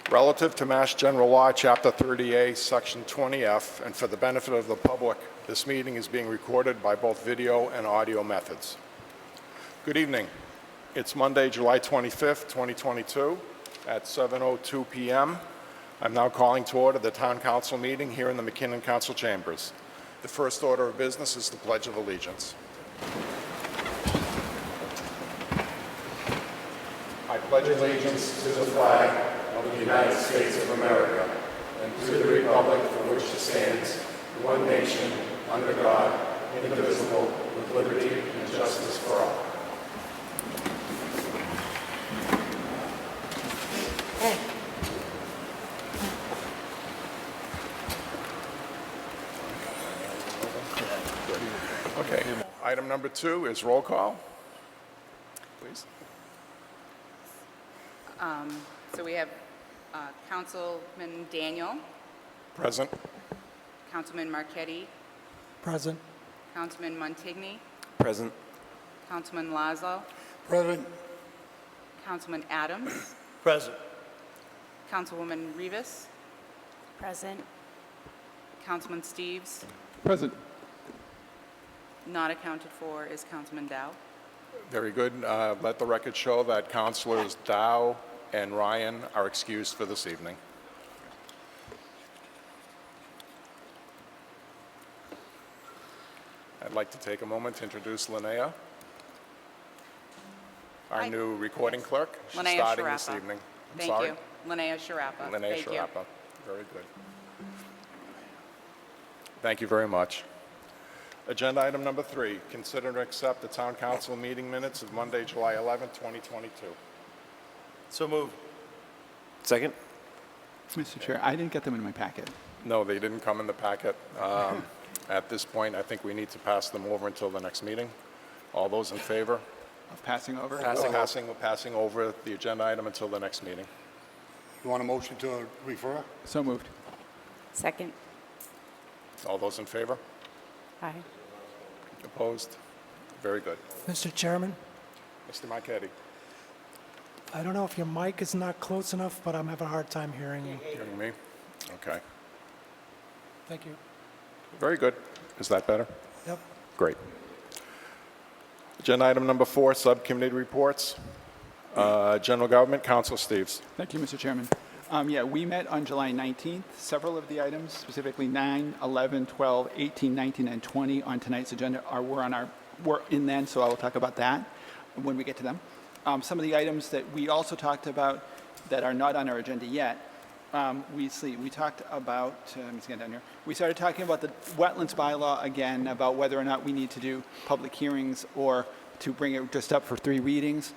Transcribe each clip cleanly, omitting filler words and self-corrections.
Relative to Mass General Law, Chapter 30A, Section 20F, and for the benefit of the public, this meeting is being recorded by both video and audio methods. Good evening. It's Monday, July 25th, 2022, at 7:02 p.m. I'm now calling to order the Town Council meeting here in the McKinnon Council Chambers. The first order of business is the Pledge of Allegiance. I pledge allegiance to the flag of the United States of America and to the republic for which it stands, one nation, under God, indivisible, with liberty and justice for all. Okay, item number 2 is roll call. Please. So we have Councilman Daniel, Present. Councilman Marchetti, Present. Councilman Montigny, Present. Councilman Lazo, Present. Councilman Adams, Present. Councilwoman Rivas, Present. Councilman Steves. Present. Not accounted for is Councilman Dow. Very good. Let the record show that Councilors Dow and Ryan are excused for this evening. I'd like to take a moment to introduce Linnea, our Hi. new recording clerk. She's Linnea starting this Sharapa. evening. I'm Thank sorry? you. Linnea Sharapa. Linnea Thank you. Sharapa. Very good. Thank you very much. Agenda item number 3, consider and accept the Town Council meeting minutes of Monday, July 11th, 2022. So moved. Second. Mr. Chair, I didn't get them in my packet. No, they didn't come in the packet. At this point, I think we need to pass them over until the next meeting. All those in favor? Of passing over? Passing over the agenda item until the next meeting. You want a motion to refer? So moved. Second. All those in favor? Aye. Opposed? Very good. Mr. Chairman, Mr. Marchetti, I don't know if your mic is not close enough, but I'm having a hard time hearing you. hearing me? Okay. Thank you. Very good. Is that better? Yep. Great. Agenda item number 4, subcommittee reports. General Government, Council Steves. Thank you, Mr. Chairman. We met on July 19th. Several of the items, specifically 9, 11, 12, 18, 19, and 20 on tonight's agenda were in then, so I will talk about that when we get to them. Some of the items that we also talked about that are not on our agenda yet, we talked about, let me get down here. We started talking about the wetlands bylaw again, about whether or not we need to do public hearings or to bring it just up for 3 readings.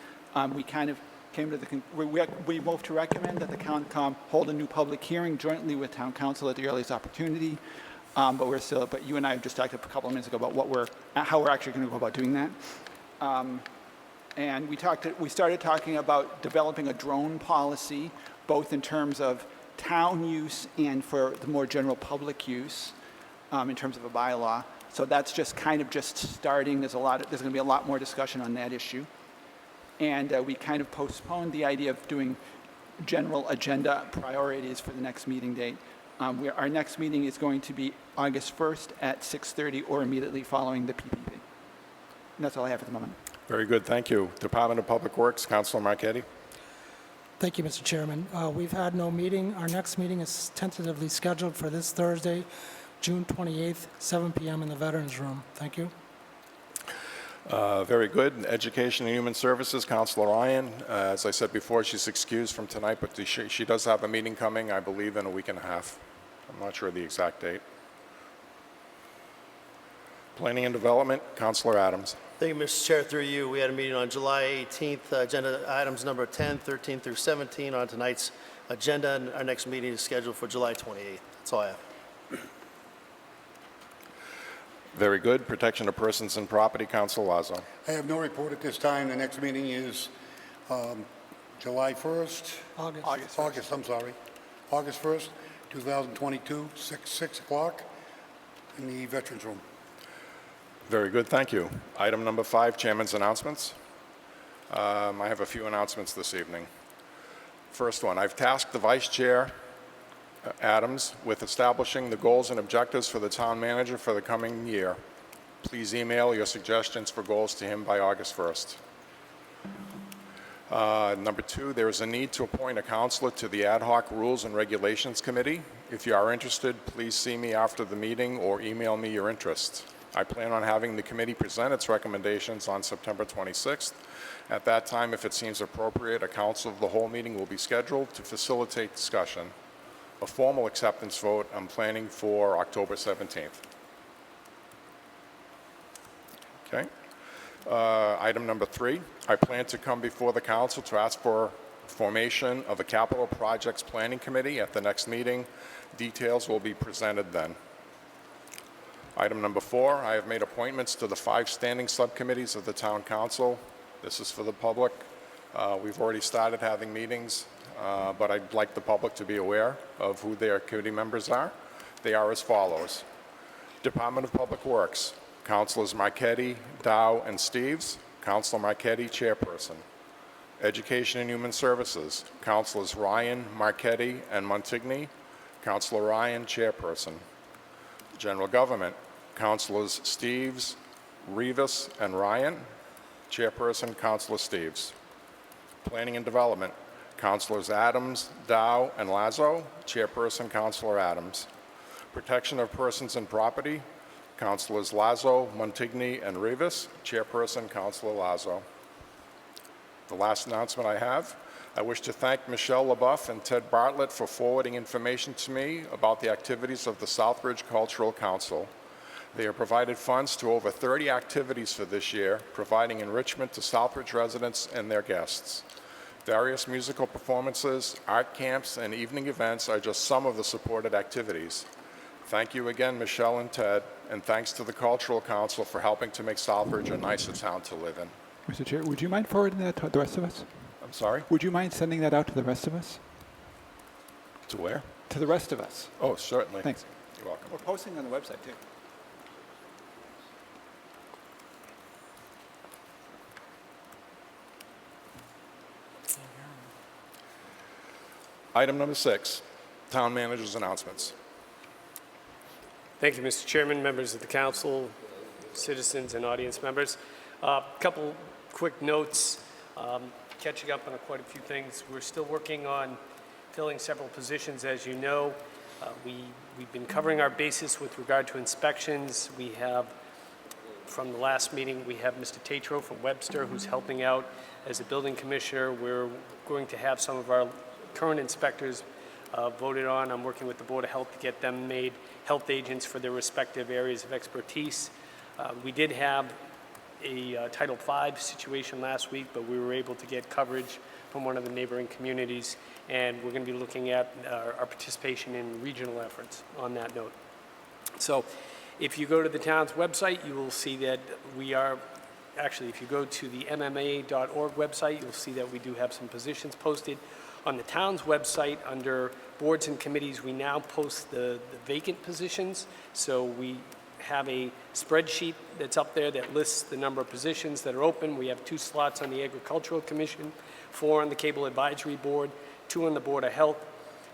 We kind of came to we moved to recommend that the CONCOM hold a new public hearing jointly with Town Council at the earliest opportunity. But you and I have just talked a couple of minutes ago about how we're actually going to go about doing that. And we started talking about developing a drone policy, both in terms of town use and for the more general public use, in terms of a bylaw. So that's just starting. There's going to be a lot more discussion on that issue. And we kind of postponed the idea of doing general agenda priorities for the next meeting date. Our next meeting is going to be August 1st at 6:30 or immediately following the PPP. And that's all I have at the moment. Very good. Thank you. Department of Public Works, Councilor Marchetti. Thank you, Mr. Chairman. We've had no meeting. Our next meeting is tentatively scheduled for this Thursday, June 28th, 7 p.m. in the Veterans Room. Thank you. Very good. Education and Human Services, Councilor Ryan. As I said before, she's excused from tonight, but she does have a meeting coming, I believe, in a week and a half. I'm not sure the exact date. Planning and Development, Councilor Adams. Thank you, Mr. Chair. Through you, we had a meeting on July 18th, agenda items number 10, 13 through 17 on tonight's agenda, and our next meeting is scheduled for July 28th. That's all I have. Very good. Protection of Persons and Property, Councilor Lazo. I have no report at this time. The next meeting is July 1st? August, I'm sorry. August 1st, 2022, 6 o'clock in the Veterans Room. Very good, thank you. Item number 5, Chairman's announcements. I have a few announcements this evening. First one, I've tasked the Vice Chair, Adams, with establishing the goals and objectives for the town manager for the coming year. Please email your suggestions for goals to him by August 1st. Number 2, there is a need to appoint a counselor to the Ad hoc Rules and Regulations Committee. If you are interested, please see me after the meeting or email me your interest. I plan on having the committee present its recommendations on September 26th. At that time, if it seems appropriate, a council of the whole meeting will be scheduled to facilitate discussion. A formal acceptance vote I'm planning for October 17th. Okay. Item number 3, I plan to come before the council to ask for formation of a capital projects planning committee at the next meeting. Details will be presented then. Item number 4, I have made appointments to the 5 standing subcommittees of the town council. This is for the public. We've already started having meetings, but I'd like the public to be aware of who their committee members are. They are as follows. Department of Public Works, Councilors Marchetti, Dow, and Steves. Councilor Marchetti, chairperson. Education and Human Services, Councilors Ryan, Marchetti, and Montigny. Councilor Ryan, chairperson. General Government, Councilors Steves, Rivas, and Ryan. Chairperson, Councilor Steves. Planning and Development, Councilors Adams, Dow, and Lazo. Chairperson, Councilor Adams. Protection of Persons and Property, Councilors Lazo, Montigny, and Rivas. Chairperson, Councilor Lazo. The last announcement I have, I wish to thank Michelle LaBeouf and Ted Bartlett for forwarding information to me about the activities of the Southbridge Cultural Council. They have provided funds to over 30 activities for this year, providing enrichment to Southbridge residents and their guests. Various musical performances, art camps, and evening events are just some of the supported activities. Thank you again, Michelle and Ted, and thanks to the Cultural Council for helping to make Southbridge a nicer town to live in. Mr. Chair, would you mind forwarding that to the rest of us? I'm sorry? Would you mind sending that out to the rest of us? To where? To the rest of us. Oh, certainly. Thanks. You're welcome. We're posting on the website, too. Item number 6, Town Manager's announcements. Thank you, Mr. Chairman, members of the council, citizens, and audience members. A couple quick notes, catching up on quite a few things. We're still working on filling several positions, as you know. We've been covering our basis with regard to inspections. We have, from the last meeting, we have Mr. Tatro from Webster, who's helping out as a building commissioner. We're going to have some of our current inspectors voted on. I'm working with the Board of Health to get them made health agents for their respective areas of expertise. We did have a Title V situation last week, but we were able to get coverage from one of the neighboring communities, and we're going to be looking at our participation in regional efforts on that note. So if you go to the town's website, you will see that we are, actually, if you go to the MMA.org website, you'll see that we do have some positions posted. On the town's website, under boards and committees, we now post the vacant positions. So we have a spreadsheet that's up there that lists the number of positions that are open. We have 2 slots on the Agricultural Commission, 4 on the Cable Advisory Board, 2 on the Board of Health,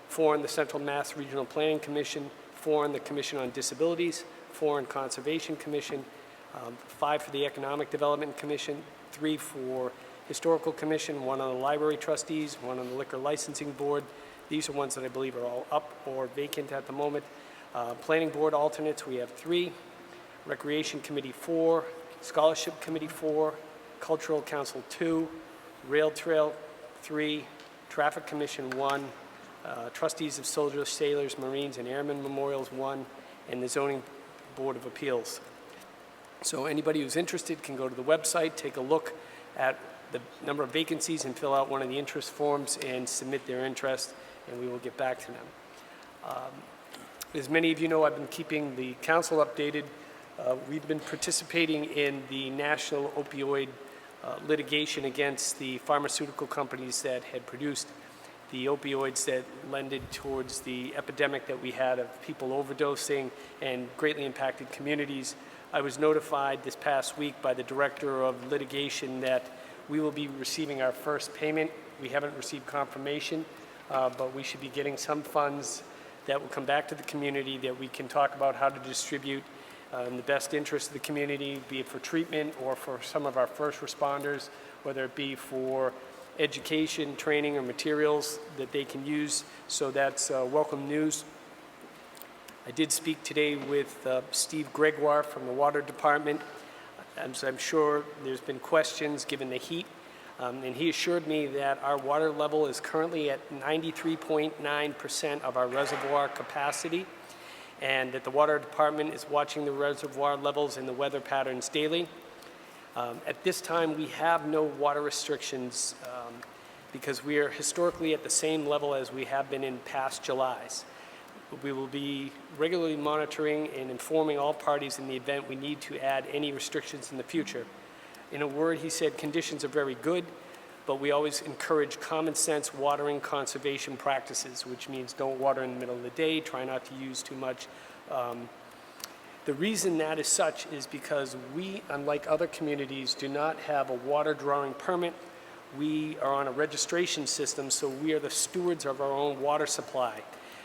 4 on the Central Mass Regional Planning Commission, 4 on the Commission on Disabilities, 4 on Conservation Commission, 5 for the Economic Development Commission, 3 for Historical Commission, 1 on the Library Trustees, 1 on the Liquor Licensing Board. These are ones that I believe are all up or vacant at the moment. Planning Board alternates, we have 3. Recreation Committee 4, Scholarship Committee 4, Cultural Council 2, Rail Trail 3, Traffic Commission 1, Trustees of Soldiers, Sailors, Marines, and Airmen Memorials 1, and the Zoning Board of Appeals. So anybody who's interested can go to the website, take a look at the number of vacancies and fill out one of the interest forms and submit their interest, and we will get back to them. As many of you know, I've been keeping the council updated. We've been participating in the national opioid litigation against the pharmaceutical companies that had produced the opioids that lended towards the epidemic that we had of people overdosing and greatly impacted communities. I was notified this past week by the director of litigation that we will be receiving our first payment. We haven't received confirmation, but we should be getting some funds that will come back to the community that we can talk about how to distribute in the best interest of the community, be it for treatment or for some of our first responders, whether it be for education, training, or materials that they can use. So that's welcome news. I did speak today with Steve Gregoire from the Water Department. I'm sure there's been questions given the heat, and he assured me that our water level is currently at 93.9% of our reservoir capacity, and that the Water Department is watching the reservoir levels and the weather patterns daily. At this time, we have no water restrictions because we are historically at the same level as we have been in past Julys. We will be regularly monitoring and informing all parties in the event we need to add any restrictions in the future. In a word, he said conditions are very good, but we always encourage common sense watering conservation practices, which means don't water in the middle of the day, try not to use too much. The reason that is such is because we, unlike other communities, do not have a water drawing permit. We are on a registration system, so we are the stewards of our own water supply.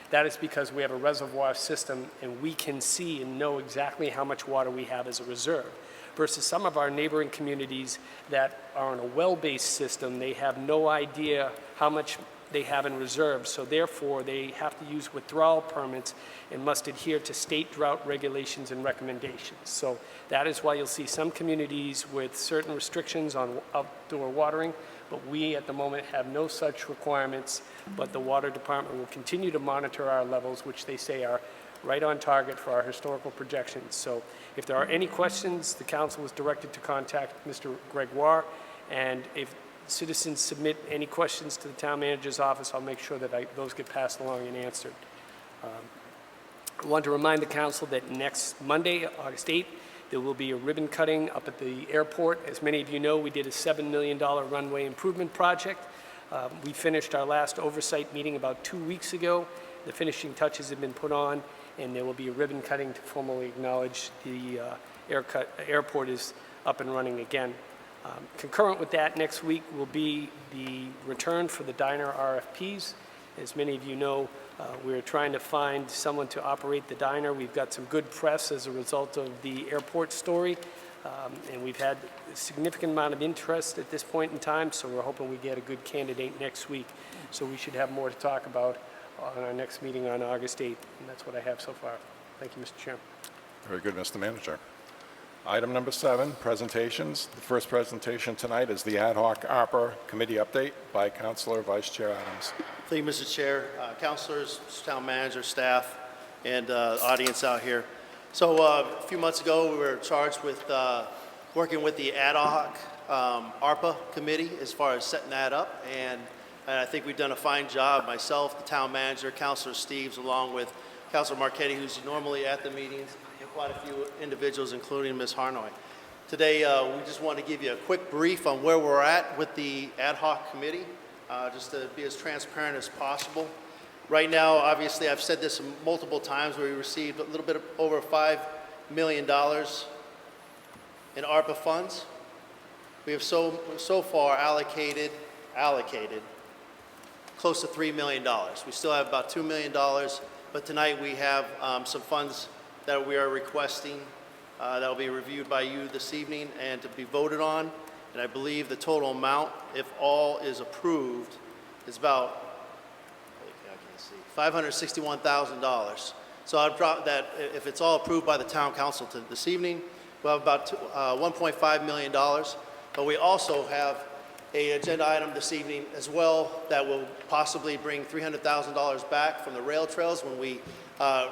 That is because we have a reservoir system and we can see and know exactly how much water we have as a reserve. Versus some of our neighboring communities that are on a well-based system, they have no idea how much they have in reserve, so therefore they have to use withdrawal permits and must adhere to state drought regulations and recommendations. So that is why you'll see some communities with certain restrictions on outdoor watering, but we at the moment have no such requirements, but the Water Department will continue to monitor our levels, which they say are right on target for our historical projections. So if there are any questions, the council is directed to contact Mr. Gregoire, and if citizens submit any questions to the town manager's office, I'll make sure that those get passed along and answered. I want to remind the council that next Monday, August 8th, there will be a ribbon cutting up at the airport. As many of you know, we did a $7 million runway improvement project. We finished our last oversight meeting about 2 weeks ago. The finishing touches have been put on, and there will be a ribbon cutting to formally acknowledge the airport is up and running again. Concurrent with that, next week will be the return for the diner RFPs. As many of you know, we're trying to find someone to operate the diner. We've got some good press as a result of the airport story, and we've had a significant amount of interest at this point in time, so we're hoping we get a good candidate next week. So we should have more to talk about on our next meeting on August 8th, and that's what I have so far. Thank you, Mr. Chairman. Very good, Mr. Manager. Item number 7, presentations. The first presentation tonight is the Ad hoc ARPA Committee update by Councilor Vice Chair Adams. Thank you, Mr. Chair, councilors, town manager, staff, and audience out here. So a few months ago, we were charged with working with the ad hoc ARPA committee as far as setting that up, and I think we've done a fine job. Myself, the town manager, Councilor Steves, along with Councilor Marchetti, who's normally at the meetings, and quite a few individuals, including Ms. Harnoy. Today, we just want to give you a quick brief on where we're at with the ad hoc committee, just to be as transparent as possible. Right now, obviously, I've said this multiple times, we received a little bit over $5 million in ARPA funds. We have so far allocated close to $3 million. We still have about $2 million, but tonight we have some funds that we are requesting that will be reviewed by you this evening and to be voted on. And I believe the total amount, if all is approved, is about $561,000. So I've dropped that, if it's all approved by the town council this evening, we'll have about $1.5 million. But we also have an agenda item this evening as well that will possibly bring $300,000 back from the rail trails. When we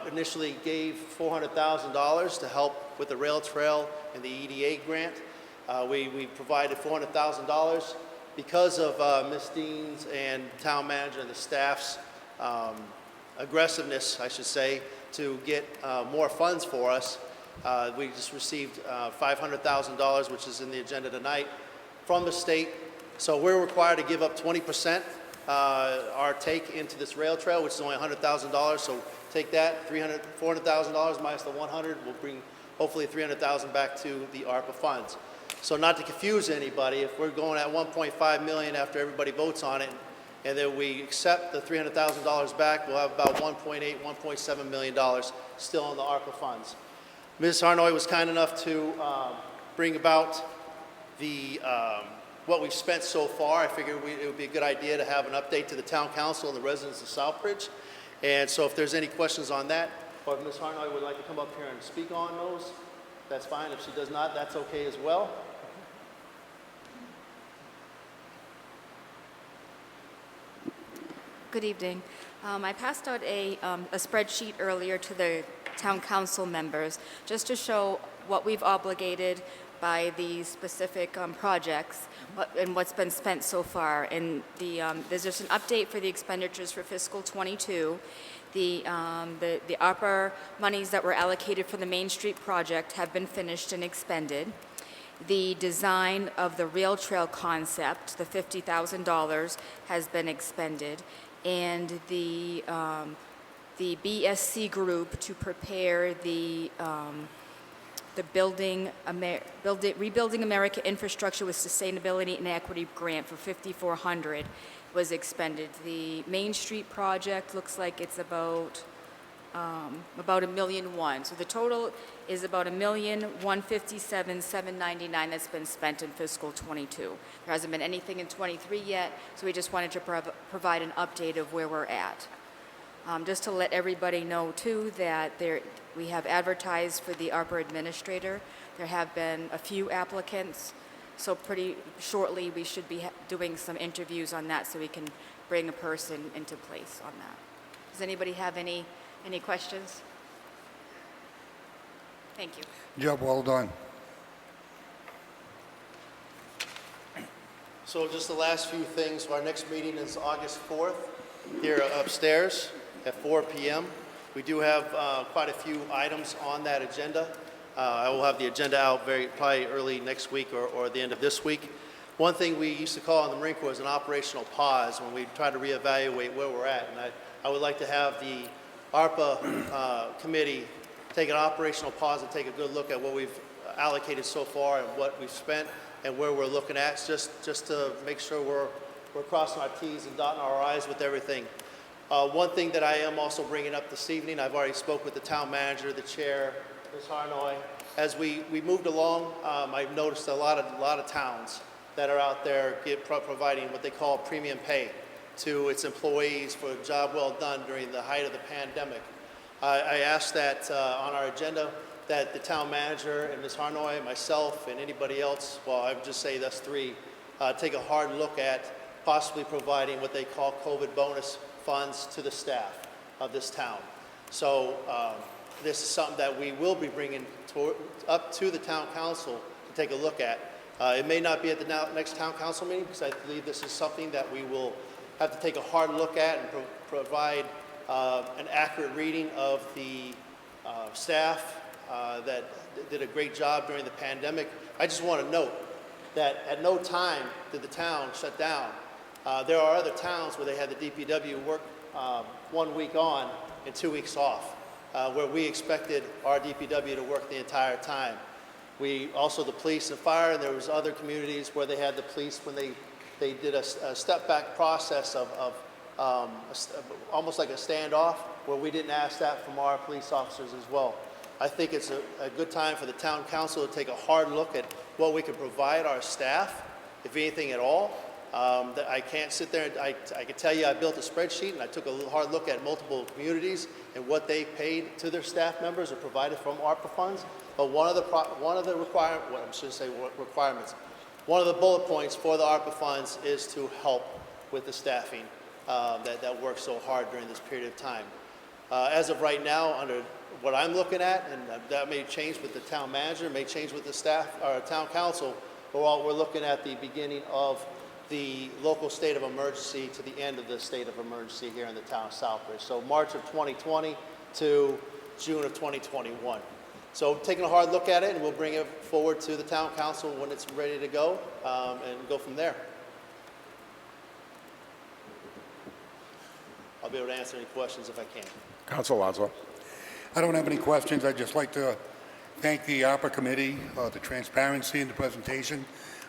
initially gave $400,000 to help with the rail trail and the EDA grant, we provided $400,000 because of Ms. Dean's and town manager and the staff's aggressiveness, I should say, to get more funds for us. We just received $500,000, which is in the agenda tonight, from the state. So we're required to give up 20% our take into this rail trail, which is only $100,000. So take that, $400,000 minus the 100 will bring hopefully $300,000 back to the ARPA funds. So not to confuse anybody, if we're going at 1.5 million after everybody votes on it, and then we accept the $300,000 back, we'll have about $1.8, $1.7 million still in the ARPA funds. Ms. Harnoy was kind enough to bring about the what we've spent so far. I figured it would be a good idea to have an update to the town council and the residents of Southbridge. And so if there's any questions on that, or if Ms. Harnoy would like to come up here and speak on those, that's fine. If she does not, that's okay as well. Good evening. I passed out a spreadsheet earlier to the town council members just to show what we've obligated by the specific projects and what's been spent so far. And there's just an update for the expenditures for fiscal '22. The ARPA monies that were allocated for the Main Street project have been finished and expended. The design of the rail trail concept, the $50,000, has been expended. And the BSC group to prepare the Rebuilding America Infrastructure with Sustainability and Equity grant for $5,400 was expended. The Main Street project looks like it's about $1.1 million. So the total is about $1,157,799 that's been spent in fiscal '22. There hasn't been anything in '23 yet, so we just wanted to provide an update of where we're at. Just to let everybody know too that we have advertised for the ARPA administrator. There have been a few applicants, so pretty shortly we should be doing some interviews on that so we can bring a person into place on that. Does anybody have any questions? Thank you. Job well done. So just the last few things. Our next meeting is August 4th here upstairs at 4 p.m. We do have quite a few items on that agenda. I will have the agenda out probably early next week or the end of this week. One thing we used to call in the Marine Corps is an operational pause when we try to reevaluate where we're at. And I would like to have the ARPA committee take an operational pause and take a good look at what we've allocated so far and what we've spent and where we're looking at, just to make sure we're crossing our T's and dotting our I's with everything. One thing that I am also bringing up this evening, I've already spoke with the town manager, the chair, Ms. Harnoy. As we moved along, I've noticed a lot of towns that are out there providing what they call premium pay to its employees for a job well done during the height of the pandemic. I asked that on our agenda that the town manager and Ms. Harnoy, myself, and anybody else, well, I would just say that's three, take a hard look at possibly providing what they call COVID bonus funds to the staff of this town. So this is something that we will be bringing up to the town council to take a look at. It may not be at the next town council meeting because I believe this is something that we will have to take a hard look at and provide an accurate reading of the staff that did a great job during the pandemic. I just want to note that at no time did the town shut down. There are other towns where they had the DPW work 1 week on and 2 weeks off, where we expected our DPW to work the entire time. We also, the police and fire, and there was other communities where they had the police when they did a step back process of almost like a standoff, where we didn't ask that from our police officers as well. I think it's a good time for the town council to take a hard look at what we can provide our staff, if anything at all. That I can't sit there and I can tell you I built a spreadsheet and I took a hard look at multiple communities and what they paid to their staff members or provided from ARPA funds. But one of the requirements, one of the bullet points for the ARPA funds is to help with the staffing that worked so hard during this period of time. As of right now, under what I'm looking at, and that may change with the town manager, may change with the staff or town council, but we're looking at the beginning of the local state of emergency to the end of the state of emergency here in the town of Southbridge. So March of 2020 to June of 2021. So taking a hard look at it, and we'll bring it forward to the town council when it's ready to go, and go from there. I'll be able to answer any questions if I can. Council Alonso. I don't have any questions. I'd just like to thank the ARPA committee, the transparency in the presentation,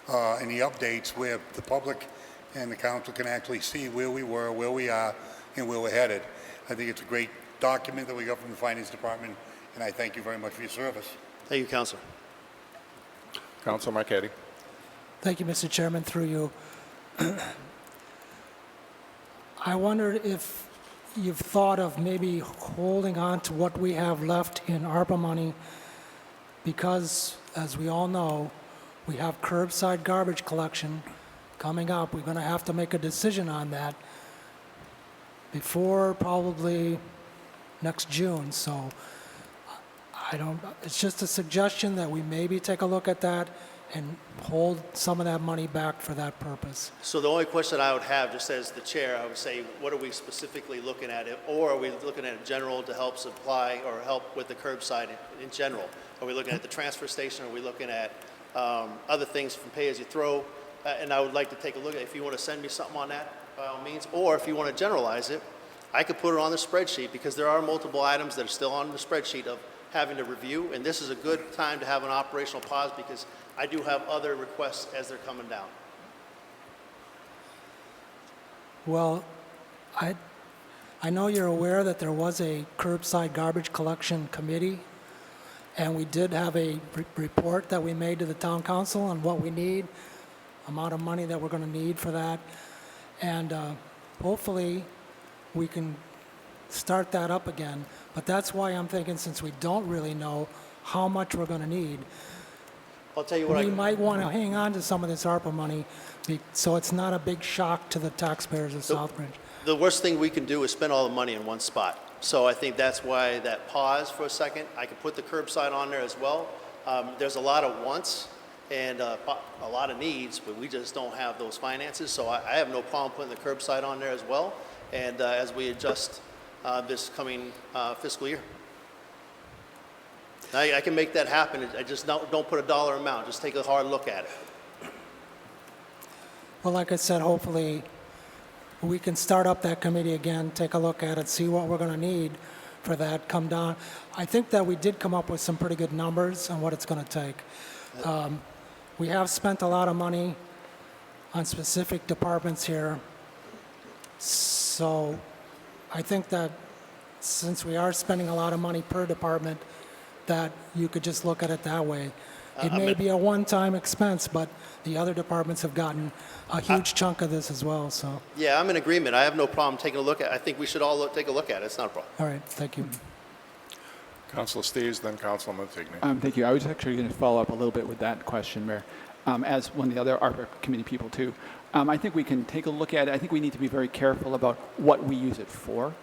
and the updates where the public and the council can actually see where we were, where we are, and where we're headed. I think it's a great document that we got from the Finance Department, and I thank you very much for your service. Thank you, Councilor. Councilor Marquetti. Thank you, Mr. Chairman, through you. I wondered if you've thought of maybe holding on to what we have left in ARPA money because, as we all know, we have curbside garbage collection coming up. We're going to have to make a decision on that before probably next June. So it's just a suggestion that we maybe take a look at that and hold some of that money back for that purpose. So the only question I would have, just as the chair, I would say, what are we specifically looking at? Or are we looking at general to help supply or help with the curbside in general? Are we looking at the transfer station? Are we looking at other things from pay-as-you-throw? And I would like to take a look at, if you want to send me something on that, by all means. Or if you want to generalize it, I could put it on the spreadsheet, because there are multiple items that are still on the spreadsheet of having to review. And this is a good time to have an operational pause, because I do have other requests as they're coming down. Well, I know you're aware that there was a curbside garbage collection committee, and we did have a report that we made to the town council on what we need, amount of money that we're going to need for that. And hopefully we can start that up again. But that's why I'm thinking, since we don't really know how much we're going to need, I'll tell you what, we might want to hang on to some of this ARPA money so it's not a big shock to the taxpayers of Southbridge. the worst thing we can do is spend all the money in one spot. So I think that's why that pause for a second. I could put the curbside on there as well. There's a lot of wants and a lot of needs, but we just don't have those finances. So I have no problem putting the curbside on there as well, and as we adjust this coming fiscal year. I can make that happen. I just don't put a dollar amount. Just take a hard look at it. Well, like I said, hopefully we can start up that committee again, take a look at it, see what we're going to need for that, come down. I think that we did come up with some pretty good numbers on what it's going to take. We have spent a lot of money on specific departments here. So I think that since we are spending a lot of money per department, that you could just look at it that way. It may be a one-time expense, but the other departments have gotten a huge chunk of this as well, so. Yeah, I'm in agreement. I have no problem taking a look at it. I think we should all take a look at it. It's not a problem. All right, thank you. Councilor Steves, then Councilor Montigny. Thank you. I was actually going to follow up a little bit with that question, Mayor, as one of the other ARPA committee people too. I think we can take a look at it. I think we need to be very careful about what we use it for.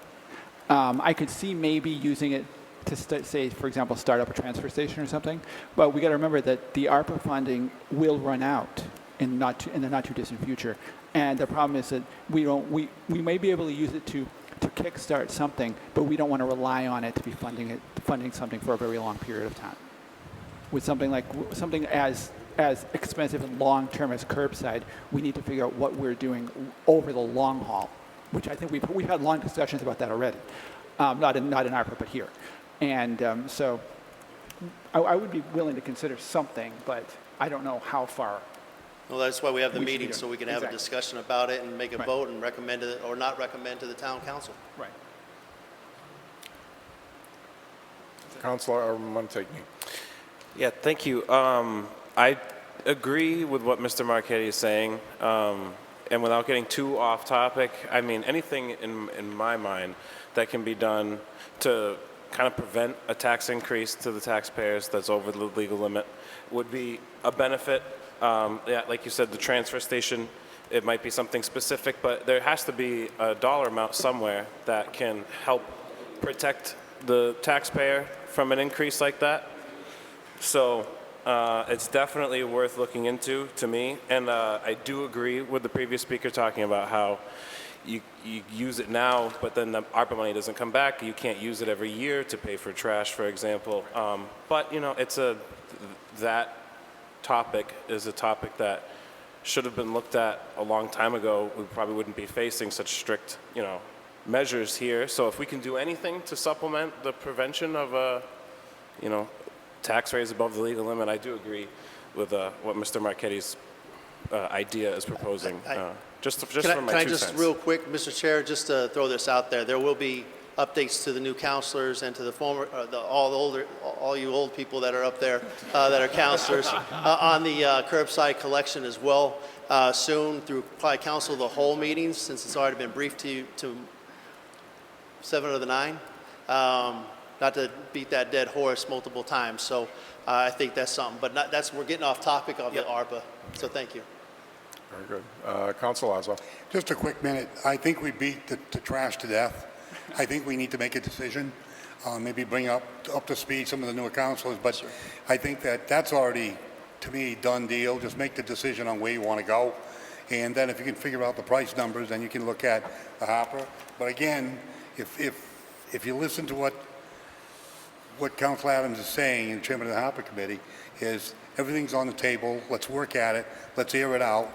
I could see maybe using it to say, for example, start up a transfer station or something. But we got to remember that the ARPA funding will run out in the not too distant future. And the problem is that we may be able to use it to kickstart something, but we don't want to rely on it to be funding something for a very long period of time. With something as expensive and long term as curbside, we need to figure out what we're doing over the long haul, which I think we've had long discussions about that already. Not in ARPA, but here. And so I would be willing to consider something, but I don't know how far. Well, that's why we have the We should meeting, be so doing we can it. have a Exactly. discussion about it and make a Right. vote and recommend it or not recommend to the town council. Right. Councilor Montigny. Yeah, thank you. I agree with what Mr. Marchetti is saying, and without getting too off topic, I mean, anything in my mind that can be done to kind of prevent a tax increase to the taxpayers that's over the legal limit would be a benefit. Yeah, like you said, the transfer station, it might be something specific, but there has to be a dollar amount somewhere that can help protect the taxpayer from an increase like that. So it's definitely worth looking into to me. And I do agree with the previous speaker talking about how you use it now, but then the ARPA money doesn't come back. You can't use it every year to pay for trash, for example. But, you know, that topic is a topic that should have been looked at a long time ago. We probably wouldn't be facing such strict, measures here. So if we can do anything to supplement the prevention of, tax raise above the legal limit, I do agree with what Mr. Marchetti's idea is proposing. Just for my 2 cents. Can I just real quick, Mr. Chair, just to throw this out there, there will be updates to the new counselors and to the former, all you old people that are up there that are counselors on the curbside collection as well soon through probably council of the whole meetings, since it's already been briefed to you to 7 of the 9. Not to beat that dead horse multiple times, so I think that's something. But we're getting off topic of the ARPA, so thank you. Very good. Council Lazo. Just a quick minute. I think we beat the trash to death. I think we need to make a decision, maybe bring up to speed some of the newer councilors, but sure. I think that's already, to me, done deal. Just make the decision on where you want to go, and then if you can figure out the price numbers, then you can look at the hopper. But again, if you listen to what Council Adams is saying, and Chairman of the Hopper Committee, is everything's on the table. Let's work at it. Let's air it out.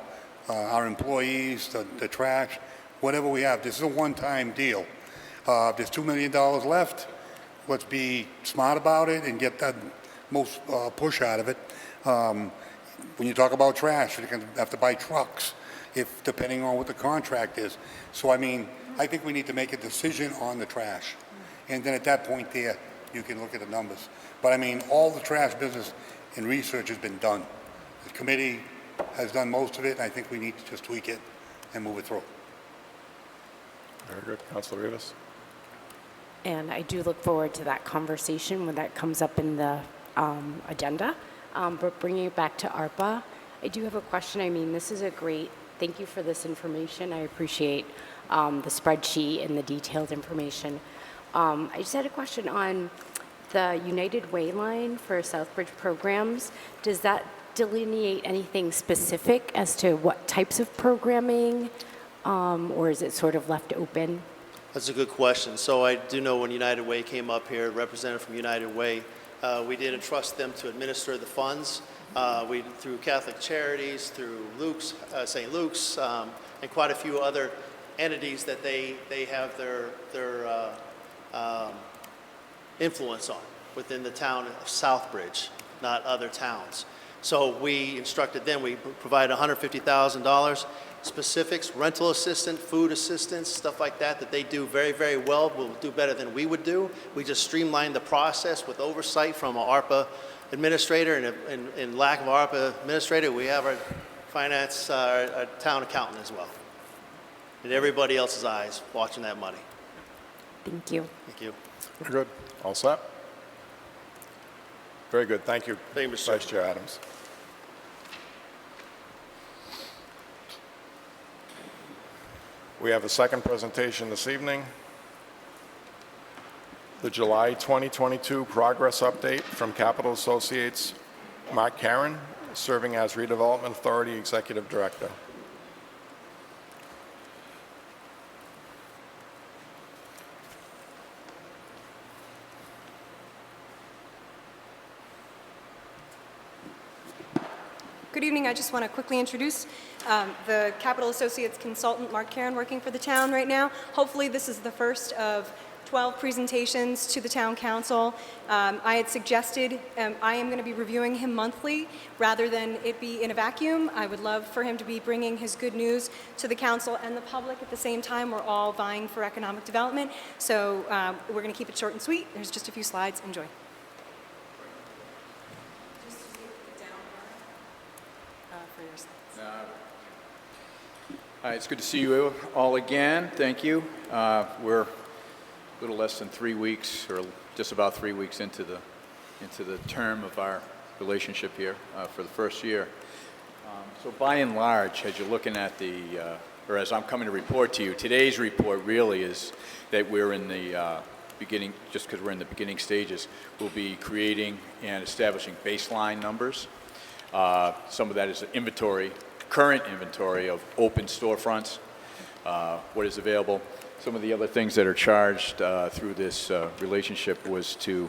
Our employees, the trash, whatever we have. This is a one-time deal. If there's $2 million left, let's be smart about it and get the most push out of it. When you talk about trash, you're going to have to buy trucks, depending on what the contract is. So, I mean, I think we need to make a decision on the trash. And then at that point there, you can look at the numbers. But, I mean, all the trash business and research has been done. The committee has done most of it, and I think we need to just tweak it and move it through. Very good. Councilor Rivas. And I do look forward to that conversation when that comes up in the agenda. But bringing it back to ARPA, I do have a question. I mean, this is thank you for this information. I appreciate the spreadsheet and the detailed information. I just had a question on the United Way line for Southbridge programs. Does that delineate anything specific as to what types of programming, or is it sort of left open? That's a good question. So I do know when United Way came up here, a representative from United Way, we did entrust them to administer the funds. Through Catholic Charities, through St. Luke's, and quite a few other entities that they have their influence on within the town of Southbridge, not other towns. So we instructed them, we provided $150,000, specifics, rental assistance, food assistance, stuff like that they do very, very well, will do better than we would do. We just streamlined the process with oversight from an ARPA administrator, and in lack of ARPA administrator, we have our finance, our town accountant as well. And everybody else's eyes watching that money. Thank you. Thank you. Very good. All set? Very good. Thank you, Thank you, Mr. Vice Chair Adams. We have a second presentation this evening. The July 2022 Progress Update from Capital Associates, Mark Karen, serving as Redevelopment Authority Executive Director. Good evening. I just want to quickly introduce the Capital Associates consultant, Mark Karen, working for the town right now. Hopefully this is the first of 12 presentations to the town council. I had suggested I am going to be reviewing him monthly rather than it be in a vacuum. I would love for him to be bringing his good news to the council and the public at the same time. We're all vying for economic development. So we're going to keep it short and sweet. There's just a few slides. Enjoy. Hi, it's good to see you all again. Thank you. We're a little less than 3 weeks, or just about 3 weeks into the term of our relationship here for the first year. So by and large, as you're looking at or as I'm coming to report to you, today's report really is that we're in the beginning, just because we're in the beginning stages, we'll be creating and establishing baseline numbers. Some of that is inventory, current inventory of open storefronts, what is available. Some of the other things that are charged through this relationship was to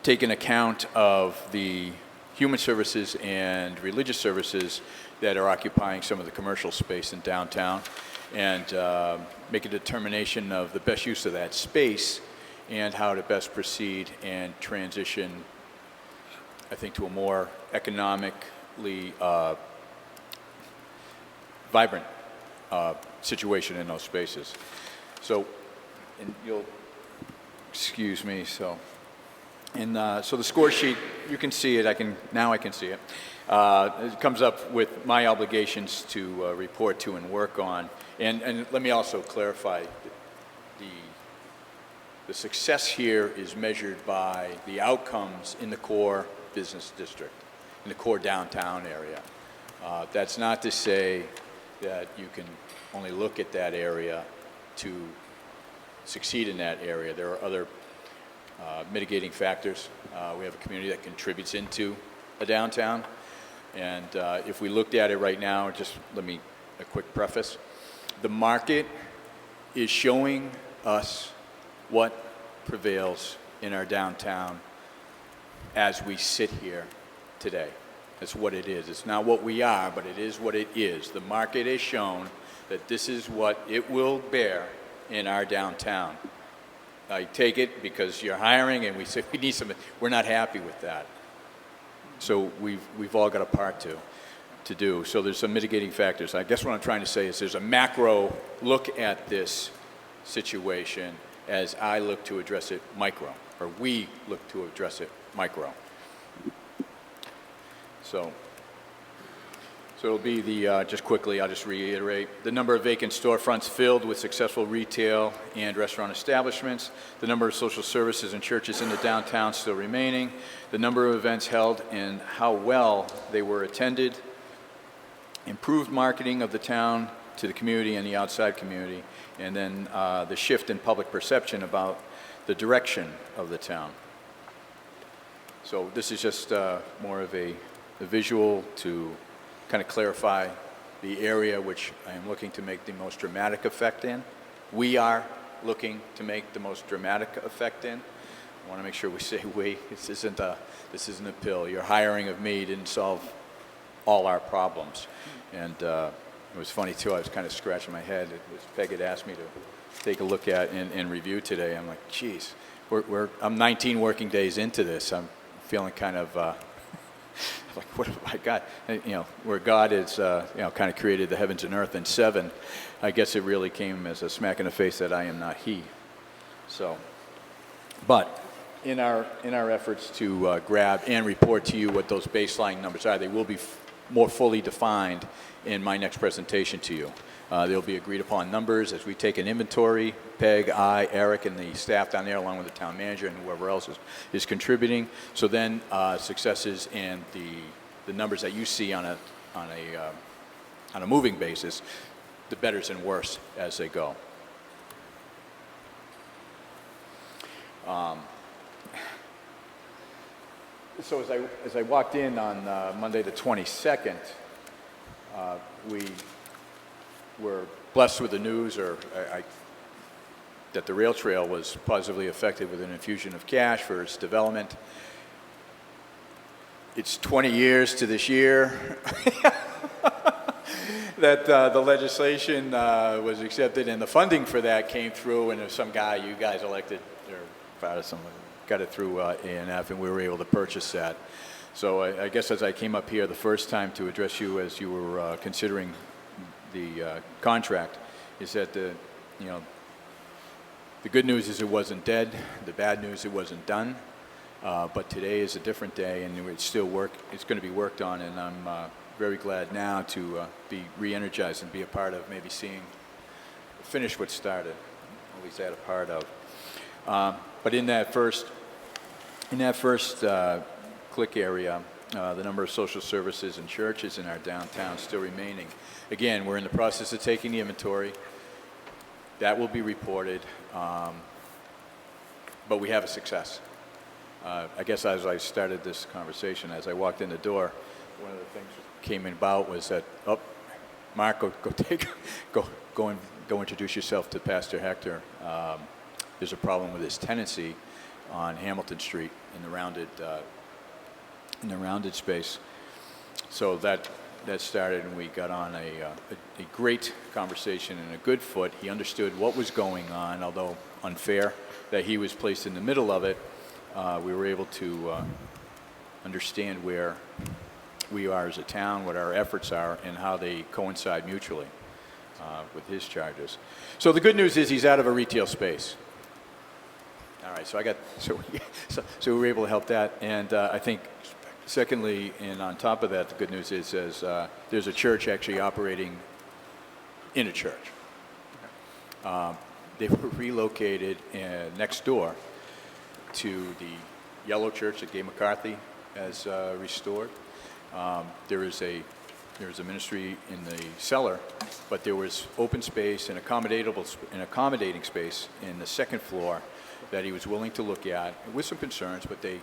take an account of the human services and religious services that are occupying some of the commercial space in downtown, and make a determination of the best use of that space and how to best proceed and transition, I think, to a more economically vibrant situation in those spaces. So, and you'll excuse me, so the score sheet, you can see it, I can see it. It comes up with my obligations to report to and work on. And let me also clarify, the success here is measured by the outcomes in the core business district, in the core downtown area. That's not to say that you can only look at that area to succeed in that area. There are other mitigating factors. We have a community that contributes into a downtown. And if we looked at it right now, just a quick preface. The market is showing us what prevails in our downtown as we sit here today. That's what it is. It's not what we are, but it is what it is. The market has shown that this is what it will bear in our downtown. I take it because you're hiring and we say we need some, we're not happy with that. So we've all got a part to do. So there's some mitigating factors. I guess what I'm trying to say is there's a macro look at this situation as I look to address it micro, or we look to address it micro. So it'll be just quickly, I'll just reiterate, the number of vacant storefronts filled with successful retail and restaurant establishments, the number of social services and churches in the downtown still remaining, the number of events held and how well they were attended, improved marketing of the town to the community and the outside community, and then the shift in public perception about the direction of the town. So this is just more of a visual to kind of clarify the area which I am looking to make the most dramatic effect in. We are looking to make the most dramatic effect in. I want to make sure we say we. This isn't a pill. Your hiring of me didn't solve all our problems. And it was funny too, I was kind of scratching my head. Peg had asked me to take a look at and review today. I'm like, geez, I'm 19 working days into this. I'm feeling kind of like, what have I got? Where God is, kind of created the heavens and earth in 7, I guess it really came as a smack in the face that I am not He. So, but in our efforts to grab and report to you what those baseline numbers are, they will be more fully defined in my next presentation to you. They'll be agreed upon numbers as we take an inventory. Peg, I, Eric, and the staff down there, along with the town manager and whoever else is contributing. So then successes and the numbers that you see on a moving basis, the betters and worse as they go. So as I walked in on Monday the 22nd, we were blessed with the news, that the rail trail was positively affected with an infusion of cash for its development. It's 20 years to this year that the legislation was accepted, and the funding for that came through, and there's some guy you guys elected, or proud of someone, got it through A&F, and we were able to purchase that. So I guess as I came up here the first time to address you as you were considering the contract, is that the good news is it wasn't dead. The bad news, it wasn't done. But today is a different day, and it's going to be worked on, and I'm very glad now to be re-energized and be a part of maybe finish what started, at least add a part of. But in that first click area, the number of social services and churches in our downtown still remaining. Again, we're in the process of taking the inventory. That will be reported, but we have a success. I guess as I started this conversation, as I walked in the door, one of the things that came about was that, Mark, go introduce yourself to Pastor Hector. There's a problem with his tenancy on Hamilton Street in the rounded space. So that started, and we got on a great conversation and a good foot. He understood what was going on, although unfair that he was placed in the middle of it. We were able to understand where we are as a town, what our efforts are, and how they coincide mutually with his charges. So the good news is he's out of a retail space. All right, so we were able to help that, and I think secondly, and on top of that, the good news is there's a church actually operating in a church. They were relocated next door to the yellow church that Gay McCarthy has restored. There is a ministry in the cellar, but there was open space and accommodating space in the second floor that he was willing to look at with some concerns, but they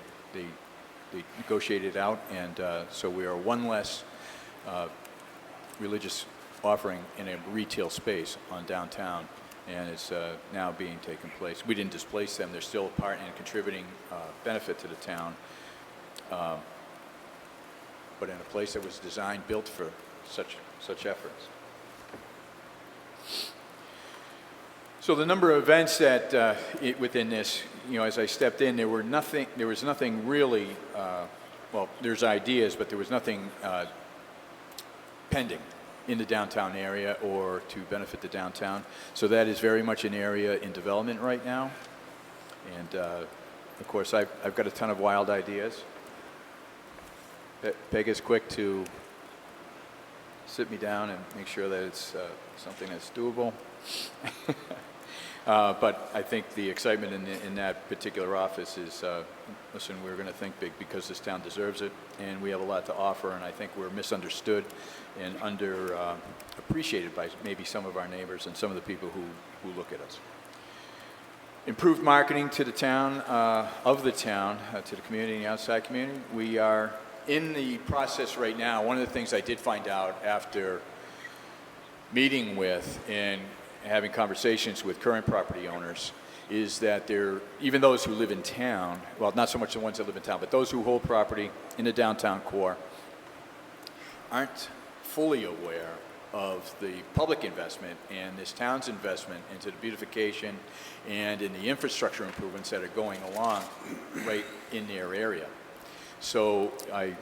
negotiated out, and so we are one less religious offering in a retail space on downtown, and it's now being taken place. We didn't displace them. They're still a part and contributing benefit to the town, but in a place that was designed, built for such efforts. So the number of events that within this, as I stepped in, there was nothing really, well, there's ideas, but there was nothing pending in the downtown area or to benefit the downtown. So that is very much an area in development right now. And of course, I've got a ton of wild ideas. Peg is quick to sit me down and make sure that it's something that's doable. But I think the excitement in that particular office is, listen, we're going to think big because this town deserves it, and we have a lot to offer, and I think we're misunderstood and appreciated by maybe some of our neighbors and some of the people who look at us. Improved marketing to the town, to the community and the outside community. We are in the process right now. One of the things I did find out after meeting with and having conversations with current property owners is that even those who live in town, well, not so much the ones that live in town, but those who hold property in the downtown core aren't fully aware of the public investment and this town's investment into the beautification and in the infrastructure improvements that are going along right in their area. So I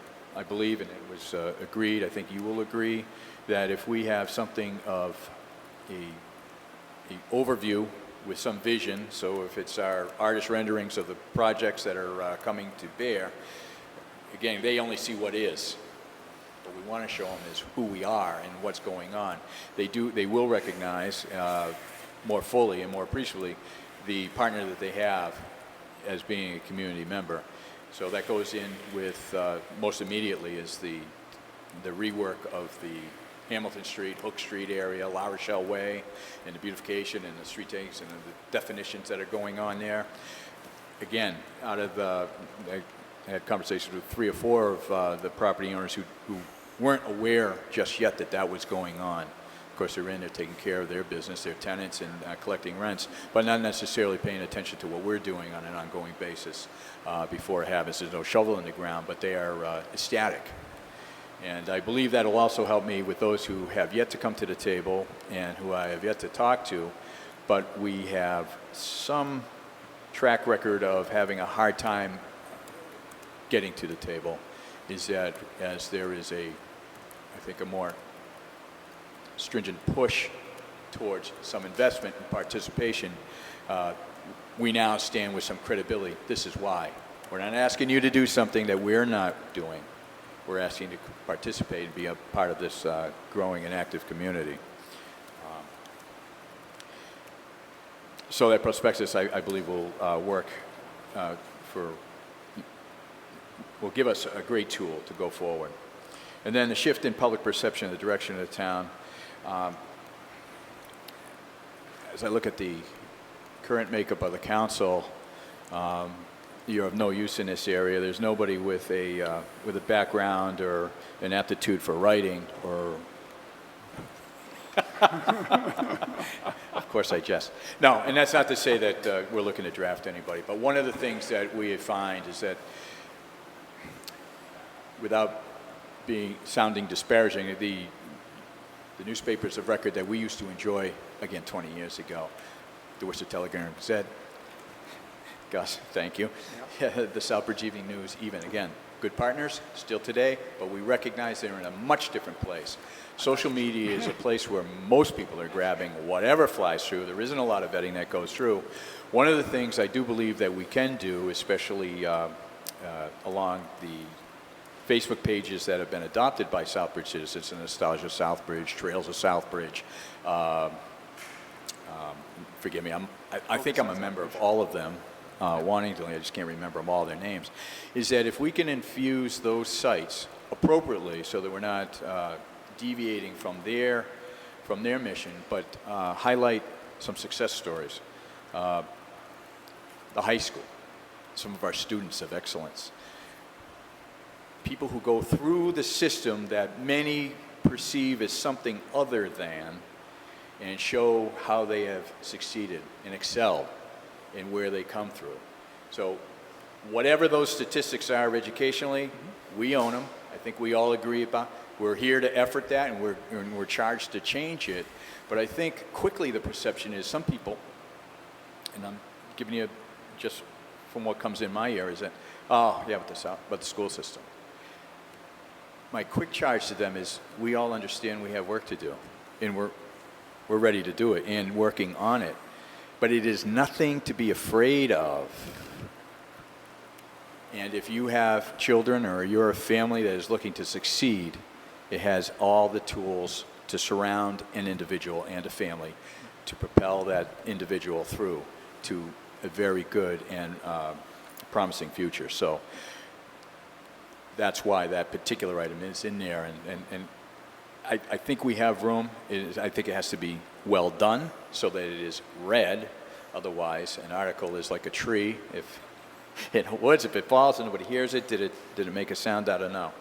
believe, and it was agreed, I think you will agree, that if we have something of an overview with some vision, so if it's our artist renderings of the projects that are coming to bear, again, they only see what is. What we want to show them is who we are and what's going on. They will recognize more fully and more appreciably the partner that they have as being a community member. So that goes in with, most immediately, is the rework of the Hamilton Street, Hook Street area, La Rochelle Way, and the beautification and the street takes and the definitions that are going on there. Again, I had conversations with 3 or 4 of the property owners who weren't aware just yet that was going on. Of course, they're in there taking care of their business, their tenants, and collecting rents, but not necessarily paying attention to what we're doing on an ongoing basis before it happens. There's no shovel in the ground, but they are ecstatic. And I believe that'll also help me with those who have yet to come to the table and who I have yet to talk to, but we have some track record of having a hard time getting to the table, is that as there is I think a more stringent push towards some investment and participation, we now stand with some credibility. This is why. We're not asking you to do something that we're not doing. We're asking you to participate and be a part of this growing and active community. So that prospectus, I believe, will work will give us a great tool to go forward. And then the shift in public perception of the direction of the town. As I look at the current makeup of the council, you're of no use in this area. There's nobody with a background or an aptitude for writing or. Of course, I jest. No, and that's not to say that we're looking to draft anybody. But one of the things that we find is that, without sounding disparaging, the newspapers of record that we used to enjoy, again, 20 years ago, the Worcester Telegram Gazette. Gus, thank you. The Southbridge Evening News, even again, good partners still today, but we recognize they're in a much different place. Social media is a place where most people are grabbing whatever flies through. There isn't a lot of vetting that goes through. One of the things I do believe that we can do, especially along the Facebook pages that have been adopted by Southbridge citizens, Nostalgia Southbridge, Trails of Southbridge, forgive me, I think I'm a member of all of them. Wantingly, I just can't remember them all their names, is that if we can infuse those sites appropriately so that we're not deviating from their mission, but highlight some success stories. The high school, some of our students of excellence. People who go through the system that many perceive as something other than, and show how they have succeeded and excelled and where they come through. So whatever those statistics are educationally, we own them. I think we all agree about. We're here to effort that, and we're charged to change it. But I think quickly the perception is some people, and I'm giving you just from what comes in my ear, is that, oh, yeah, but the school system. My quick charge to them is we all understand we have work to do, and we're ready to do it and working on it. But it is nothing to be afraid of. And if you have children or you're a family that is looking to succeed, it has all the tools to surround an individual and a family to propel that individual through to a very good and promising future. So that's why that particular item is in there. And I think we have room. I think it has to be well done so that it is read. Otherwise, an article is like a tree. If it woods, if it falls and nobody hears it, did it make a sound? I don't know.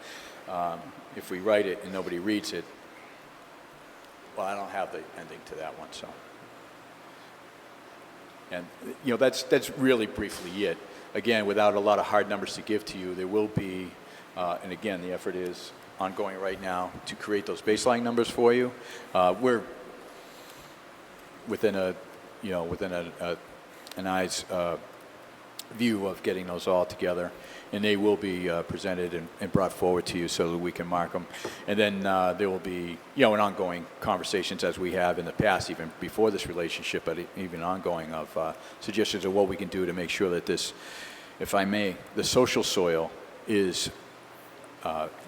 If we write it and nobody reads it, well, I don't have the ending to that one. So, and that's really briefly it. Again, without a lot of hard numbers to give to you, there will be, and again, the effort is ongoing right now to create those baseline numbers for you. We're within an eye's view of getting those all together, and they will be presented and brought forward to you so that we can mark them. And then there will be, an ongoing conversations as we have in the past, even before this relationship, but even ongoing of suggestions of what we can do to make sure that this, if I may, the social soil is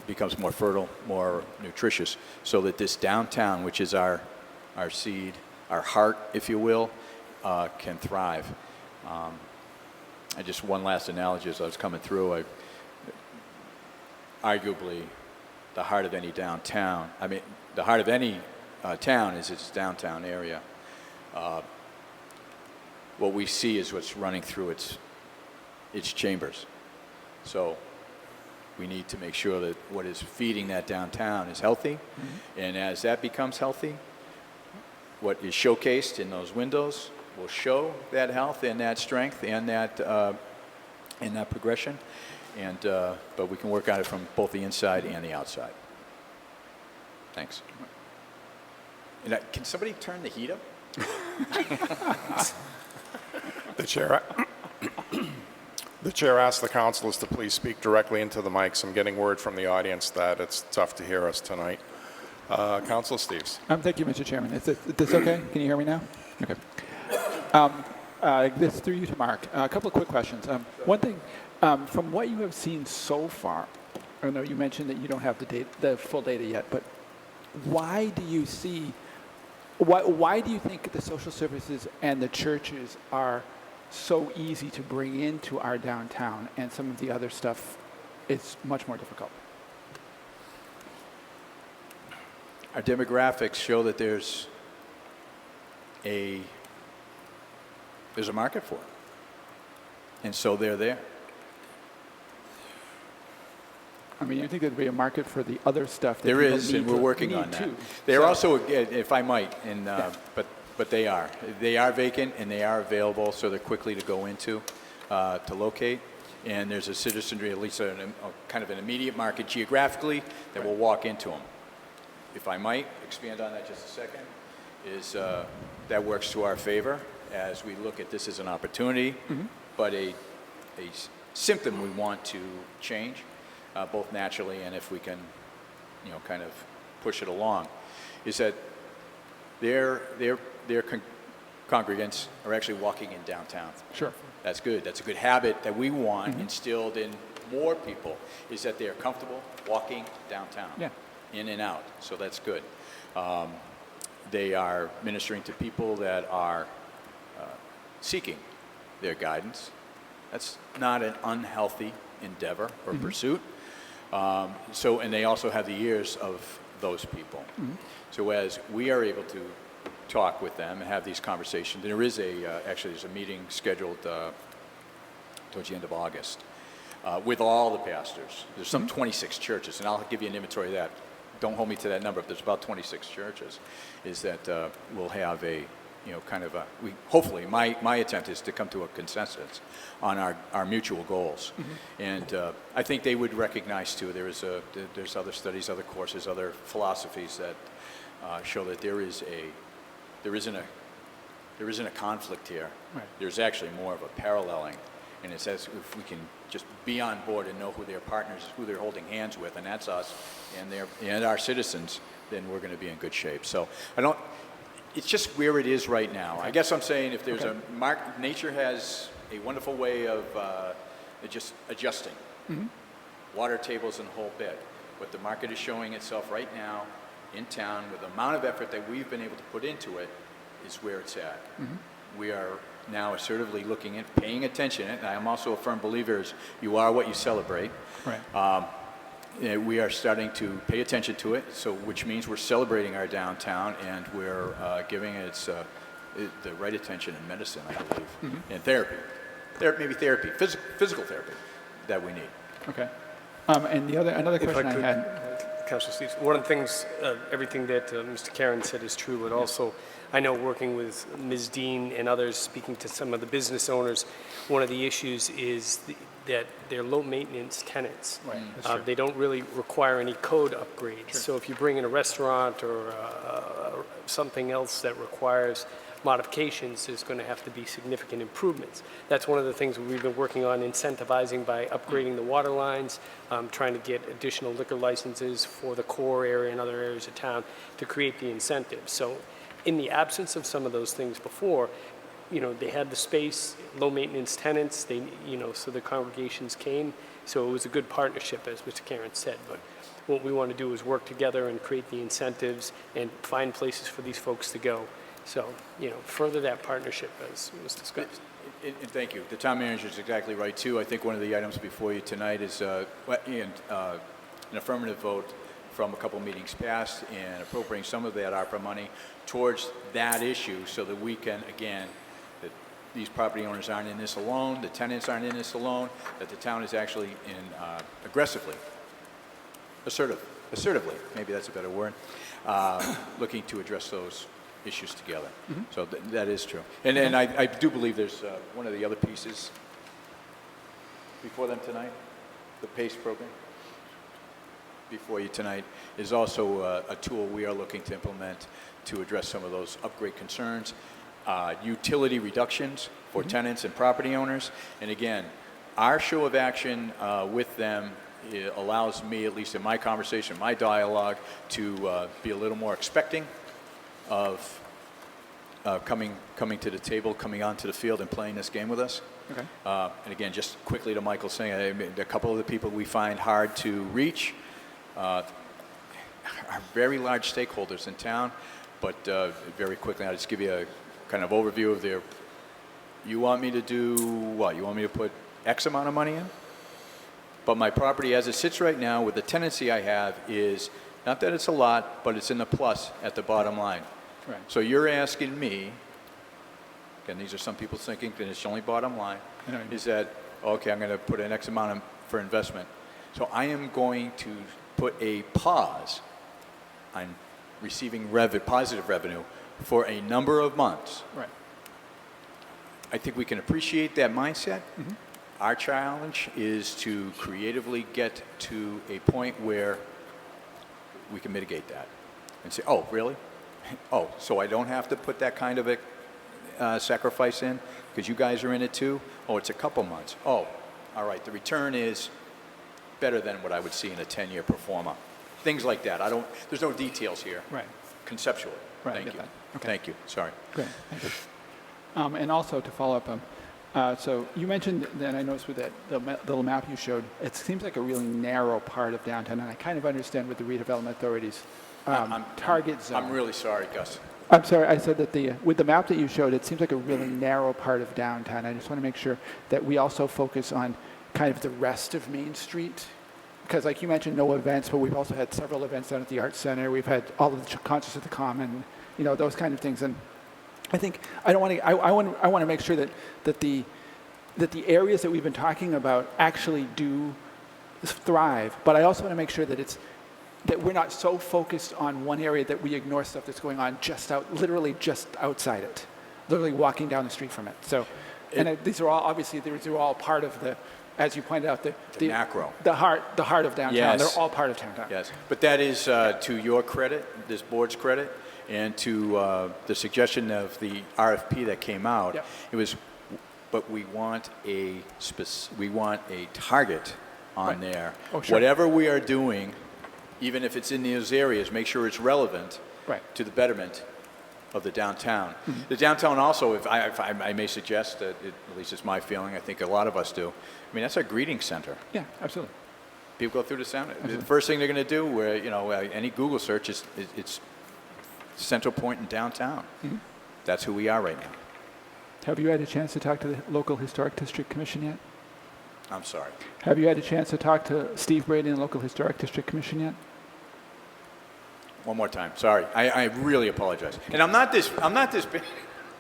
becomes more fertile, more nutritious, so that this downtown, which is our seed, our heart, if you will, can thrive. Just one last analogy as I was coming through, arguably the heart of any downtown, the heart of any town is its downtown area. What we see is what's running through its chambers. So we need to make sure that what is feeding that downtown is healthy. Mm-hmm. And as that becomes healthy, what is showcased in those windows will show that health and that strength and that progression. And but we can work on it from both the inside and the outside. Thanks. And can somebody turn the heat up? The chair asks the councilors to please speak directly into the mics. I'm getting word from the audience that it's tough to hear us tonight. Councilor Steves. Thank you, Mr. Chairman. Is this okay? Can you hear me now? Okay. This is through you to Mark. A couple of quick questions. One thing, from what you have seen so far, I know you mentioned that you don't have the full data yet, but why do you think the social services and the churches are so easy to bring into our downtown, and some of the other stuff is much more difficult? Our demographics show that there's a market for it, and so they're there. You think there'd be a market for the other stuff that there is, and we're working on that. They're also, if I might, but they are vacant and they are available, so they're quickly to go into, to locate. And there's a citizenry, at least a kind of an immediate market geographically, that will walk into them. If I might expand on that just a second, is that works to our favor. as we look at this as an opportunity, but a symptom we want to change, both naturally and if we can, kind of push it along, is that their congregants are actually walking in downtown. Sure. That's good. That's a good habit that we want instilled in more people, is that they're comfortable walking downtown, in and out. So that's good. They are ministering to people that are seeking their guidance. That's not an unhealthy endeavor or pursuit. And they also have the ears of those people. So as we are able to talk with them and have these conversations, there is actually there's a meeting scheduled towards the end of August with all the pastors. There's some 26 churches, and I'll give you an inventory of that. Don't hold me to that number, but there's about 26 churches, is that we'll have a, hopefully, my attempt is to come to a consensus on our mutual goals. And I think they would recognize, too, there's other studies, other courses, other philosophies that show that there isn't a conflict here. Right. There's actually more of a paralleling. And it says if we can just be on board and know who their partners, who they're holding hands with, and that's us and our citizens, then we're going to be in good shape. So it's just where it is right now. I guess I'm saying if there's nature has a wonderful way of just adjusting water tables and the whole bit. But the market is showing itself right now in town with the amount of effort that we've been able to put into it is where it's at. We are now assertively looking at paying attention, and I'm also a firm believer is you are what you celebrate. Right. We are starting to pay attention to it, which means we're celebrating our downtown and we're giving it the right attention and medicine, I believe, and therapy, maybe therapy, physical therapy that we need. Okay. And another question I had. Councilor Steve, one of the things, everything that Mr. Karen said is true, but also I know working with Ms. Dean and others, speaking to some of the business owners, one of the issues is that they're low-maintenance tenants. Right. They don't really require any code upgrades. Sure. So if you bring in a restaurant or something else that requires modifications, there's going to have to be significant improvements. That's one of the things we've been working on, incentivizing by upgrading the water lines, trying to get additional liquor licenses for the core area and other areas of town to create the incentives. So in the absence of some of those things before, they had the space, low maintenance tenants, so the congregations came. So it was a good partnership, as Mr. Karen said. But what we want to do is work together and create the incentives and find places for these folks to go. So, further that partnership as was discussed. And thank you. The town manager is exactly right, too. I think one of the items before you tonight is an affirmative vote from a couple meetings past and appropriating some of that ARPA money towards that issue so that we can, again, that these property owners aren't in this alone, the tenants aren't in this alone, that the town is actually assertively, maybe that's a better word, looking to address those issues together. So that is true. And I do believe there's one of the other pieces before them tonight, the PACE program. Before you tonight is also a tool we are looking to implement to address some of those upgrade concerns, utility reductions for tenants and property owners. And again, our show of action with them allows me, at least in my conversation, my dialogue, to be a little more expecting of coming to the table, coming onto the field and playing this game with us. Okay. And again, just quickly to Michael saying, a couple of the people we find hard to reach are very large stakeholders in town, but very quickly, I'll just give you a kind of overview of their, you want me to do what? You want me to put X amount of money in? But my property as it sits right now with the tenancy I have is, not that it's a lot, but it's in the plus at the bottom line. Right. So you're asking me, again, these are some people thinking that it's only bottom line, is that, okay, I'm going to put an X amount for investment. So I am going to put a pause on receiving positive revenue for a number of months. Right. I think we can appreciate that mindset. Our challenge is to creatively get to a point where we can mitigate that and say, oh, really? Oh, so I don't have to put that kind of sacrifice in? Because you guys are in it too? Oh, it's a couple months. Oh, all right, the return is better than what I would see in a 10-year pro forma. Things like that. There's no details here. Right. Conceptually. Right, I Thank get you. that. Okay. Thank you. Sorry. Great, thank you. And also to follow up, so you mentioned, and I noticed with that the little map you showed, it seems like a really narrow part of downtown, and I kind of understand with the redevelopment authorities target zone. I'm really sorry, Gus. I'm sorry, I said that with the map that you showed, it seems like a really narrow part of downtown. I just want to make sure that we also focus on kind of the rest of Main Street. Because like you mentioned, no events, but we've also had several events down at the Arts Center. We've had all of the concerts at the Common, those kind of things. And I think I want to make sure that the areas that we've been talking about actually do thrive. But I also want to make sure that we're not so focused on one area that we ignore stuff that's going on literally just outside it, literally walking down the street from it. So, these are all part of the, as you pointed out, the macro, the heart of downtown. Yes. They're all part of downtown. Yes, but that is to your credit, this board's credit, and to the suggestion of the RFP that came out. Yep. It was, but we want a target on Right. there. Oh, sure. Whatever we are doing, even if it's in those areas, make sure it's relevant Right. to the betterment of the downtown. Mm-hmm. The downtown also, if I may suggest that, at least it's my feeling, I think a lot of us do, I mean, that's our greeting center. Yeah, absolutely. People go through the center. Absolutely. The first thing they're going to do, where any Google search it's central point in downtown. Mm-hmm. That's who we are right now. Have you had a chance to talk to the local historic district commission yet? I'm sorry. Have you had a chance to talk to Steve Brady and the local historic district commission yet? One more time. Sorry. I really apologize. And I'm not this big.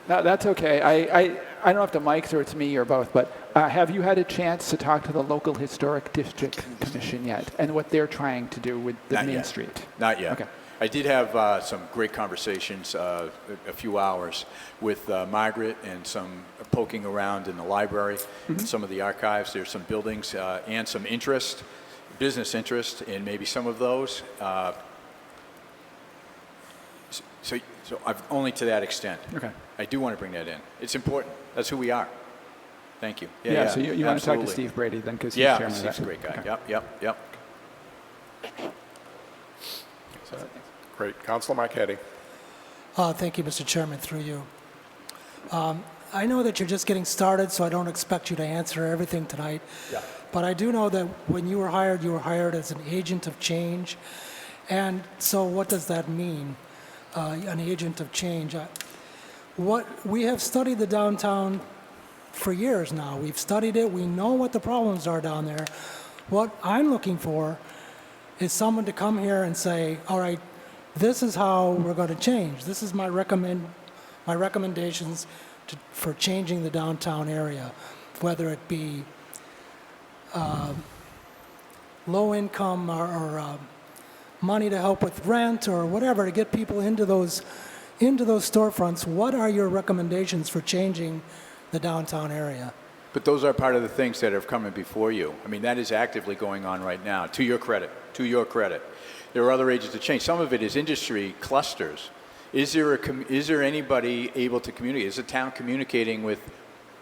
No, that's okay. I don't know if the mics or it's me or both, but have you had a chance to talk to the local historic district commission yet and what they're trying to do with the Not Main yet. Street? Not yet. Okay. I did have some great conversations, a few hours, with Margaret and some poking around in the library, and some of the archives. There's some buildings and some business interest in maybe some of those. So I've only to that extent. Okay. I do want to bring that in. It's important. That's who we are. Thank you. Yeah, so you want to talk to absolutely. Steve Brady then because he's Yeah, chairman of that. Steve's a great guy. Okay. Yep. Great. Councilor Marquetti. Thank you, Mr. Chairman, through you. I know that you're just getting started, so I don't expect you to answer everything tonight. Yeah. But I do know that when you were hired as an agent of change. And so what does that mean, an agent of change? We have studied the downtown for years now. We've studied it. We know what the problems are down there. What I'm looking for is someone to come here and say, all right, this is how we're going to change. This is my recommendations for changing the downtown area, whether it be low income or money to help with rent or whatever to get people into those storefronts. What are your recommendations for changing the downtown area? But those are part of the things that have come in before you. I mean, that is actively going on right now, to your credit. There are other agents of change. Some of it is industry clusters. Is there anybody able to communicate? Is the town communicating with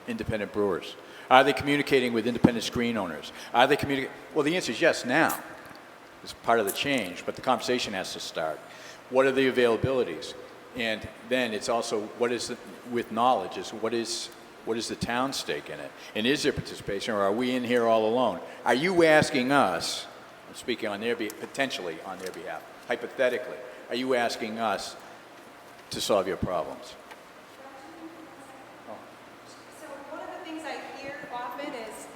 independent brewers? Are they communicating with independent screen owners? Are they communicating? Well, the answer is yes now. It's part of the change, but the conversation has to start. What are the availabilities? And then it's also with knowledge is what is the town's stake in it? And is there participation, or are we in here all alone? Are you asking us, I'm speaking on potentially on their behalf, hypothetically, are you asking us to solve your problems? So one of the things I hear often is,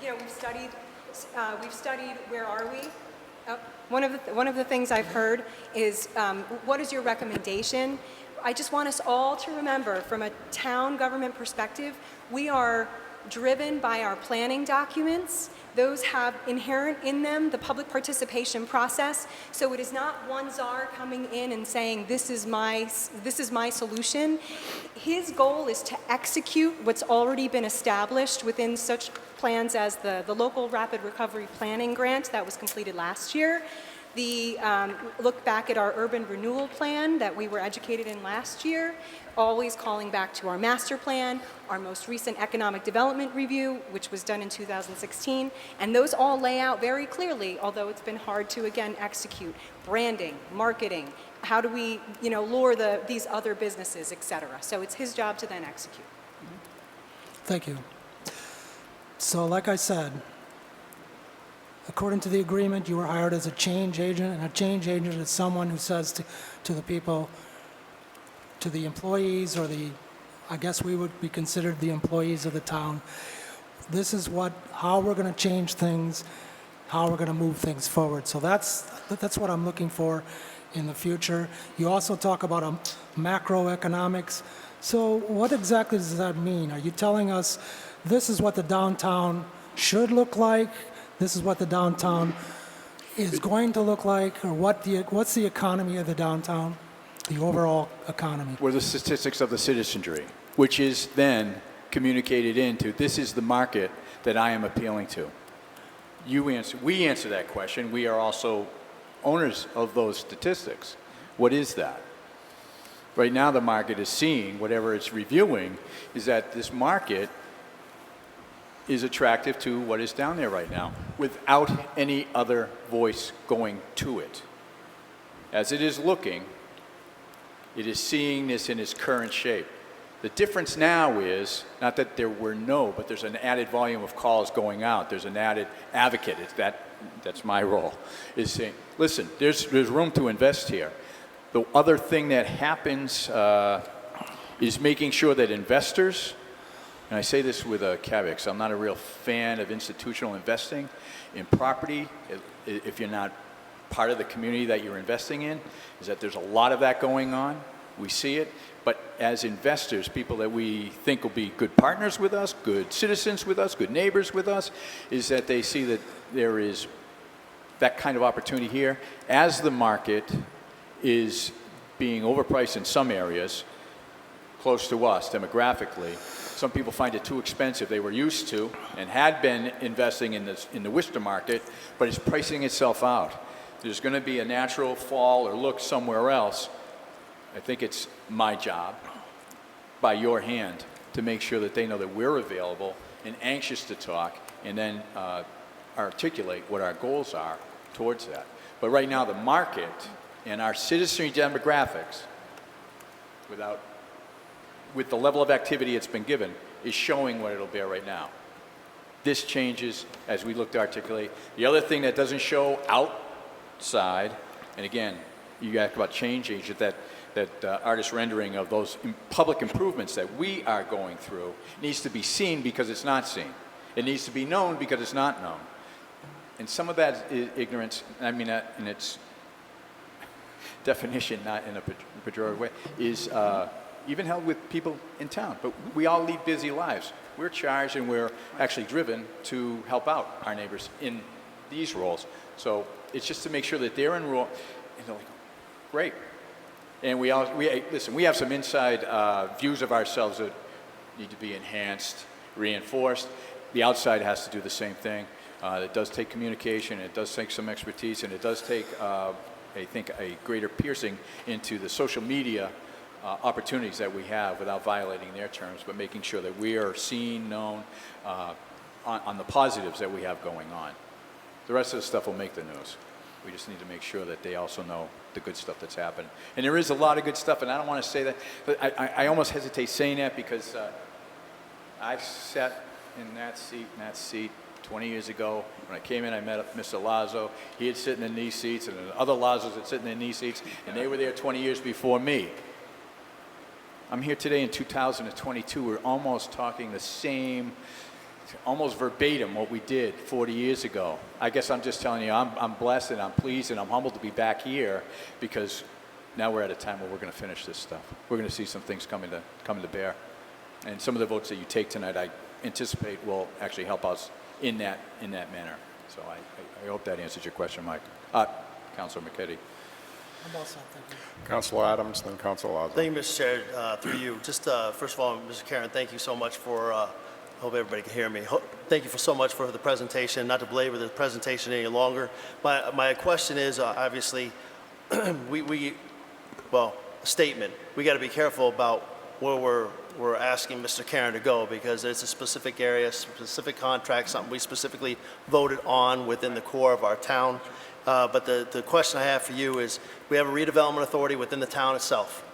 we've studied where are we? One of the things I've heard is, what is your recommendation? I just want us all to remember, from a town government perspective, we are driven by our planning documents. Those have inherent in them the public participation process. So it is not one czar coming in and saying, this is my solution. His goal is to execute what's already been established within such plans as the local rapid recovery planning grant that was completed last year. Look back at our urban renewal plan that we were educated in last year, always calling back to our master plan, our most recent economic development review, which was done in 2016, and those all lay out very clearly, although it's been hard to, again, execute, branding, marketing, how do we, lure these other businesses, et cetera. So it's his job to then execute. Thank you. So like I said, according to the agreement, you were hired as a change agent, and a change agent is someone who says to the people, to the employees, or I guess we would be considered the employees of the town, this is how we're going to change things, how we're going to move things forward. So that's what I'm looking for in the future. You also talk about macroeconomics. So what exactly does that mean? Are you telling us this is what the downtown should look like? This is what the downtown is going to look like? Or what's the economy of the downtown, the overall economy? Were the statistics of the citizenry, which is then communicated into, this is the market that I am appealing to. We answer that question. We are also owners of those statistics. What is that? Right now the market is seeing, whatever it's reviewing, is that this market is attractive to what is down there right now without any other voice going to it. As it is looking, it is seeing this in its current shape. The difference now is, not that there were but there's an added volume of calls going out. There's an added advocate. That's my role, is saying, listen, there's room to invest here. The other thing that happens is making sure that investors, and I say this with a caveat, because I'm not a real fan of institutional investing in property, if you're not part of the community that you're investing in, is that there's a lot of that going on. We see it. But as investors, people that we think will be good partners with us, good citizens with us, good neighbors with us, is that they see that there is that kind of opportunity here. As the market is being overpriced in some areas, close to us demographically, some people find it too expensive. They were used to and had been investing in the Worcester market, but it's pricing itself out. There's going to be a natural fall or look somewhere else. I think it's my job, by your hand, to make sure that they know that we're available and anxious to talk, and then articulate what our goals are towards that. But right now, the market and our citizenry demographics, with the level of activity it's been given, is showing what it'll bear right now. This changes as we look to articulate. The other thing that doesn't show outside, and again, you ask about change agent, that artist rendering of those public improvements that we are going through needs to be seen because it's not seen. It needs to be known because it's not known. And some of that is ignorance, I mean that in its definition, not in a pejorative way, is even held with people in town. But we all lead busy lives. We're charged and we're actually driven to help out our neighbors in these roles. So it's just to make sure that they're enrolled. And they're like, great. And we have some inside views of ourselves that need to be enhanced, reinforced. The outside has to do the same thing. It does take communication, it does take some expertise, and it does take, I think, a greater piercing into the social media opportunities that we have without violating their terms, but making sure that we are seen, known on the positives that we have going on. The rest of the stuff will make the news. We just need to make sure that they also know the good stuff that's happened. And there is a lot of good stuff, and I don't want to say that, but I almost hesitate saying that because I've sat in that seat 20 years ago. When I came in, I met Mr. Lazo. He had sitting in these seats, and other Lazos had sitting in these seats, and they were there 20 years before me. I'm here today in 2022. We're almost talking the same, almost verbatim what we did 40 years ago. I guess I'm just telling you, I'm blessed and I'm pleased and I'm humbled to be back here because now we're at a time where we're going to finish this stuff. We're going to see some things coming to bear. And some of the votes that you take tonight, I anticipate will actually help us in that manner. So I hope that answers your question, Mike. Councilor McKetty. I'm all set, thank you. Councilor Adams, then Councilor Lazo. Thank you, Mr. Chair. Through you. Just first of all, Mr. Karen, thank you so much for Hope everybody can hear me. Thank you so much for the presentation. Not to belabor the presentation any longer. My question is, obviously, well, a statement. We got to be careful about where we're asking Mr. Karen to go, because it's a specific area, specific contract, something we specifically voted on within the core of our town. But the question I have for you is, we have a redevelopment authority within the town itself.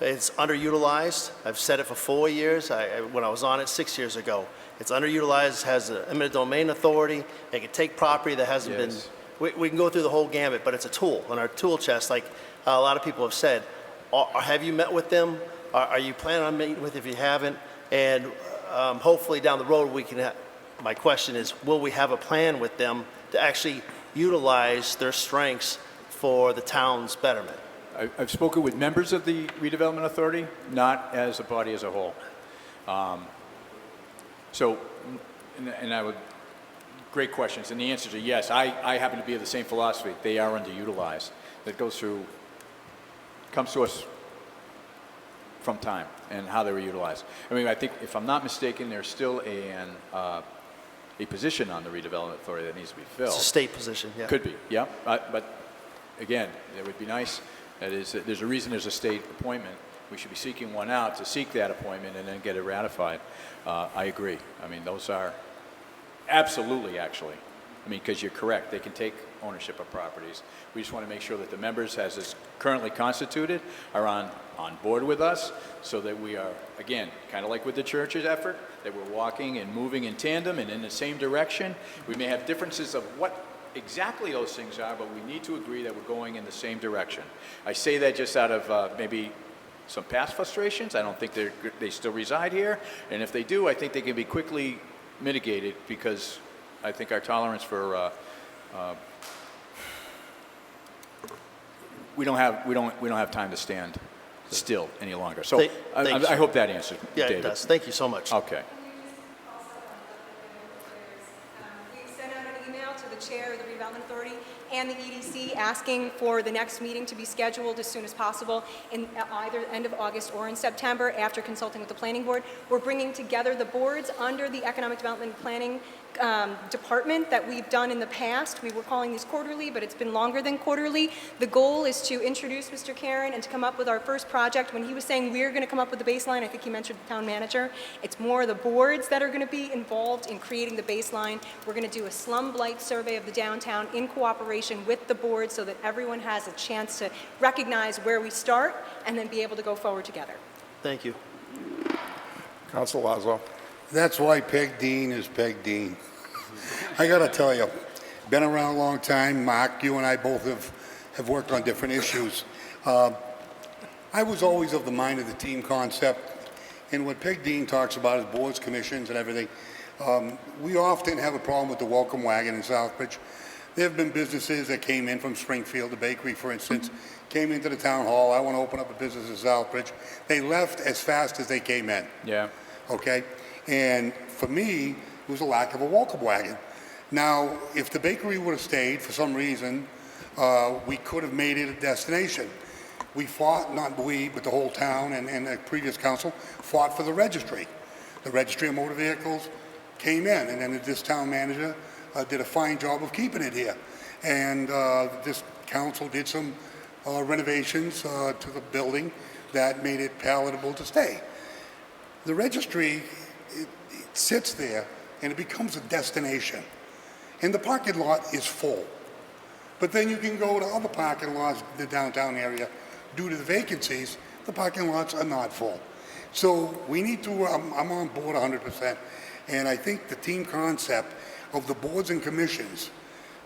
It's underutilized. I've said it for 4 years. When I was on it 6 years ago, it's underutilized. Has an eminent domain authority. They can take property that hasn't been. We can go through the whole gamut, but it's a tool in our tool chest, like a lot of people have said. Have you met with them? Are you planning on meeting with, if you haven't? And hopefully down the road we can. My question is, will we have a plan with them to actually utilize their strengths for the town's betterment? I've spoken with members of the redevelopment authority, not as a body as a whole. Great questions, and the answers are yes. I happen to be of the same philosophy. They are underutilized. That comes to us from time and how they were utilized. I mean, I think, if I'm not mistaken, there's still a position on the redevelopment authority that needs to be filled. It's a state position, yeah. Could be, yeah. But again, it would be nice. That is, there's a reason there's a state appointment. We should be seeking one out to seek that appointment and then get it ratified. I agree. I mean, those are absolutely, actually. I mean, because you're correct. They can take ownership of properties. We just want to make sure that the members, as is currently constituted, are on board with us, so that we are, again, kind of like with the church's effort, that we're walking and moving in tandem and in the same direction. We may have differences of what exactly those things are, but we need to agree that we're going in the same direction. I say that just out of maybe some past frustrations. I don't think they still reside here, and if they do, I think they can be quickly mitigated, because I think our tolerance for we don't have time to stand still any longer. So I hope that answers, yeah, David. it does. Thank you so much. Okay. We sent out an email to the chair of the Redevelopment Authority and the EDC asking for the next meeting to be scheduled as soon as possible in either end of August or in September, after consulting with the planning board. We're bringing together the boards under the Economic Development and Planning department that we've done in the past. We were calling these quarterly, but it's been longer than quarterly. The goal is to introduce Mr. Karen and to come up with our first project. When he was saying we're going to come up with the baseline, I think he mentioned the town manager. It's more the boards that are going to be involved in creating the baseline. We're going to do a slum blight survey of the downtown in cooperation with the board, so that everyone has a chance to recognize where we start and then be able to go forward together. Thank you. Council Lazo. That's why Peg Dean is Peg Dean. I got to tell you, been around a long time. Mark, you and I both have worked on different issues. I was always of the mind of the team concept, and what Peg Dean talks about is boards, commissions, and everything. We often have a problem with the welcome wagon in Southbridge. There have been businesses that came in from Springfield, the bakery, for instance, came into the town hall. I want to open up a business in Southbridge. They left as fast as they came in. Yeah. Okay? And for me, it was a lack of a welcome wagon. Now, if the bakery would have stayed for some reason, we could have made it a destination. We fought, not we, but the whole town and the previous council fought for the registry. The registry of motor vehicles came in, and then this town manager did a fine job of keeping it here. And this council did some renovations to the building that made it palatable to stay. The registry, it sits there and it becomes a destination. And the parking lot is full. But then you can go to other parking lots in the downtown area. Due to the vacancies, the parking lots are not full. So we need to, I'm on board 100%. And I think the team concept of the boards and commissions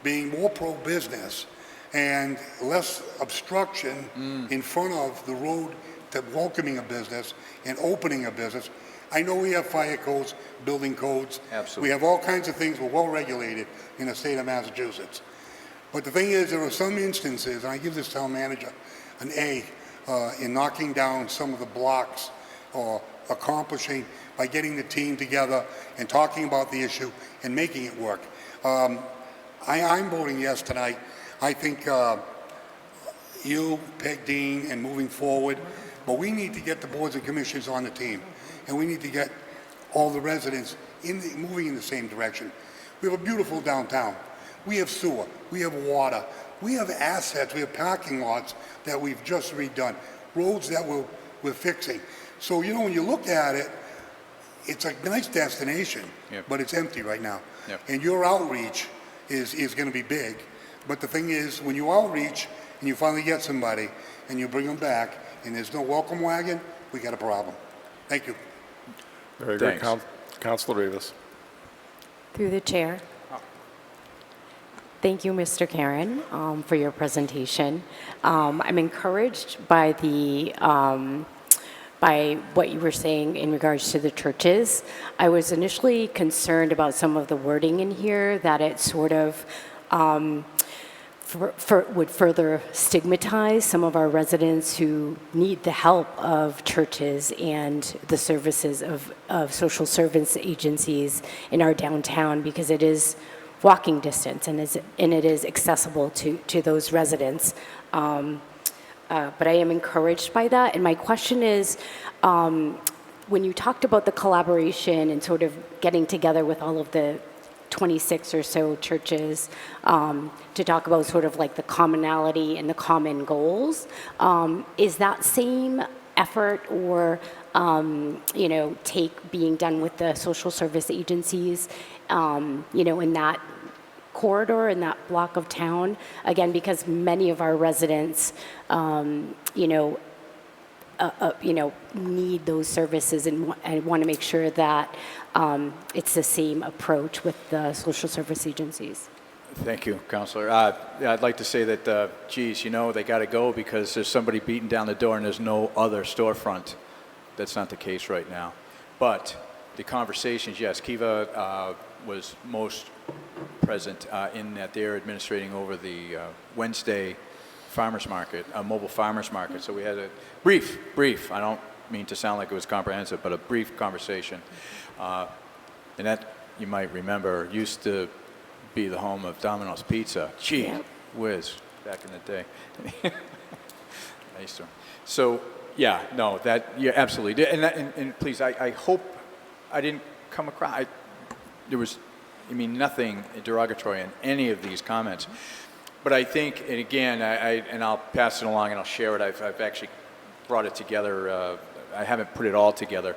being more pro-business and less obstruction in front of the road to welcoming a business and opening a business. I know we have fire codes, building codes. Absolutely. We have all kinds of things. We're well regulated in the state of Massachusetts. But the thing is, there are some instances, and I give this town manager an A in knocking down some of the blocks or accomplishing by getting the team together and talking about the issue and making it work. I'm voting yes tonight. I think you, Peg Dean, and moving forward, but we need to get the boards and commissions on the team. And we need to get all the residents moving in the same direction. We have a beautiful downtown. We have sewer. We have water. We have assets. We have parking lots that we've just redone. Roads that we're fixing. So, you know, when you look at it, it's a nice destination, Yep. but it's empty right now. Yep. And your outreach is going to be big. But the thing is, when you outreach and you finally get somebody and you bring them back and there's no welcome wagon, we got a problem. Thank you. Very good. Thanks. Councilor Rivas. Through the chair. Thank you, Mr. Karen, for your presentation. I'm encouraged by by what you were saying in regards to the churches. I was initially concerned about some of the wording in here, that it sort of would further stigmatize some of our residents who need the help of churches and the services of social service agencies in our downtown, because it is walking distance and it is accessible to those residents. But I am encouraged by that. And my question is, when you talked about the collaboration and sort of getting together with all of the 26 or so churches to talk about sort of like the commonality and the common goals, is that same effort or take being done with the social service agencies, in that corridor, in that block of town? Again, because many of our residents, need those services, and I want to make sure that it's the same approach with the social service agencies. Thank you, Councilor. I'd like to say that, they got to go because there's somebody beating down the door and there's no other storefront. That's not the case right now. But the conversations, yes, Kiva was most present in that they're administrating over the Wednesday farmers market, a mobile farmers market. So we had a brief, I don't mean to sound like it was comprehensive, but a brief conversation. And that, you might remember, used to be the home of Domino's Pizza. Gee whiz, back in the day. I used to. So, yeah, no, that, yeah, absolutely. And please, I hope I didn't come across, there was, nothing derogatory in any of these comments. But I think, and again, and I'll pass it along and I'll share it. I've actually brought it together. I haven't put it all together.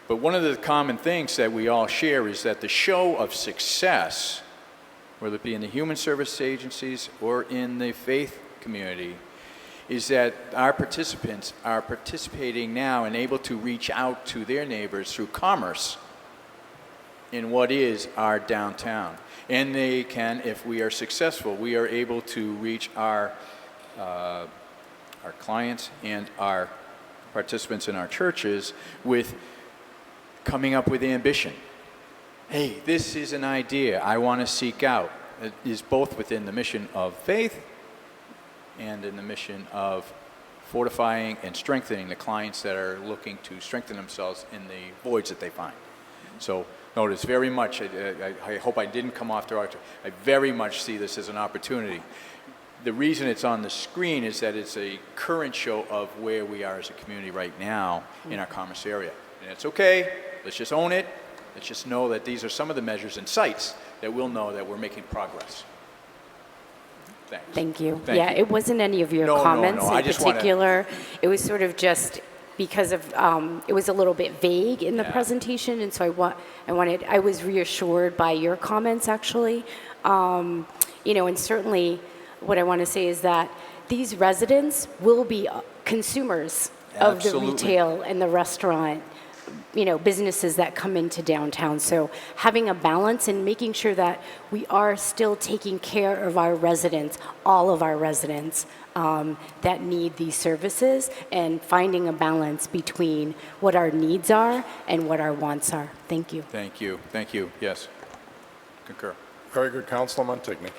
But one of the common things that we all share is that the show of success, whether it be in the human service agencies or in the faith community, is that our participants are participating now and able to reach out to their neighbors through commerce in what is our downtown. And they can, if we are successful, we are able to reach our clients and our participants in our churches with coming up with ambition. Hey, this is an idea I want to seek out. It is both within the mission of faith and in the mission of fortifying and strengthening the clients that are looking to strengthen themselves in the voids that they find. So notice very much, I hope I didn't come off derogatory. I very much see this as an opportunity. The reason it's on the screen is that it's a current show of where we are as a community right now in our commerce area. And it's okay, let's just own it. Let's just know that these are some of the measures and sites that we'll know that we're making progress. Thanks. Thank you. Thank you. It wasn't any of your comments in particular. It was sort of just because of, it was a little bit vague in the presentation, and so I was reassured by your comments, actually. And certainly what I want to say is that these residents will be consumers of the retail and the restaurant, businesses that come into downtown. So having a balance and making sure that we are still taking care of our residents, all of our residents that need these services, and finding a balance between what our needs are and what our wants are. Thank you. Thank you. Thank you. Yes. Concur. Very good, Councilor Montigny.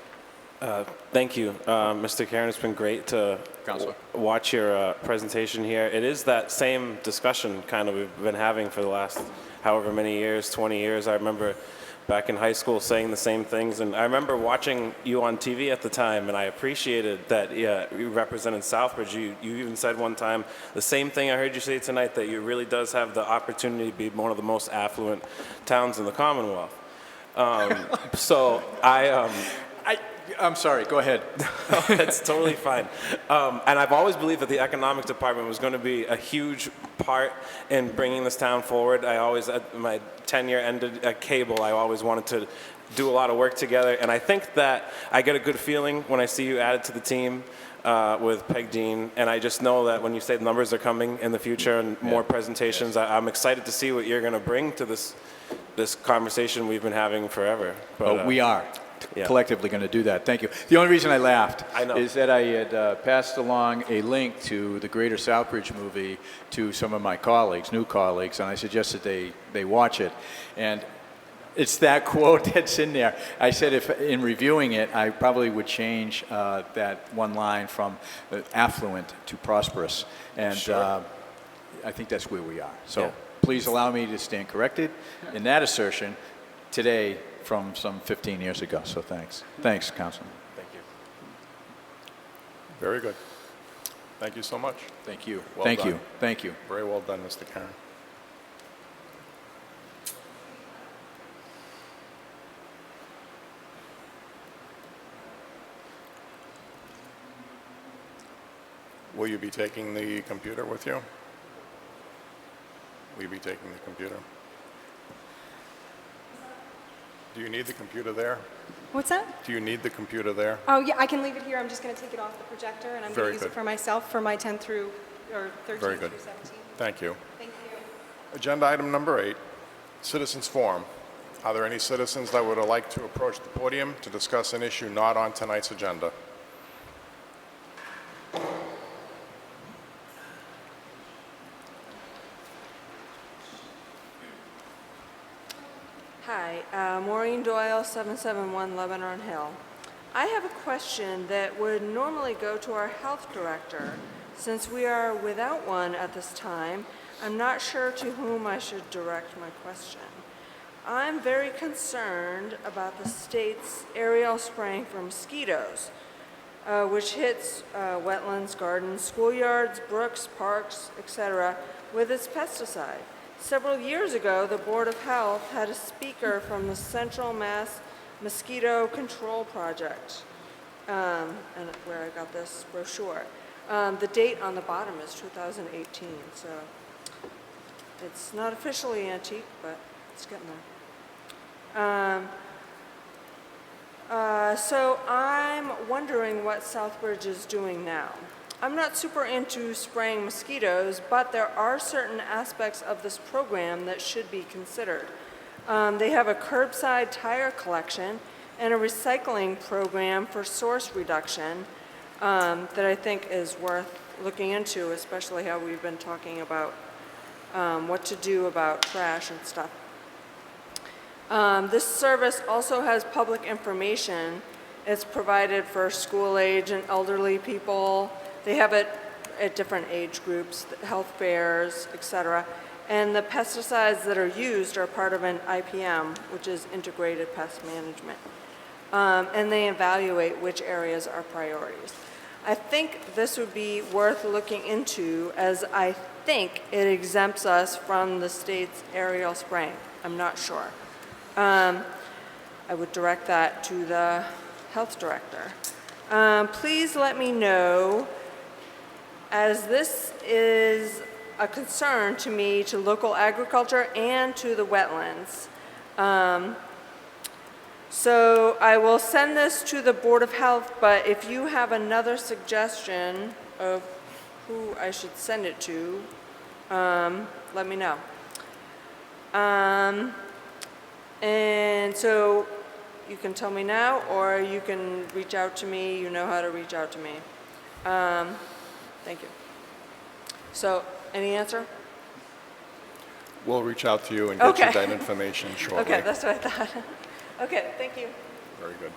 Thank you, Mr. Karen. It's been great to watch your presentation here. It is that same discussion kind of we've been having for the last however many years, 20 years. I remember back in high school saying the same things. And I remember watching you on TV at the time, and I appreciated that you represented Southbridge. You even said one time the same thing I heard you say tonight, that you really does have the opportunity to be one of the most affluent towns in the Commonwealth. So I'm sorry, go ahead. That's totally fine. And I've always believed that the economics department was going to be a huge part in bringing this town forward. I always, my tenure ended at cable, I always wanted to do a lot of work together. And I think that I get a good feeling when I see you added to the team with Peg Dean. And I just know that when you say the numbers are coming in the future and more presentations, I'm excited to see what you're going to bring to this conversation we've been having forever. But, We are collectively going to do that. Thank you. The only reason I laughed is that I had passed along a link to the Greater Southbridge movie to some of my colleagues, new colleagues, and I suggested they watch it. And it's that quote that's in there. I said if in reviewing it, I probably would change that one line from affluent to prosperous. And I think that's where we are. So please allow me to stand corrected in that assertion today from some 15 years ago. So thanks. Thanks, Councilman. Thank you. Very good. Thank you so much. Thank you. Well Thank done. you. Thank you. Very well done, Mr. Karen. Will you be taking the computer with you? Will you be taking the computer? Do you need the computer there? What's that? Do you need the computer there? Oh, yeah, I can leave it here. I'm just going to take it off the projector, and I'm going Very to use good. it for myself for my 10th through, or 13th Very through good. 17th. Thank you. Thank you. Agenda item number 8, citizens forum. Are there any citizens that would like to approach the podium to discuss an issue not on tonight's agenda? Hi, Maureen Doyle, 771 Lebanon Hill. I have a question that would normally go to our health director. Since we are without one at this time, I'm not sure to whom I should direct my question. I'm very concerned about the state's aerial spraying for mosquitoes, which hits wetlands, gardens, schoolyards, brooks, parks, etc., with its pesticide. Several years ago, the Board of Health had a speaker from the Central Mass Mosquito Control Project, and where I got this brochure. The date on the bottom is 2018, so it's not officially antique, but it's getting there. So I'm wondering what Southbridge is doing now. I'm not super into spraying mosquitoes, but there are certain aspects of this program that should be considered. They have a curbside tire collection and a recycling program for source reduction that I think is worth looking into, especially how we've been talking about what to do about trash and stuff. This service also has public information. It's provided for school-age and elderly people. They have it at different age groups, health fairs, etc. And the pesticides that are used are part of an IPM, which is Integrated Pest Management. And they evaluate which areas are priorities. I think this would be worth looking into, as I think it exempts us from the state's aerial spraying. I'm not sure. I would direct that to the health director. Please let me know, as this is a concern to me, to local agriculture and to the wetlands. So I will send this to the Board of Health, but if you have another suggestion of who I should send it to, let me know. And so you can tell me now, or you can reach out to me. You know how to reach out to me. Thank you. So, any answer? We'll reach out to you and get Okay. you that information shortly. Okay, that's what I thought. Okay, thank you. Very good.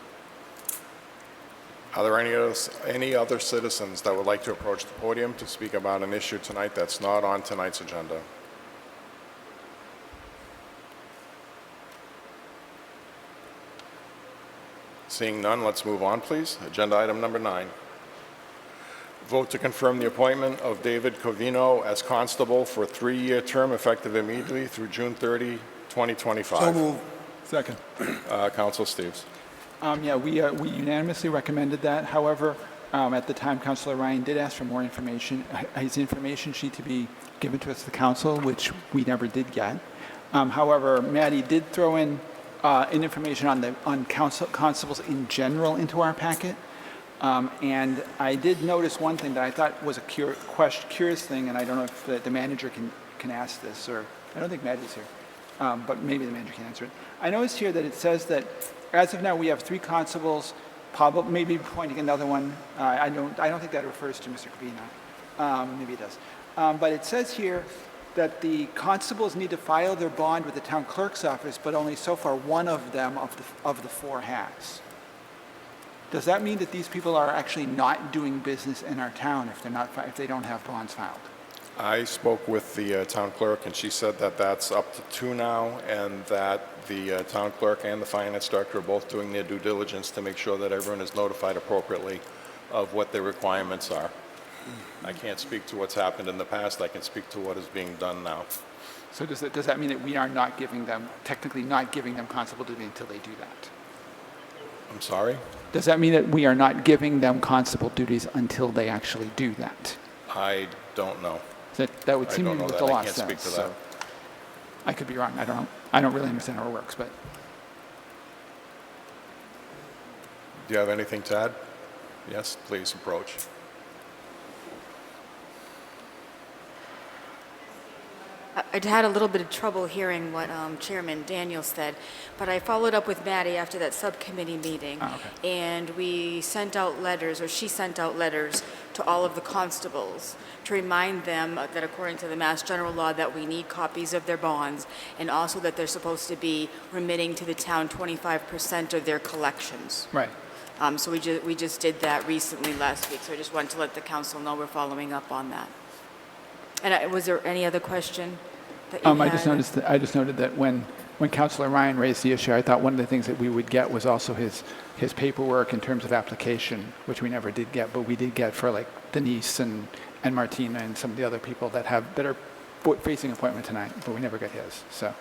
Are there any other citizens that would like to approach the podium to speak about an issue tonight that's not on tonight's agenda? Seeing none, let's move on, please. Agenda item number 9. Vote to confirm the appointment of David Covino as constable for a 3-year term effective immediately through June 30, 2025. So moved. Second. Council Steves. Yeah, we unanimously recommended that. However, at the time, Councilor Ryan did ask for more information, his information sheet to be given to us to the council, which we never did get. However, Maddie did throw in information on constables in general into our packet. And I did notice one thing that I thought was a curious thing, and I don't know if the manager can ask this, or I don't think Maddie's here, but maybe the manager can answer it. I noticed here that it says that as of now we have 3 constables, maybe appointing another one. I don't think that refers to Mr. Covino. Maybe it does. But it says here that the constables need to file their bond with the town clerk's office, but only so far one of them of the 4 has. Does that mean that these people are actually not doing business in our town if they don't have bonds filed? I spoke with the town clerk, and she said that that's up to 2 now, and that the town clerk and the finance director are both doing their due diligence to make sure that everyone is notified appropriately of what their requirements are. I can't speak to what's happened in the past. I can speak to what is being done now. So does that mean that we are technically not giving them constable duty until they do that? I'm sorry? Does that mean that we are not giving them constable duties until they actually do that? I don't know. That would seem I don't know what that. the law I can't says. speak to So that. I could be wrong. I don't know. I don't really understand how it works, but Do you have anything to add? Yes, please approach. I'd had a little bit of trouble hearing what Chairman Daniel said, but I followed up with Maddie after that subcommittee meeting, and we sent out letters, or she sent out letters to all of the constables to remind them that according to the Mass General Law that we need copies of their bonds, and also that they're supposed to be remitting to the town 25% of their collections. right. So we just did that recently last week, so I just wanted to let the council know we're following up on that. And was there any other question that you had? I just noted that when Councilor Ryan raised the issue, I thought one of the things that we would get was also his paperwork in terms of application, which we never did get, but we did get for like Denise and Martina and some of the other people that are facing appointment tonight, but we never got his. So.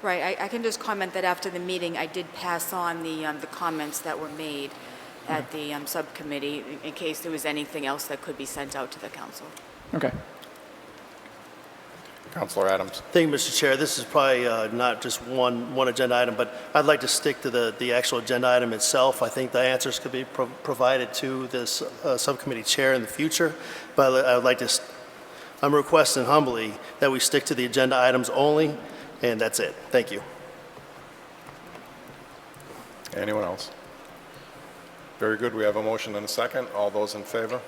Right, I can just comment that after the meeting, I did pass on the comments that were made at the subcommittee in case there was anything else that could be sent out to the council. Okay. Councilor Adams. Thank you, Mr. Chair. This is probably not just one agenda item, but I'd like to stick to the actual agenda item itself. I think the answers could be provided to this subcommittee chair in the future, but I would like to, I'm requesting humbly that we stick to the agenda items only, and that's it. Thank you. Anyone else? Very good. We have a motion and a second. All those in favor?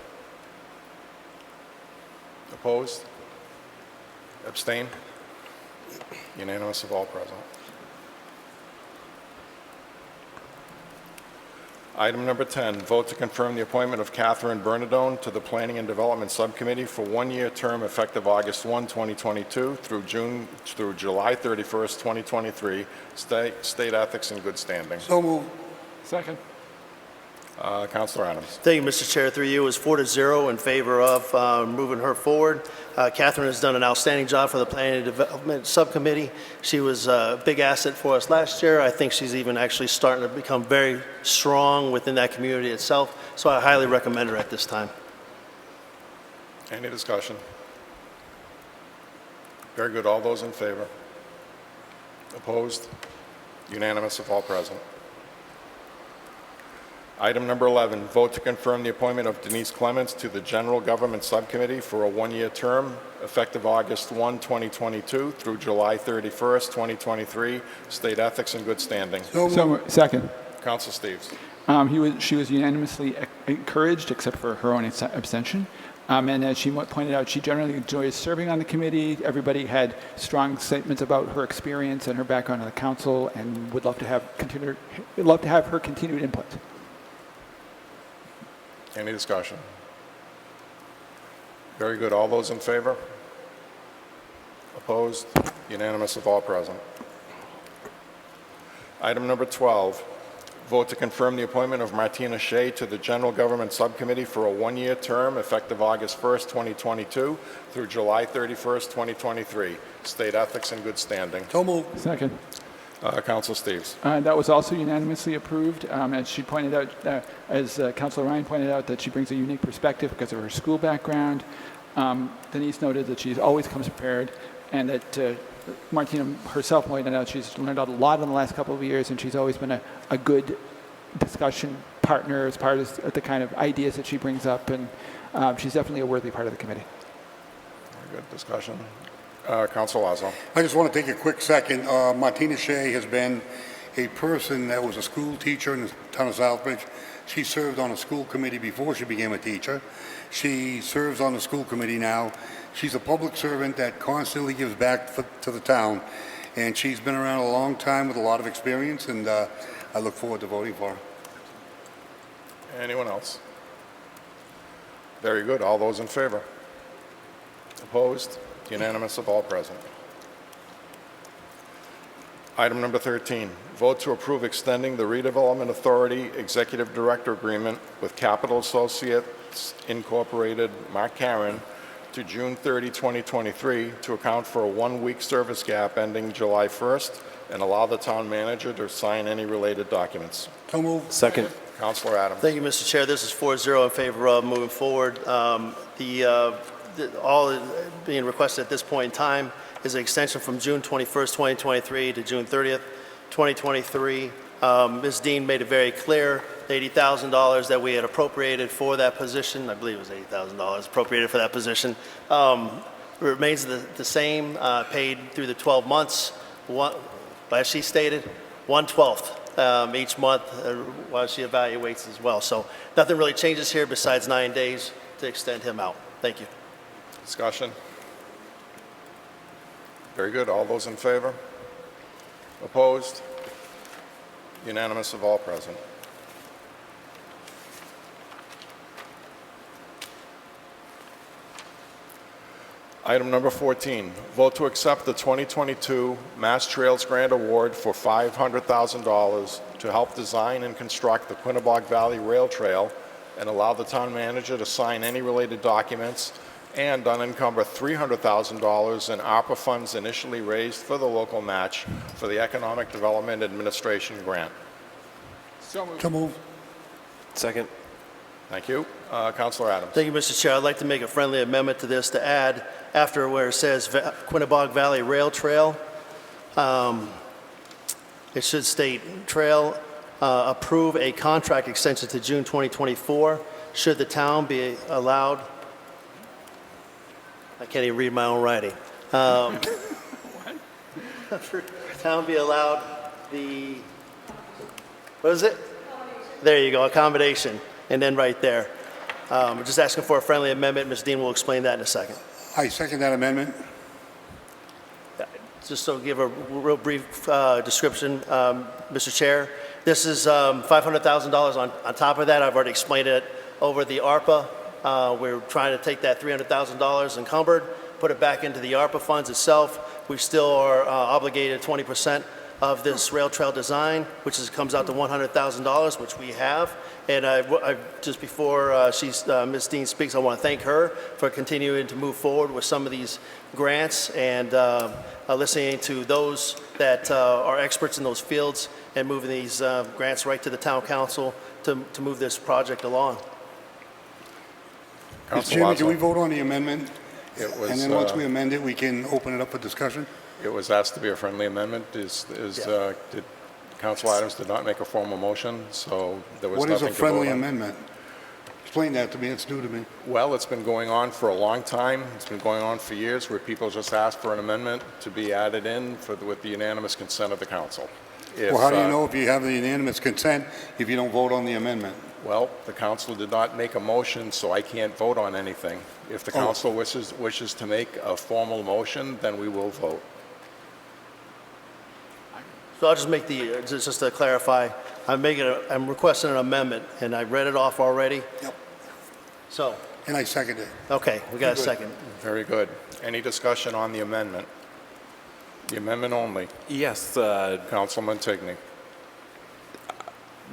Opposed? Abstain? Unanimous of all present. Item number 10, vote to confirm the appointment of Catherine Bernadone to the Planning and Development Subcommittee for 1-year term effective August 1, 2022 through July 31st, 2023, state ethics and good standing. So moved. Second. Councilor Adams. Thank you, Mr. Chair. Through you, it was 4-0 in favor of moving her forward. Catherine has done an outstanding job for the Planning and Development Subcommittee. She was a big asset for us last year. I think she's even actually starting to become very strong within that community itself. So I highly recommend her at this time. Any discussion? Very good. All those in favor? Opposed? Unanimous of all present. Item number 11, vote to confirm the appointment of Denise Clements to the General Government Subcommittee for a 1-year term, effective August 1, 2022 through July 31st, 2023, state ethics and good standing. Second. Council Steves. She was unanimously encouraged, except for her own abstention. And as she pointed out, she generally enjoys serving on the committee. Everybody had strong statements about her experience and her background on the council, and would love to have her continued input. Any discussion? Very good. All those in favor? Opposed? Unanimous of all present. Item number 12, Vote to confirm the appointment of Martina Shea to the General Government Subcommittee for a one-year term effective August 1st, 2022 through July 31st, 2023. State ethics and good standing. So moved. Second. Council Steves. That was also unanimously approved. As she pointed out, as Councilor Ryan pointed out, that she brings a unique perspective because of her school background. Denise noted that she always comes prepared, and that Martina herself pointed out she's learned a lot in the last couple of years, and she's always been a good discussion partner as part of the kind of ideas that she brings up, and she's definitely a worthy part of the committee. Very good discussion. Council Lazo. I just want to take a quick second. Martina Shea has been a person that was a school teacher in the town of Southbridge. She served on a school committee before she became a teacher. She serves on the school committee now. She's a public servant that constantly gives back to the town, and she's been around a long time with a lot of experience, and I look forward to voting for her. Anyone else? Very good. All those in favor? Opposed? Unanimous of all present. Item number 13, vote to approve extending the Redevelopment Authority Executive Director Agreement with Capital Associates Incorporated, Mark Karen, to June 30, 2023 to account for a one-week service gap ending July 1st and allow the town manager to sign any related documents. So moved. Second. Councilor Adams. Thank you, Mr. Chair. This is 4-0 in favor of moving forward. All being requested at this point in time is an extension from June 21st, 2023 to June 30th, 2023. Ms. Dean made it very clear, the $80,000 that we had appropriated for that position, I believe it was $80,000 appropriated for that position, remains the same, paid through the 12 months. As she stated, 1/12 each month while she evaluates as well. So nothing really changes here besides 9 days to extend him out. Thank you. Discussion? Very good. All those in favor? Opposed? Unanimous of all present. Item number 14, vote to accept the 2022 Mass Trails Grant Award for $500,000 to help design and construct the Quinnebog Valley Rail Trail and allow the town manager to sign any related documents and unencumber $300,000 in ARPA funds initially raised for the local match for the Economic Development Administration grant. So moved. So moved. Second. Thank you. Councilor Adams. Thank you, Mr. Chair. I'd like to make a friendly amendment to this to add after where it says Quinnebog Valley Rail Trail, it should state trail approve a contract extension to June 2024 should the town be allowed. I can't even read my own writing. Town be allowed the, what is it? There you go, accommodation. And then right there. We're just asking for a friendly amendment. Ms. Dean will explain that in a second. I second that amendment. Just to give a real brief description, Mr. Chair, this is $500,000 on top of that. I've already explained it over the ARPA. We're trying to take that $300,000 encumbered, put it back into the ARPA funds itself. We still are obligated 20% of this rail trail design, which comes out to $100,000, which we have. And I just before Ms. Dean speaks, I want to thank her for continuing to move forward with some of these grants and listening to those that are experts in those fields and moving these grants right to the town council to move this project along. Mr. Chairman, can we vote on the amendment? It was, and then once we amend it, we can open it up for discussion? It was asked to be a friendly amendment. Did Council Adams did not make a formal motion, so there was What nothing is a to vote friendly on. amendment? Explain that to me, it's new to me. Well, it's been going on for a long time. It's been going on for years where people just ask for an amendment to be added in with the unanimous consent of the council. Well, how do you know if you have the unanimous consent if you don't vote on the amendment? Well, the council did not make a motion, so I can't vote on anything. If the council wishes to make a formal motion, then we will vote. So I'll just make just to clarify, I'm requesting an amendment, and I read it off already. Yep. So, And I second it. okay, we got a second. Very good. Any discussion on the amendment? The amendment only. Yes, Councilman Tigney.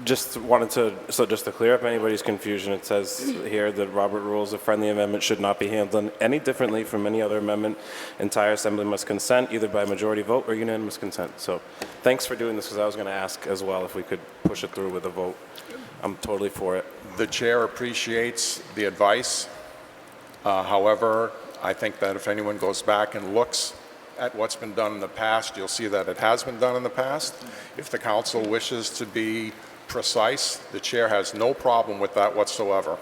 Just wanted to, so just to clear up anybody's confusion, it says here that Robert rules a friendly amendment should not be handled any differently from any other amendment. Entire assembly must consent either by majority vote or unanimous consent. So thanks for doing this, because I was going to ask as well if we could push it through with a vote. I'm totally for it. The chair appreciates the advice. However, I think that if anyone goes back and looks at what's been done in the past, you'll see that it has been done in the past. If the council wishes to be precise, the chair has no problem with that whatsoever.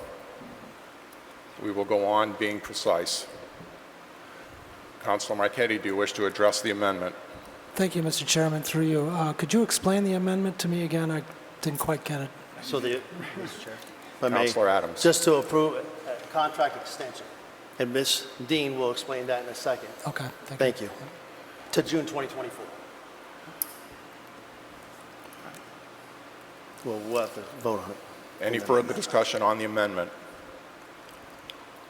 We will go on being precise. Councilor Marchetti, do you wish to address the amendment? Thank you, Mr. Chairman, through you. Could you explain the amendment to me again? I didn't quite get it. So Mr. Chair, if I may, Councilor Adams. just to approve a contract extension, and Ms. Dean will explain that in a second. Okay, Thank you. To June 2024. Well, we'll have to vote on it. Any further discussion on the amendment?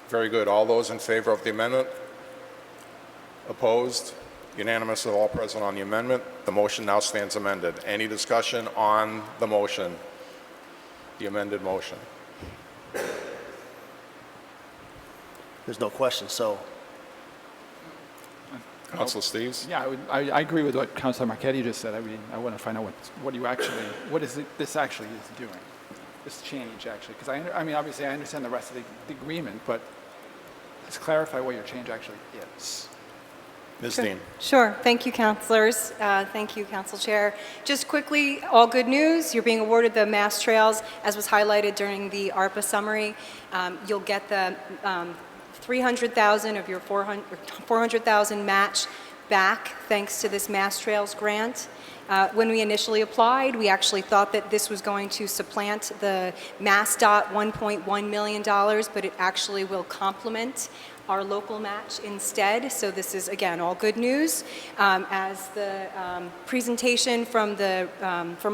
Very good. All those in favor of the amendment? Opposed? Unanimous of all present on the amendment. The motion now stands amended. Any discussion on the motion? The amended motion? There's no question, so. Councilor Steves? Yeah, I agree with what Councilor Marchetti just said. I mean, I want to find out what is this actually is doing, this change actually, because I mean, obviously I understand the rest of the agreement, but let's clarify what your change actually is. Ms. Dean? Sure. Thank you, councilors. Thank you, Council Chair. Just quickly, all good news. You're being awarded the Mass Trails, as was highlighted during the ARPA summary. You'll get the 300,000 of your 400,000 match back thanks to this Mass Trails grant. When we initially applied, we actually thought that this was going to supplant the MassDOT $1.1 million, but it actually will complement our local match instead. So this is, again, all good news. As the presentation from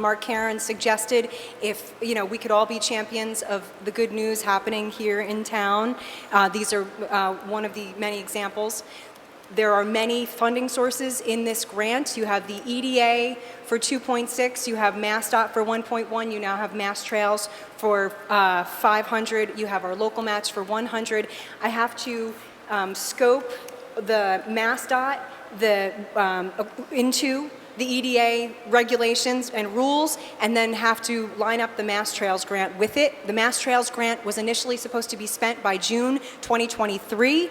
Mark Karen suggested, if we could all be champions of the good news happening here in town. These are one of the many examples. There are many funding sources in this grant. You have the EDA for 2.6, you have MassDOT for 1.1, you now have Mass Trails for 500, you have our local match for 100. I have to scope the MassDOT into the EDA regulations and rules, and then have to line up the Mass Trails grant with it. The Mass Trails grant was initially supposed to be spent by June 2023.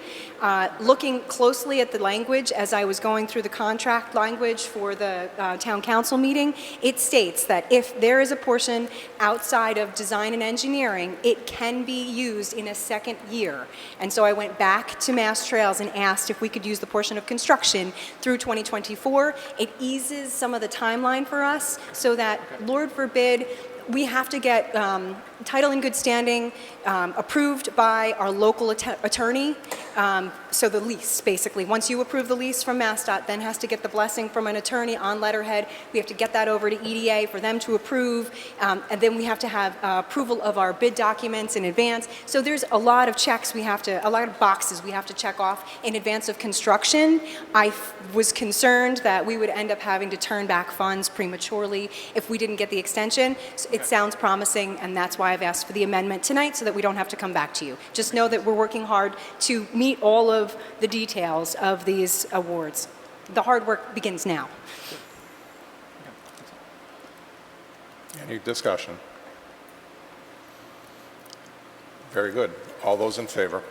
Looking closely at the language as I was going through the contract language for the town council meeting, it states that if there is a portion outside of design and engineering, it can be used in a second year. And so I went back to Mass Trails and asked if we could use the portion of construction through 2024. It eases some of the timeline for us so that, Lord forbid, we have to get title in good standing approved by our local attorney. So the lease, basically. Once you approve the lease from MassDOT, then has to get the blessing from an attorney on letterhead. We have to get that over to EDA for them to approve. And then we have to have approval of our bid documents in advance. So there's a lot of checks a lot of boxes we have to check off in advance of construction. I was concerned that we would end up having to turn back funds prematurely if we didn't get the extension. So it sounds promising, and that's why I've asked for the amendment tonight so that we don't have to come back to you. Just know that we're working hard to meet all of the details of these awards. The hard work begins now. Any discussion? Very good. All those in favor?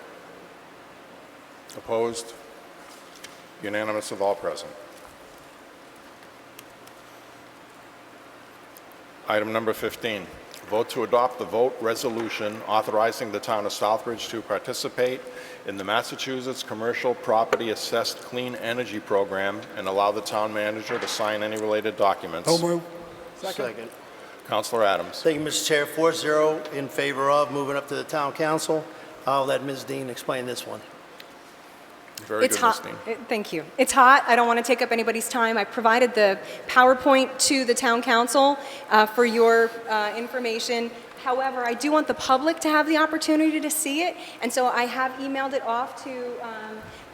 Opposed? Unanimous of all present. Item number 15, vote to adopt the vote resolution authorizing the town of Southbridge to participate in the Massachusetts Commercial Property Assessed Clean Energy Program and allow the town manager to sign any related documents. So moved. Second. Councilor Adams. Thank you, Mr. Chair. 4-0 in favor of, moving up to the town council. I'll let Ms. Dean explain this one. Very It's good, hot. Ms. Dean. Thank you. It's hot. I don't want to take up anybody's time. I provided the PowerPoint to the town council for your information. However, I do want the public to have the opportunity to see it, and so I have emailed it off to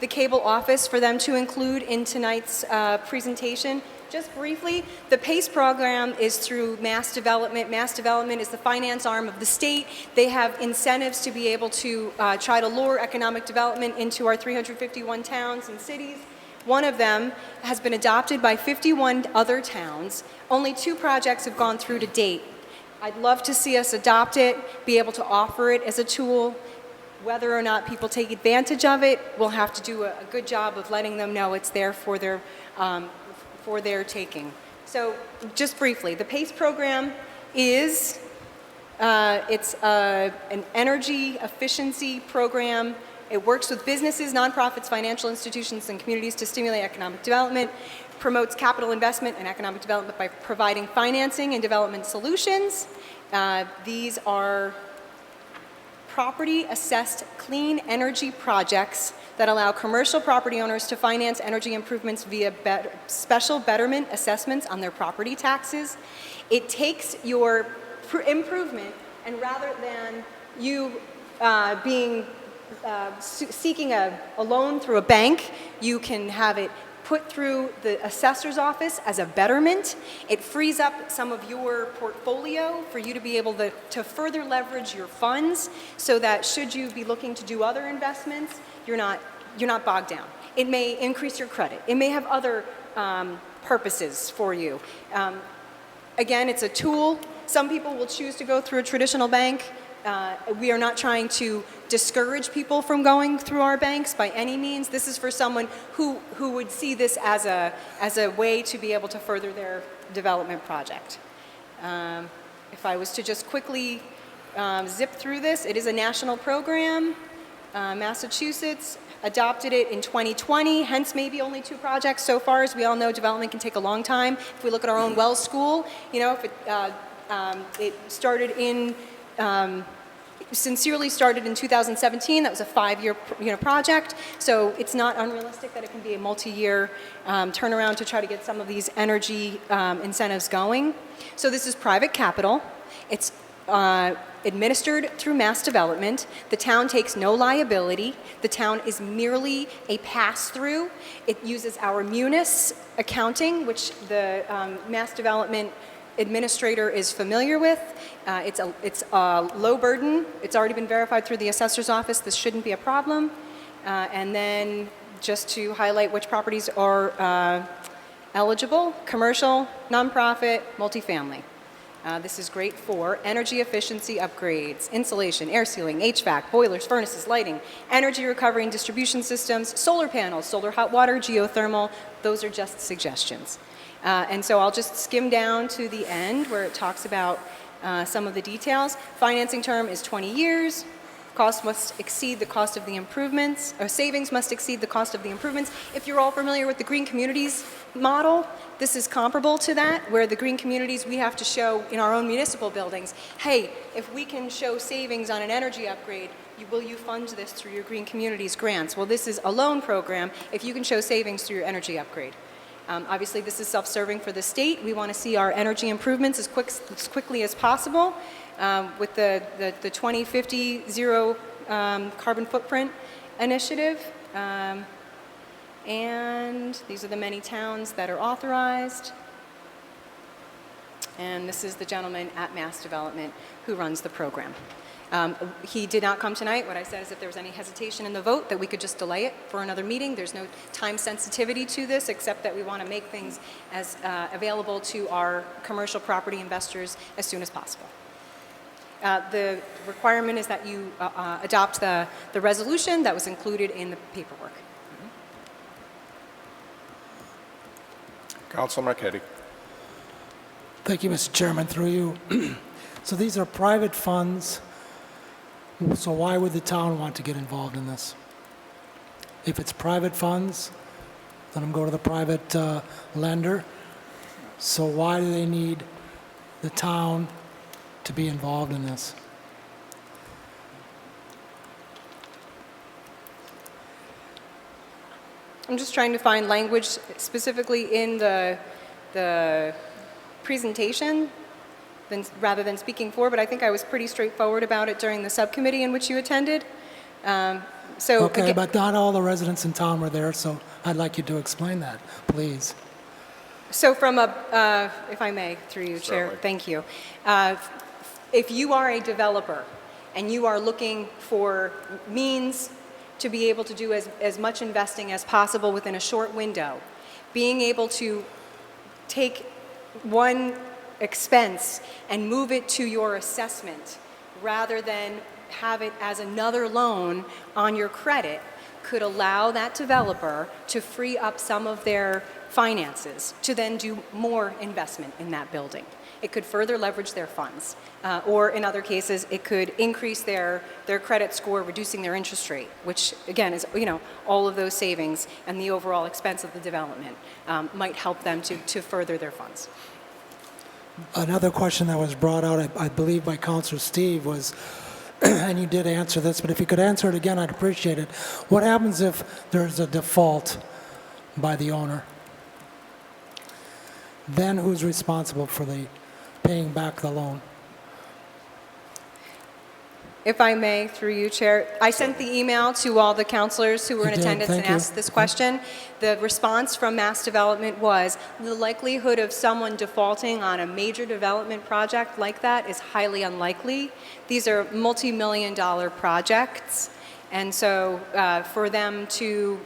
the cable office for them to include in tonight's presentation. Just briefly, the PACE program is through Mass Development. Mass Development is the finance arm of the state. They have incentives to be able to try to lure economic development into our 351 towns and cities. One of them has been adopted by 51 other towns. Only 2 projects have gone through to date. I'd love to see us adopt it, be able to offer it as a tool. Whether or not people take advantage of it, we'll have to do a good job of letting them know it's there for their taking. So just briefly, the PACE program is an energy efficiency program. It works with businesses, nonprofits, financial institutions, and communities to stimulate economic development, promotes capital investment and economic development by providing financing and development solutions. These are property-assessed clean energy projects that allow commercial property owners to finance energy improvements via special betterment assessments on their property taxes. It takes your improvement, and rather than you seeking a loan through a bank, you can have it put through the assessor's office as a betterment. It frees up some of your portfolio for you to be able to further leverage your funds so that should you be looking to do other investments, you're not bogged down. It may increase your credit. It may have other purposes for you. Again, it's a tool. Some people will choose to go through a traditional bank. We are not trying to discourage people from going through our banks by any means. This is for someone who would see this as a way to be able to further their development project. If I was to just quickly zip through this, it is a national program. Massachusetts adopted it in 2020, hence maybe only 2 projects so far. As we all know, development can take a long time. If we look at our own Wells School, if it started in sincerely started in 2017. That was a 5-year project, so it's not unrealistic that it can be a multi-year turnaround to try to get some of these energy incentives going. So this is private capital. It's administered through Mass Development. The town takes no liability. The town is merely a pass-through. It uses our munis accounting, which the Mass Development administrator is familiar with. It's a low burden. It's already been verified through the assessor's office. This shouldn't be a problem. And then just to highlight which properties are eligible: commercial, nonprofit, multifamily. This is great for energy efficiency upgrades, insulation, air sealing, HVAC, boilers, furnaces, lighting, energy recovery and distribution systems, solar panels, solar hot water, geothermal. Those are just suggestions. And so I'll just skim down to the end where it talks about some of the details. Financing term is 20 years. Cost must exceed the cost of the improvements, or savings must exceed the cost of the improvements. If you're all familiar with the Green Communities model, this is comparable to that, where the Green Communities, we have to show in our own municipal buildings, hey, if we can show savings on an energy upgrade, will you fund this through your Green Communities grants? Well, this is a loan program if you can show savings through your energy upgrade. Obviously, this is self-serving for the state. We want to see our energy improvements as quickly as possible with the 2050 zero carbon footprint initiative. And these are the many towns that are authorized. And this is the gentleman at Mass Development who runs the program. He did not come tonight. What I said is if there was any hesitation in the vote, that we could just delay it for another meeting. There's no time sensitivity to this, except that we want to make things as available to our commercial property investors as soon as possible. The requirement is that you adopt the resolution that was included in the paperwork. Councilor Marchetti. Thank you, Mr. Chairman, through you. So these are private funds. So why would the town want to get involved in this? If it's private funds, let them go to the private lender. So why do they need the town to be involved in this? I'm just trying to find language specifically in the presentation rather than speaking for, but I think I was pretty straightforward about it during the subcommittee in which you attended. Okay, again- but not all the residents in town were there, so I'd like you to explain that, please. So from if I may, through you, Chair, Certainly. thank you. If you are a developer and you are looking for means to be able to do as much investing as possible within a short window, being able to take one expense and move it to your assessment rather than have it as another loan on your credit could allow that developer to free up some of their finances to then do more investment in that building. It could further leverage their funds, or in other cases, it could increase their credit score, reducing their interest rate, which again is, all of those savings and the overall expense of the development might help them to further their funds. Another question that was brought out, I believe by Councilor Steve, was, and you did answer this, but if you could answer it again, I'd appreciate it. What happens if there's a default by the owner? Then who's responsible for the paying back the loan? If I may, through you, Chair, I sent the email to all the councilors who were in You did, attendance and thank you. asked this question. The response from Mass Development was, the likelihood of someone defaulting on a major development project like that is highly unlikely. These are multi-million-dollar projects, and so for them to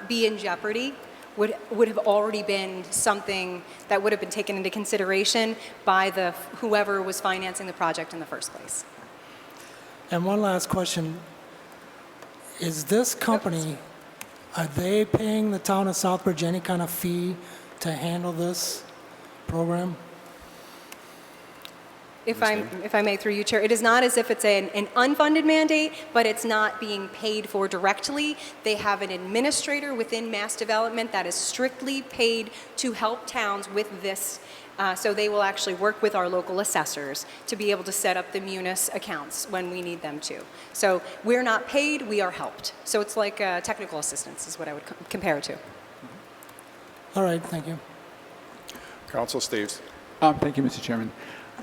be in jeopardy would have already been something that would have been taken into consideration by whoever was financing the project in the first place. And one last question. Is this company, are they paying the town of Southbridge any kind of fee to handle this program? If I may, through you, Chair, it is not as if it's an unfunded mandate, but it's not being paid for directly. They have an administrator within Mass Development that is strictly paid to help towns with this. So they will actually work with our local assessors to be able to set up the munis accounts when we need them to. So we're not paid, we are helped. So it's like technical assistance is what I would compare it to. All right, thank you. Council Steves. Thank you, Mr. Chairman.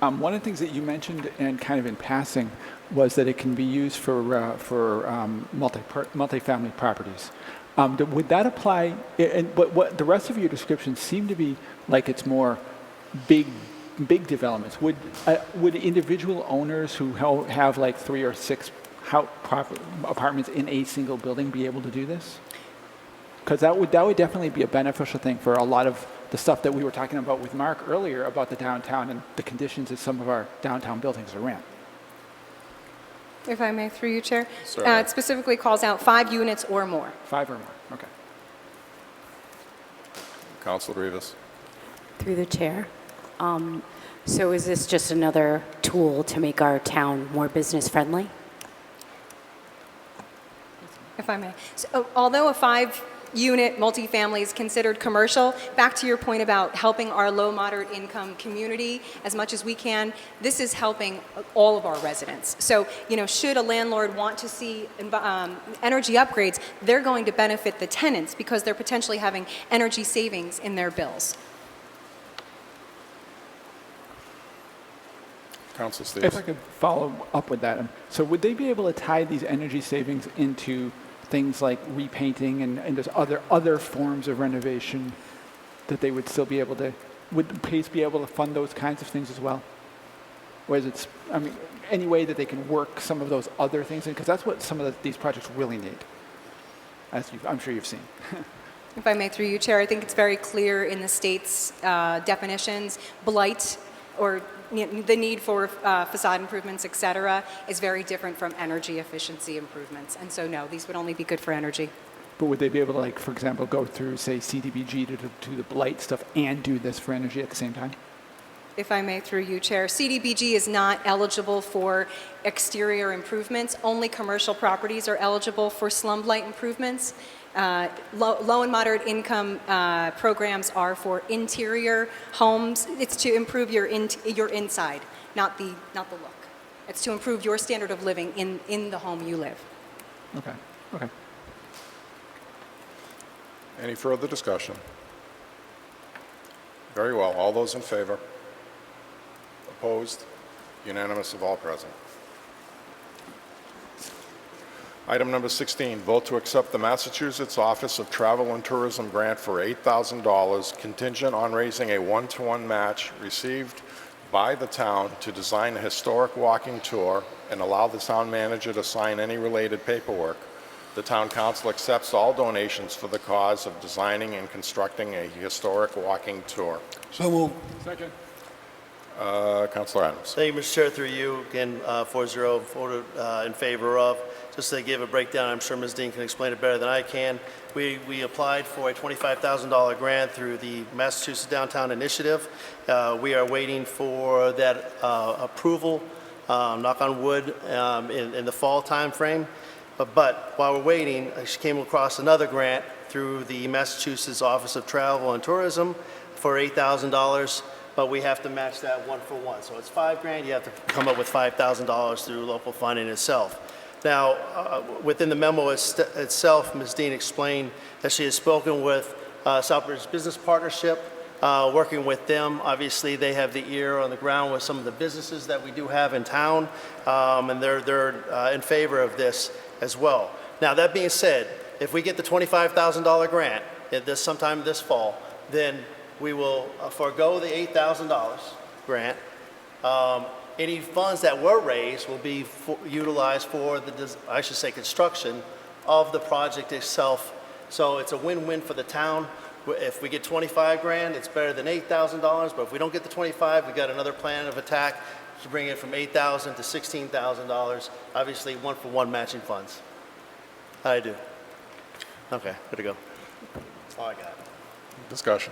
One of the things that you mentioned, and kind of in passing, was that it can be used for multifamily properties. Would that apply? But what the rest of your description seemed to be like it's more big developments. Would individual owners who have like 3 or 6 apartments in a single building be able to do this? Because that would definitely be a beneficial thing for a lot of the stuff that we were talking about with Mark earlier about the downtown and the conditions that some of our downtown buildings are in. If I may, through you, Chair. Certainly. It specifically calls out 5 units or more. 5 or more, okay. Council Rivas. Through the chair. So is this just another tool to make our town more business friendly? If I may. So, although a 5-unit multifamily is considered commercial, back to your point about helping our low moderate income community as much as we can, this is helping all of our residents. So, should a landlord want to see energy upgrades, they're going to benefit the tenants because they're potentially having energy savings in their bills. Council Steves. If I could follow up with that. So would they be able to tie these energy savings into things like repainting and there's other forms of renovation that they would still be able to, would PACE be able to fund those kinds of things as well? Or is it, any way that they can work some of those other things in? Because that's what some of these projects really need, as I'm sure you've seen. If I may, through you, Chair, I think it's very clear in the state's definitions, blight or the need for facade improvements, et cetera, is very different from energy efficiency improvements. And so, no, these would only be good for energy. But would they be able to, like, for example, go through, say, CDBG to do the blight stuff and do this for energy at the same time? If I may, through you, Chair, CDBG is not eligible for exterior improvements. Only commercial properties are eligible for slum blight improvements. Low and moderate income programs are for interior homes. It's to improve your inside, not the look. It's to improve your standard of living in the home you live. Okay. Any further discussion? Very well. All those in favor? Opposed? Unanimous of all present. Item number 16, vote to accept the Massachusetts Office of Travel and Tourism grant for $8,000 contingent on raising a one-to-one match received by the town to design a historic walking tour and allow the town manager to sign any related paperwork. The town council accepts all donations for the cause of designing and constructing a historic walking tour. So moved. Second. Councilor Adams. Thank you, Mr. Chair, through you, again, 4-0 voted in favor of. Just to give a breakdown, I'm sure Ms. Dean can explain it better than I can. We applied for a $25,000 grant through the Massachusetts Downtown Initiative. We are waiting for that approval, knock on wood, in the fall timeframe. But while we're waiting, I came across another grant through the Massachusetts Office of Travel and Tourism for $8,000, but we have to match that one for one. So it's $5,000, you have to come up with $5,000 through local funding itself. Now, within the memo itself, Ms. Dean explained that she has spoken with Southbridge Business Partnership, working with them. Obviously, they have the ear on the ground with some of the businesses that we do have in town, and they're in favor of this as well. Now, that being said, if we get the $25,000 grant sometime this fall, then we will forego the $8,000 grant. Any funds that were raised will be utilized for the, construction of the project itself. So it's a win-win for the town. If we get 25 grand, it's better than $8,000, but if we don't get the 25, we got another plan of attack to bring it from $8,000 to $16,000, obviously one-for-one matching funds. How'd I do? Okay, good to go. That's all I got. Discussion.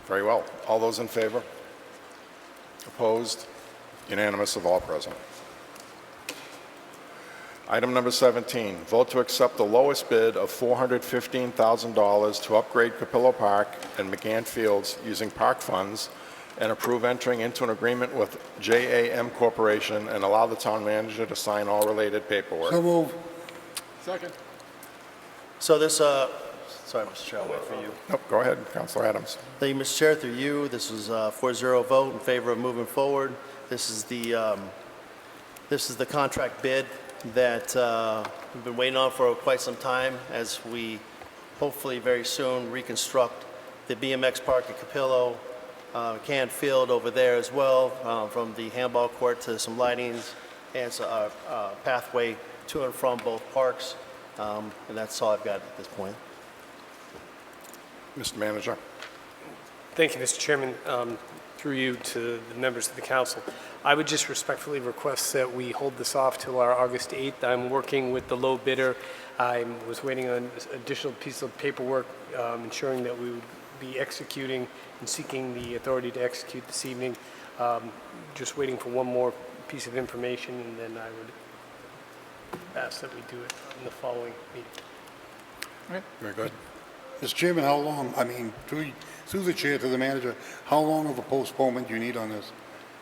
Very well. All those in favor? Opposed? Unanimous of all present. Item number 17, vote to accept the lowest bid of $415,000 to upgrade Capillo Park and McGann Fields using park funds and approve entering into an agreement with JAM Corporation and allow the town manager to sign all related paperwork. So moved. Second. So this, sorry, Mr. Chair, I'll wait for you. Nope, go ahead, Councilor Adams. Thank you, Mr. Chair, through you. This was a 4-0 vote in favor of moving forward. This is the contract bid that we've been waiting on for quite some time as we hopefully very soon reconstruct the BMX park at Capillo, Can Field over there as well, from the handball court to some lightings and a pathway to and from both parks. And that's all I've got at this point. Mr. Manager. Thank you, Mr. Chairman. Through you to the members of the council, I would just respectfully request that we hold this off till our August 8th. I'm working with the low bidder. I was waiting on additional piece of paperwork, ensuring that we would be executing and seeking the authority to execute this evening. Just waiting for one more piece of information, and then I would ask that we do it in the following meeting. All right. Very good. Mr. Chairman, how long, through the chair to the manager, how long of a postponement do you need on this?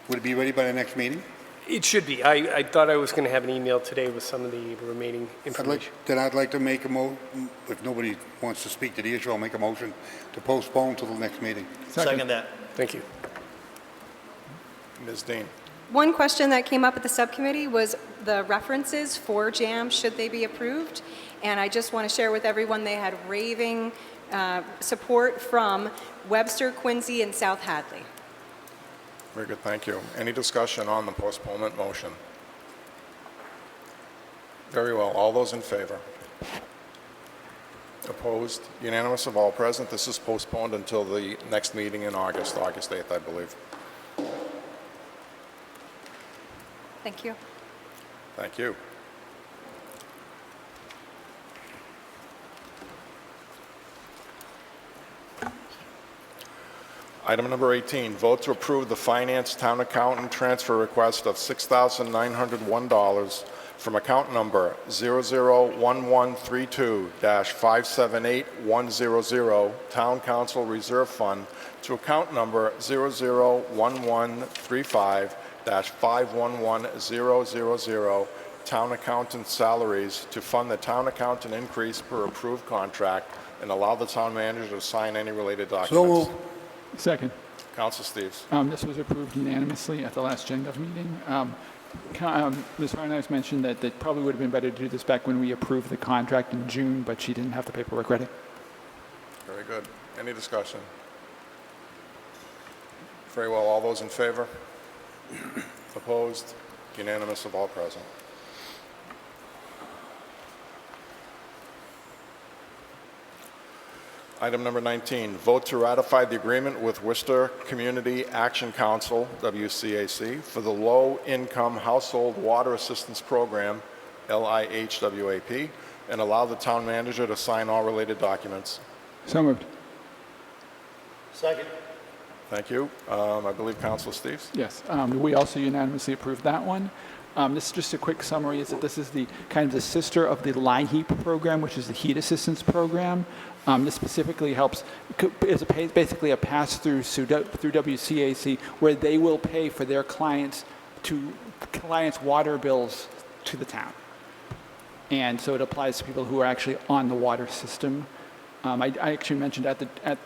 Would it be ready by the next meeting? It should be. I thought I was going to have an email today with some of the remaining information. I'd like to make if nobody wants to speak to the issue, I'll make a motion to postpone till the next meeting. Second that. Thank you. Ms. Dean. One question that came up at the subcommittee was the references for JAM, should they be approved? And I just want to share with everyone they had raving support from Webster, Quincy, and South Hadley. Very good, thank you. Any discussion on the postponement motion? Very well. All those in favor? Opposed? Unanimous of all present. This is postponed until the next meeting in August 8th, I believe. Thank you. Thank you. Item number 18, vote to approve the finance town accountant transfer request of $6,901 from account number 001132-578100 Town Council Reserve Fund to account number 001135-511000 Town Accountant Salaries to fund the town accountant increase per approved contract and allow the town manager to sign any related documents. So moved. Second. Council Steves. This was approved unanimously at the last GenGov meeting. Ms. Varnice mentioned that it probably would have been better to do this back when we approved the contract in June, but she didn't have the paperwork ready. Very good. Any discussion? Very well. All those in favor? Opposed? Unanimous of all present. Item number 19, vote to ratify the agreement with Worcester Community Action Council, WCAC, for the Low-Income Household Water Assistance Program, LIHWAP, and allow the town manager to sign all related documents. So moved. Second. Thank you. I believe Councilor Steves? Yes, we also unanimously approved that one. This is just a quick summary, is that this is the kind of the sister of the LIHEAP program, which is the heat assistance program. This specifically helps, is basically a pass-through through WCAC, where they will pay for their clients' water bills to the town. And so it applies to people who are actually on the water system. I actually mentioned at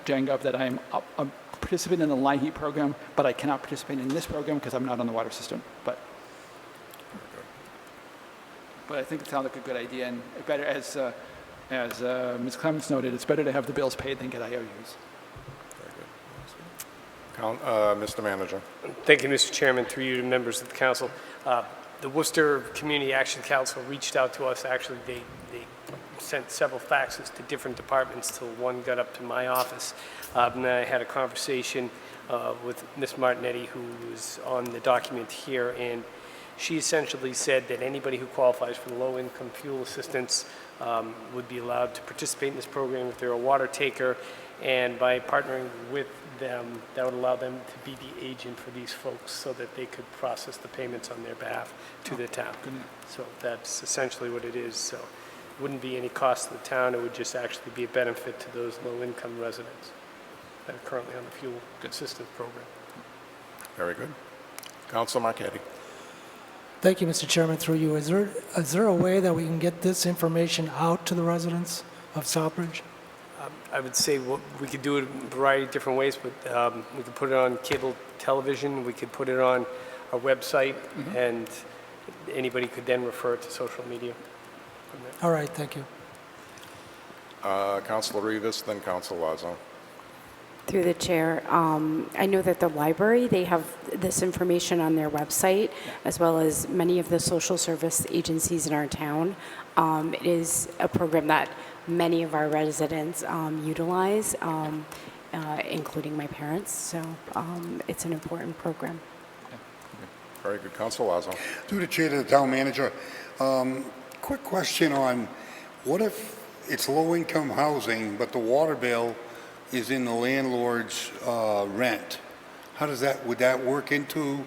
GenGov that I am a participant in the LIHEAP program, but I cannot participate in this program because I'm not on the water system. But I think it sounds like a good idea, and better, as Ms. Clements noted, it's better to have the bills paid than get IOUs. Very good. Mr. Manager. Thank you, Mr. Chairman. Through you to members of the council. The Worcester Community Action Council reached out to us. Actually, they sent several faxes to different departments till one got up to my office. And I had a conversation with Ms. Martinetti, who was on the document here, and she essentially said that anybody who qualifies for the low-income fuel assistance would be allowed to participate in this program if they're a water taker, and by partnering with them, that would allow them to be the agent for these folks so that they could process the payments on their behalf to the town. So that's essentially what it is. So it wouldn't be any cost to the town. It would just actually be a benefit to those low-income residents that are currently on the fuel assistance program. Very good. Councilor Marchetti. Thank you, Mr. Chairman, through you. Is there a way that we can get this information out to the residents of Southbridge? I would say we could do it in a variety of different ways, but we could put it on cable television, we could put it on our website, and anybody could then refer to social media. All right, thank you. Councilor Rivas, then Councilor Lazo. Through the chair, I know that the library, they have this information on their website, as well as many of the social service agencies in our town. It is a program that many of our residents utilize, including my parents. So it's an important program. Very good. Councilor Lazo. Through the chair to the town manager, quick question on what if it's low-income housing, but the water bill is in the landlord's rent? How does that, would that work into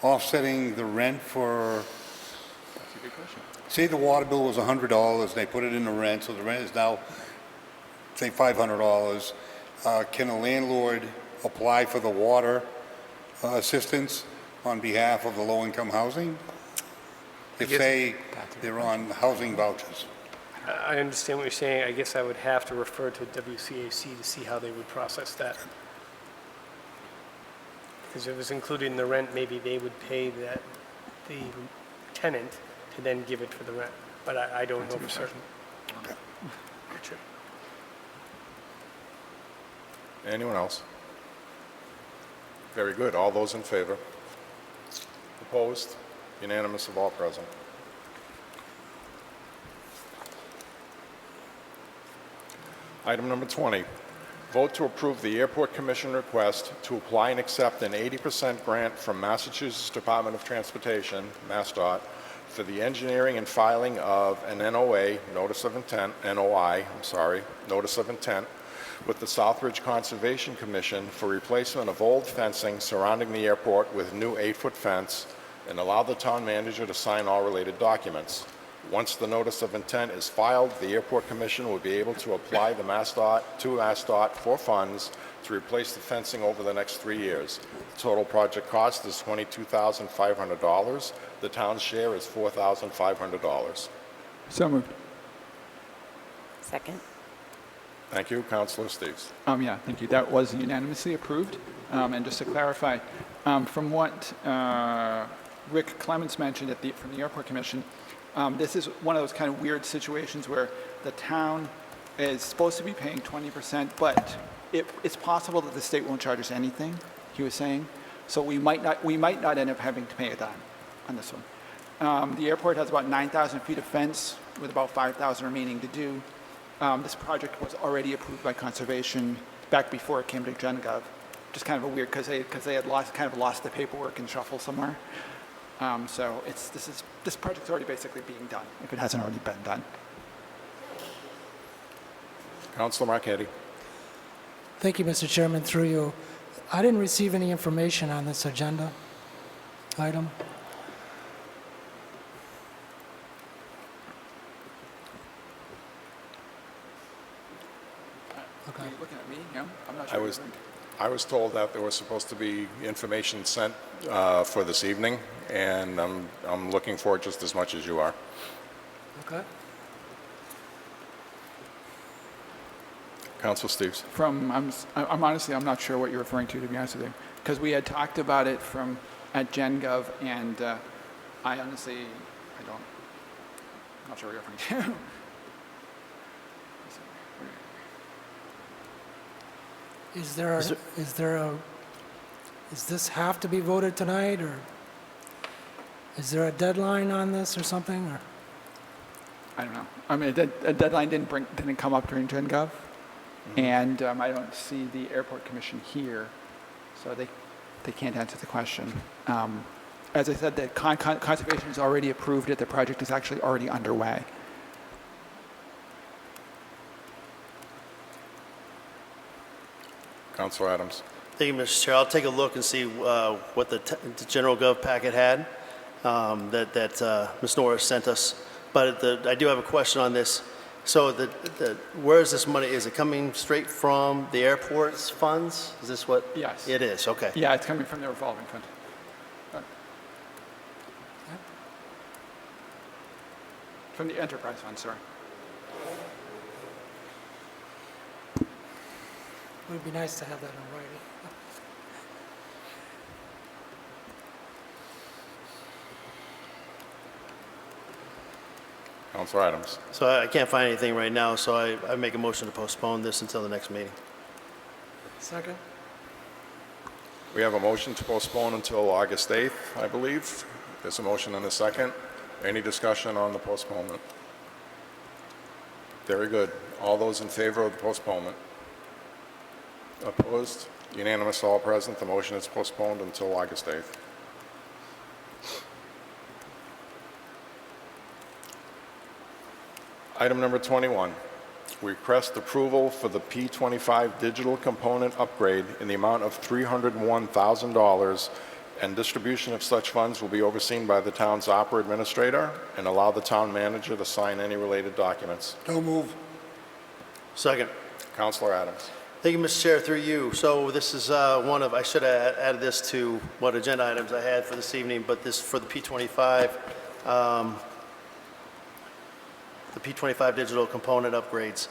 offsetting the rent for? That's a good question. Say the water bill was $100, they put it in the rent, so the rent is now, say, $500. Can a landlord apply for the water assistance on behalf of the low-income housing? If, say, they're on housing vouchers. I understand what you're saying. I guess I would have to refer to WCAC to see how they would process that. Because if it was included in the rent, maybe they would pay the tenant to then give it for the rent. But I don't know for certain. Okay. Sure. Anyone else? Very good. All those in favor? Opposed? Unanimous of all present. Item number 20, vote to approve the Airport Commission request to apply and accept an 80% grant from Massachusetts Department of Transportation, MassDOT, for the engineering and filing of an NOI, notice of intent, with the Southbridge Conservation Commission for replacement of old fencing surrounding the airport with new 8-foot fence, and allow the town manager to sign all related documents. Once the notice of intent is filed, the Airport Commission will be able to apply to MassDOT for funds to replace the fencing over the next 3 years. The total project cost is $22,500. The town's share is $4,500. So moved. Second. Thank you. Councilor Steves. Yeah, thank you. That was unanimously approved. And just to clarify, from what Rick Clements mentioned from the Airport Commission, this is one of those kind of weird situations where the town is supposed to be paying 20%, but it's possible that the state won't charge us anything, he was saying. So we might not end up having to pay a dime on this one. The airport has about 9,000 feet of fence with about 5,000 remaining to do. This project was already approved by Conservation back before it came to GenGov. Just kind of a weird, because they had lost the paperwork and shuffle somewhere. So this project's already basically being done, if it hasn't already been done. Councilor Marquetti. Thank you, Mr. Chairman, through you. I didn't receive any information on this agenda item. Okay. Are you looking at me? Yeah, I'm not sure. I was told that there was supposed to be information sent for this evening, and I'm looking for it just as much as you are. Okay. Councilor Steves. I'm honestly, I'm not sure what you're referring to be honest with you, because we had talked about it at GenGov, and I honestly, I'm not sure what you're referring to. Does this have to be voted tonight, or is there a deadline on this or something, or? I don't know. I mean, a deadline didn't come up during GenGov, and I don't see the Airport Commission here, so they can't answer the question. As I said, the Conservation has already approved it. The project is actually already underway. Councilor Adams. Thank you, Mr. Chair. I'll take a look and see what the general gov packet had that Ms. Norris sent us. But I do have a question on this. So where is this money? Is it coming straight from the airport's funds? Is this what? Yes. It is, okay. Yeah, it's coming from the revolving fund. From the enterprise fund, sorry. It would be nice to have that in writing. Councilor Adams. So I can't find anything right now, so I make a motion to postpone this until the next meeting. Second? We have a motion to postpone until August 8th, I believe. There's a motion and a second. Any discussion on the postponement? Very good. All those in favor of the postponement? Opposed? Unanimous, all present. The motion is postponed until August 8th. Item number 21, request approval for the P25 digital component upgrade in the amount of $301,000, and distribution of such funds will be overseen by the town's opera administrator and allow the town manager to sign any related documents. Don't move. Second. Councilor Adams. Thank you, Mr. Chair, through you. So this is one of, I should have added this to what agenda items I had for this evening, but this for the P25, the P25 digital component upgrades.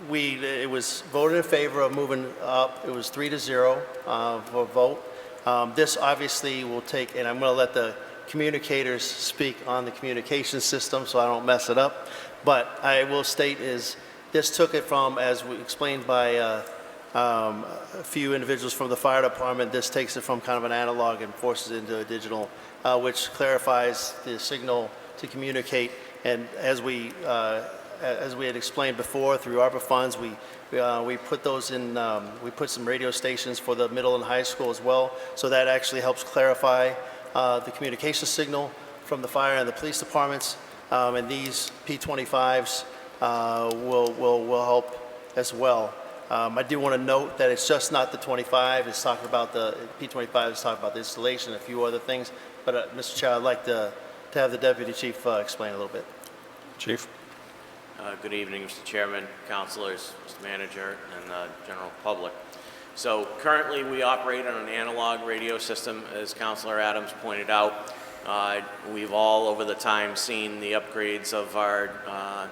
It was voted in favor of moving up. It was 3-0 for a vote. This obviously will take, and I'm going to let the communicators speak on the communication system so I don't mess it up. But I will state is this took it from, as we explained by a few individuals from the fire department, this takes it from kind of an analog and forces it into a digital, which clarifies the signal to communicate. And as we had explained before, through ARPA funds, we put those in. We put some radio stations for the middle and high school as well. So that actually helps clarify the communication signal from the fire and the police departments. And these P25s will help as well. I do want to note that it's just not the 25. It's talking about the P25 is talking about the installation and a few other things. But Mr. Chair, I'd like to have the Deputy Chief explain a little bit. Chief. Good evening, Mr. Chairman, councilors, Mr. Manager, and the general public. So currently we operate on an analog radio system, as Councilor Adams pointed out. We've all over the time seen the upgrades of our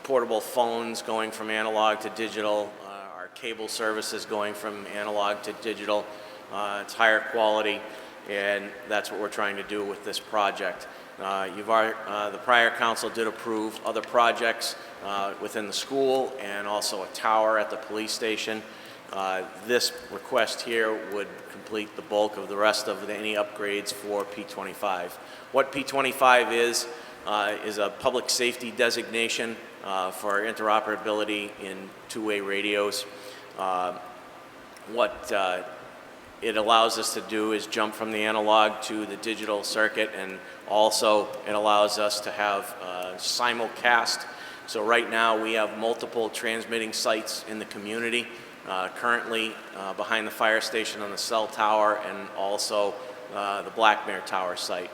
portable phones going from analog to digital, our cable services going from analog to digital. It's higher quality, and that's what we're trying to do with this project. The prior council did approve other projects within the school and also a tower at the police station. This request here would complete the bulk of the rest of any upgrades for P25. What P25 is a public safety designation for interoperability in two-way radios. What it allows us to do is jump from the analog to the digital circuit, and also it allows us to have simulcast. So right now we have multiple transmitting sites in the community, currently behind the fire station on the cell tower and also the Blackmare Tower site.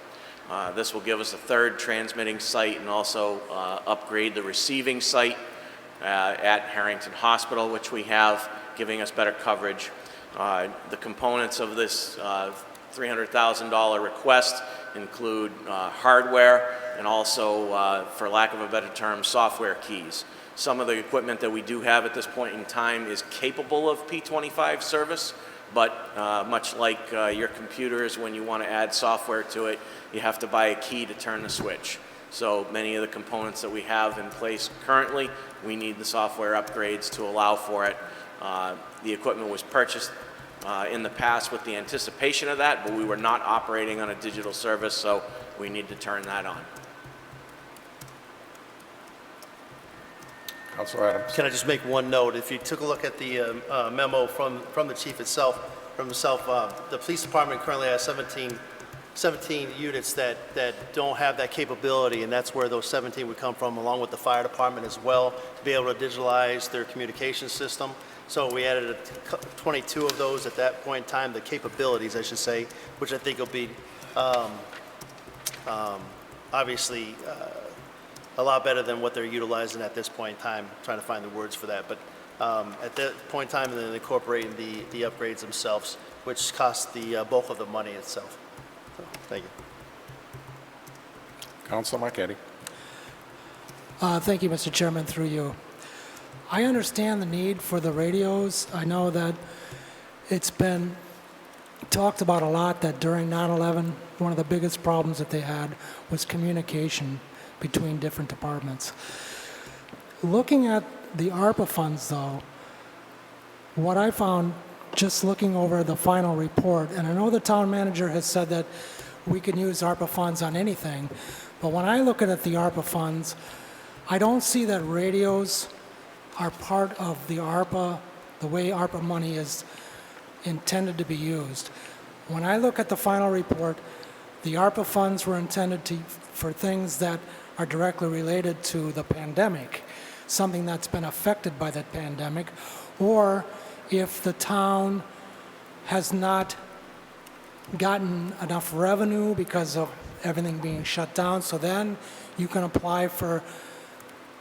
This will give us a third transmitting site and also upgrade the receiving site at Harrington Hospital, which we have, giving us better coverage. The components of this $300,000 request include hardware and also, for lack of a better term, software keys. Some of the equipment that we do have at this point in time is capable of P25 service, but much like your computers, when you want to add software to it, you have to buy a key to turn the switch. So many of the components that we have in place currently, we need the software upgrades to allow for it. The equipment was purchased in the past with the anticipation of that, but we were not operating on a digital service, so we need to turn that on. Councilor Adams. Can I just make one note? If you took a look at the memo from the chief himself, the police department currently has 17 units that don't have that capability, and that's where those 17 would come from, along with the fire department as well, to be able to digitalize their communication system. So we added 22 of those at that point in time, the capabilities, I should say, which I think will be obviously a lot better than what they're utilizing at this point in time. I'm trying to find the words for that, but at that point in time, and then incorporating the upgrades themselves, which cost the bulk of the money itself. So, thank you. Councilor Marchetti. Thank you, Mr. Chairman, through you. I understand the need for the radios. I know that it's been talked about a lot that during 9/11, one of the biggest problems that they had was communication between different departments. Looking at the ARPA funds, though, what I found just looking over the final report, and I know the town manager has said that we can use ARPA funds on anything, but when I look at the ARPA funds, I don't see that radios are part of the ARPA, the way ARPA money is intended to be used. When I look at the final report, the ARPA funds were intended for things that are directly related to the pandemic, something that's been affected by that pandemic, or if the town has not gotten enough revenue because of everything being shut down, so then you can apply for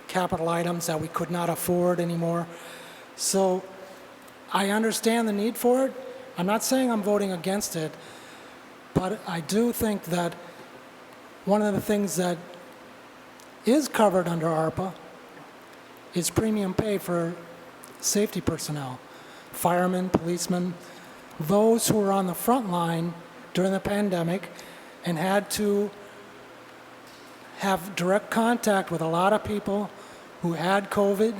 capital items that we could not afford anymore. So I understand the need for it. I'm not saying I'm voting against it, but I do think that one of the things that is covered under ARPA is premium pay for safety personnel, firemen, policemen, those who were on the front line during the pandemic and had to have direct contact with a lot of people who had COVID.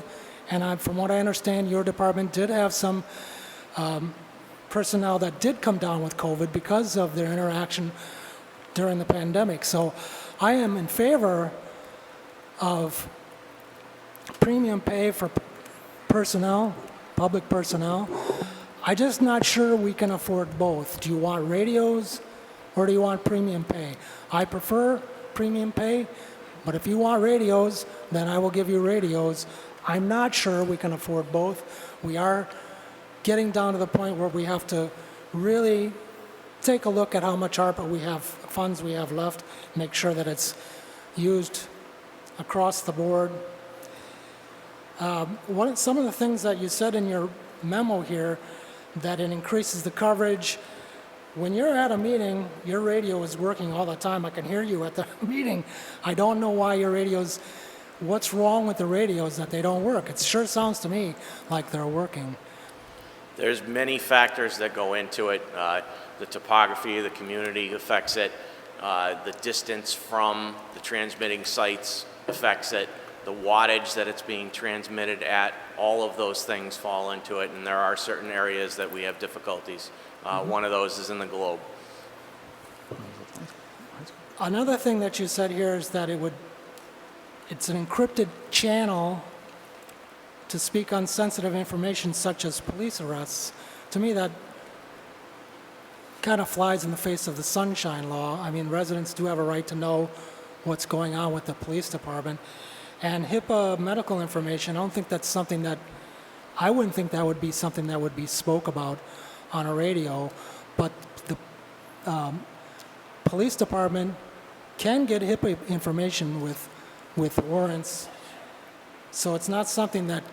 And from what I understand, your department did have some personnel that did come down with COVID because of their interaction during the pandemic. So I am in favor of premium pay for personnel, public personnel. I'm just not sure we can afford both. Do you want radios or do you want premium pay? I prefer premium pay, but if you want radios, then I will give you radios. I'm not sure we can afford both. We are getting down to the point where we have to really take a look at how much ARPA we have, funds we have left, make sure that it's used across the board. Some of the things that you said in your memo here, that it increases the coverage. When you're at a meeting, your radio is working all the time. I can hear you at the meeting. I don't know why your radio's what's wrong with the radios that they don't work? It sure sounds to me like they're working. There's many factors that go into it. The topography of the community affects it. The distance from the transmitting sites affects it. The wattage that it's being transmitted at, all of those things fall into it, and there are certain areas that we have difficulties. One of those is in the globe. Another thing that you said here is that it's an encrypted channel to speak on sensitive information such as police arrests. To me, that kind of flies in the face of the Sunshine Law. I mean, residents do have a right to know what's going on with the police department. And HIPAA medical information, I don't think that's something that, I wouldn't think that would be something that would be spoke about on a radio, but the police department can get HIPAA information with warrants. So it's not something that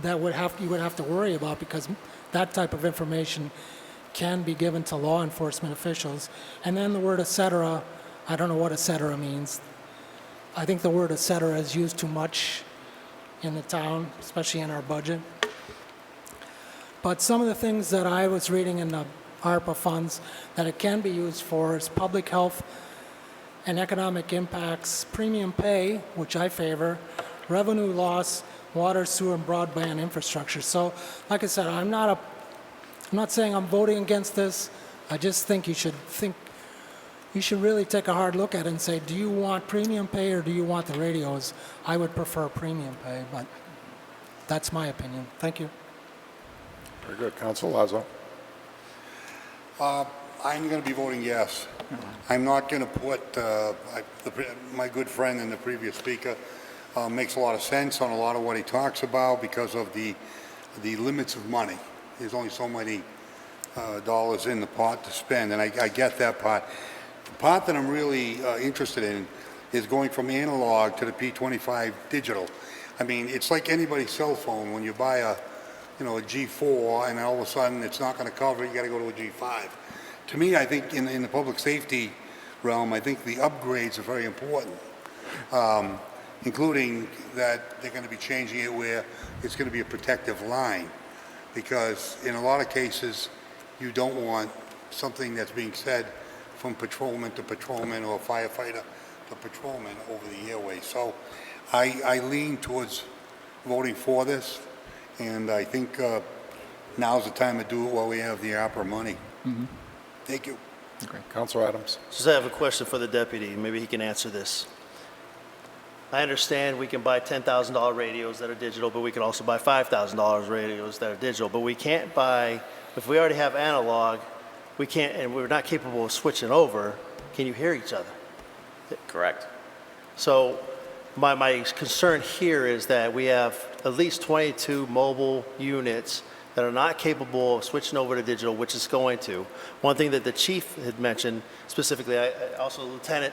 you would have to worry about, because that type of information can be given to law enforcement officials. And then the word et cetera, I don't know what et cetera means. I think the word et cetera is used too much in the town, especially in our budget. But some of the things that I was reading in the ARPA funds that it can be used for is public health and economic impacts, premium pay, which I favor, revenue loss, water, sewer, and broadband infrastructure. So, like I said, I'm not saying I'm voting against this. I just think you should really take a hard look at it and say, do you want premium pay or do you want the radios? I would prefer premium pay, but that's my opinion. Thank you. Very good. Council Lazo. I'm going to be voting yes. I'm not going to put, my good friend and the previous speaker makes a lot of sense on a lot of what he talks about because of the limits of money. There's only so many dollars in the pot to spend, and I get that part. The part that I'm really interested in is going from analog to the P25 digital. I mean, it's like anybody's cell phone. When you buy a G4 and all of a sudden it's not going to cover it, you got to go to a G5. To me, I think in the public safety realm, I think the upgrades are very important, including that they're going to be changing it where it's going to be a protective line, because in a lot of cases, you don't want something that's being said from patrolman to patrolman or firefighter to patrolman over the airways. So I lean towards voting for this, and I think now's the time to do it while we have the ARPA money. Mm-hmm. Thank you. Okay. Councilor Adams. Just I have a question for the deputy. Maybe he can answer this. I understand we can buy $10,000 radios that are digital, but we can also buy $5,000 radios that are digital. But we can't buy, if we already have analog, we can't, and we're not capable of switching over. Can you hear each other? Correct. So my concern here is that we have at least 22 mobile units that are not capable of switching over to digital, which is going to. One thing that the chief had mentioned specifically, also the lieutenant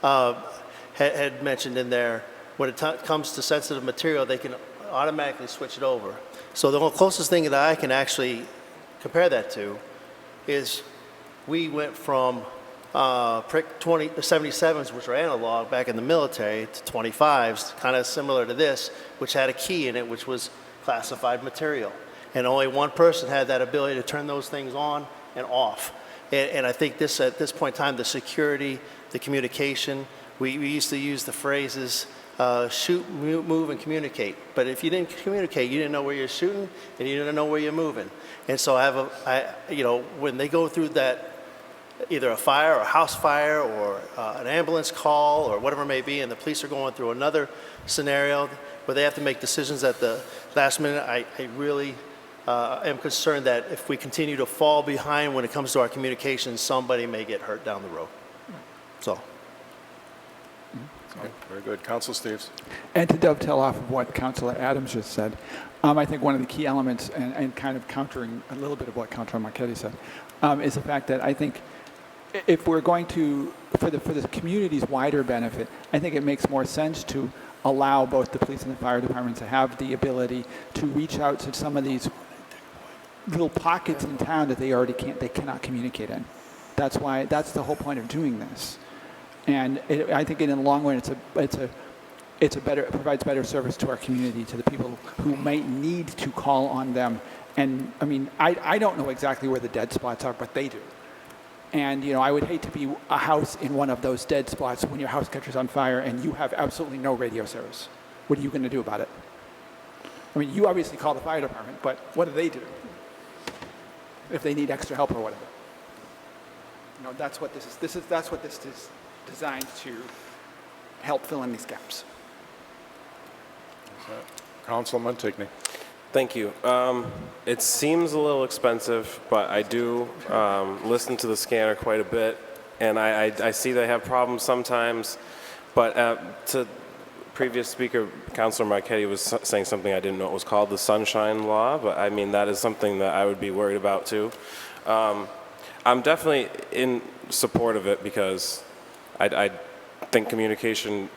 had mentioned in there, when it comes to sensitive material, they can automatically switch it over. So the closest thing that I can actually compare that to is we went from prick 77s, which were analog back in the military, to 25s, kind of similar to this, which had a key in it, which was classified material. And only one person had that ability to turn those things on and off. And I think this, at this point in time, the security, the communication, we used to use the phrases, shoot, move, and communicate. But if you didn't communicate, you didn't know where you're shooting, and you didn't know where you're moving. And so when they go through that, either a fire or a house fire or an ambulance call or whatever it may be, and the police are going through another scenario where they have to make decisions at the last minute, I really am concerned that if we continue to fall behind when it comes to our communications, somebody may get hurt down the road. So. Okay, very good. Council Steves. And to dovetail off of what Councilor Adams just said, I think one of the key elements, and kind of countering a little bit of what Councilor Marchetti said, is the fact that I think if we're going to, for the community's wider benefit, I think it makes more sense to allow both the police and the fire departments to have the ability to reach out to some of these little pockets in town that they cannot communicate in. That's the whole point of doing this. And I think in the long run, it provides better service to our community, to the people who might need to call on them. And I mean, I don't know exactly where the dead spots are, but they do. And, you know, I would hate to be a house in one of those dead spots when your house catches on fire and you have absolutely no radio service. What are you going to do about it? I mean, you obviously call the fire department, but what do they do if they need extra help or whatever? You know, that's what this is. That's what this is designed to help fill in these gaps. Councilman Tigney. Thank you. It seems a little expensive, but I do listen to the scanner quite a bit, and I see they have problems sometimes. But to previous speaker, Councilor Marchetti was saying something I didn't know it was called, the Sunshine Law, but I mean, that is something that I would be worried about too. I'm definitely in support of it because I think communication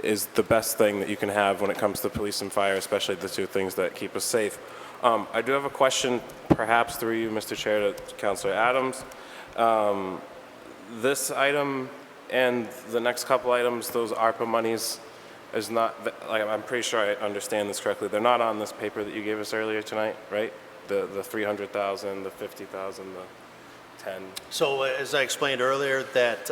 is the best thing that you can have when it comes to police and fire, especially the two things that keep us safe. I do have a question, perhaps through you, Mr. Chair, to Councilor Adams. This item and the next couple items, those ARPA monies, is not, like, I'm pretty sure I understand this correctly. They're not on this paper that you gave us earlier tonight, right? The 300,000, the 50,000, the 10. So as I explained earlier, that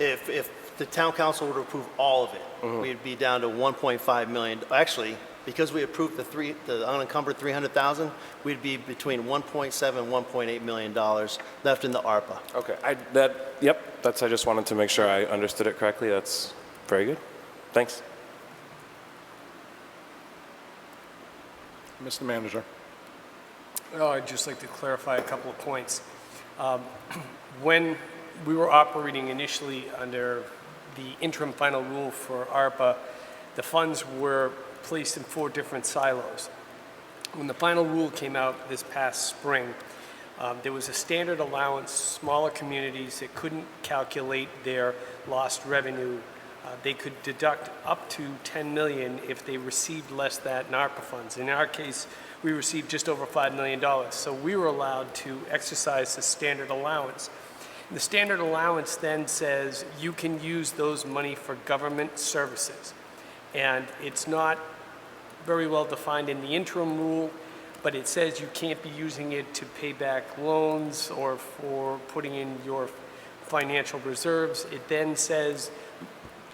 if the town council would approve all of it, we'd be down to 1.5 million. Actually, because we approved the unencumbered 300,000, we'd be between 1.7 and 1.8 million dollars left in the ARPA. Okay, I just wanted to make sure I understood it correctly. That's very good. Thanks. Mr. Manager. I'd just like to clarify a couple of points. When we were operating initially under the interim final rule for ARPA, the funds were placed in 4 different silos. When the final rule came out this past spring, there was a standard allowance. Smaller communities that couldn't calculate their lost revenue, they could deduct up to 10 million if they received less than in ARPA funds. In our case, we received just over $5 million. So we were allowed to exercise the standard allowance. The standard allowance then says you can use those money for government services. And it's not very well defined in the interim rule, but it says you can't be using it to pay back loans or for putting in your financial reserves. It then says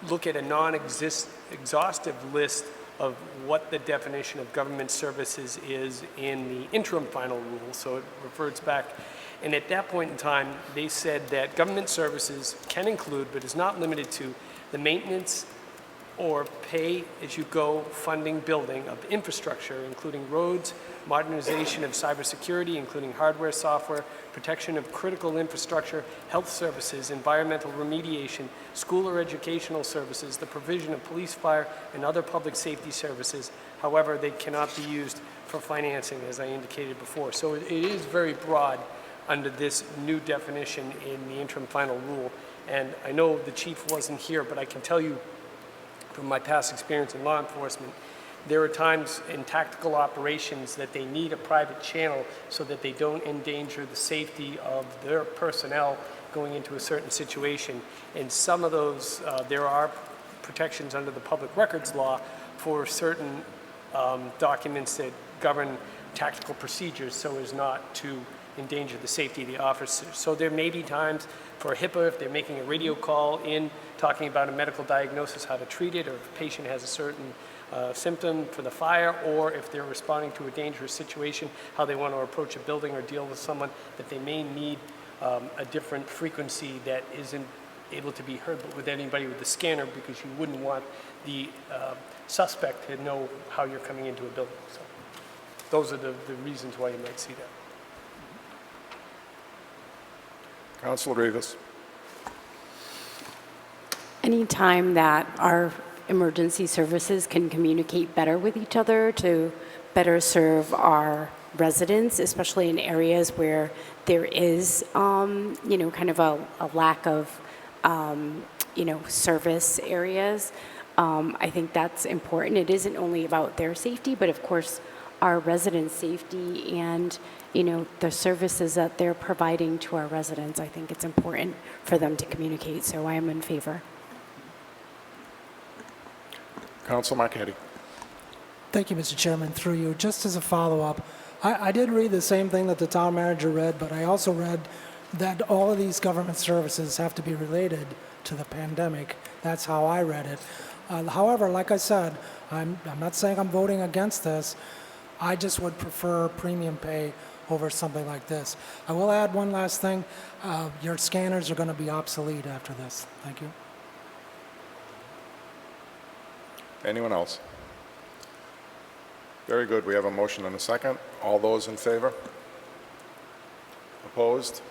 look at a non-exhaustive list of what the definition of government services is in the interim final rule, so it reverts back. And at that point in time, they said that government services can include, but is not limited to, the maintenance or pay-as-you-go funding building of infrastructure, including roads, modernization of cybersecurity, including hardware, software, protection of critical infrastructure, health services, environmental remediation, school or educational services, the provision of police, fire, and other public safety services. However, they cannot be used for financing, as I indicated before. So it is very broad under this new definition in the interim final rule. And I know the chief wasn't here, but I can tell you from my past experience in law enforcement, there are times in tactical operations that they need a private channel so that they don't endanger the safety of their personnel going into a certain situation. And some of those, there are protections under the public records law for certain documents that govern tactical procedures so as not to endanger the safety of the officers. So there may be times for HIPAA, if they're making a radio call in talking about a medical diagnosis, how to treat it, or if a patient has a certain symptom for the fire, or if they're responding to a dangerous situation, how they want to approach a building or deal with someone, that they may need a different frequency that isn't able to be heard with anybody with the scanner, because you wouldn't want the suspect to know how you're coming into a building. So those are the reasons why you might see that. Councilor Rivas. Anytime that our emergency services can communicate better with each other to better serve our residents, especially in areas where there is, kind of a lack of, service areas, I think that's important. It isn't only about their safety, but of course, our residents' safety and, the services that they're providing to our residents. I think it's important for them to communicate, so I am in favor. Council Marquetti. Thank you, Mr. Chairman. Through you, just as a follow-up, I did read the same thing that the town manager read, but I also read that all of these government services have to be related to the pandemic. That's how I read it. However, like I said, I'm not saying I'm voting against this. I just would prefer premium pay over something like this. I will add one last thing. Your scanners are going to be obsolete after this. Thank you. Anyone else? Very good. We have a motion and a second. All those in favor? Opposed?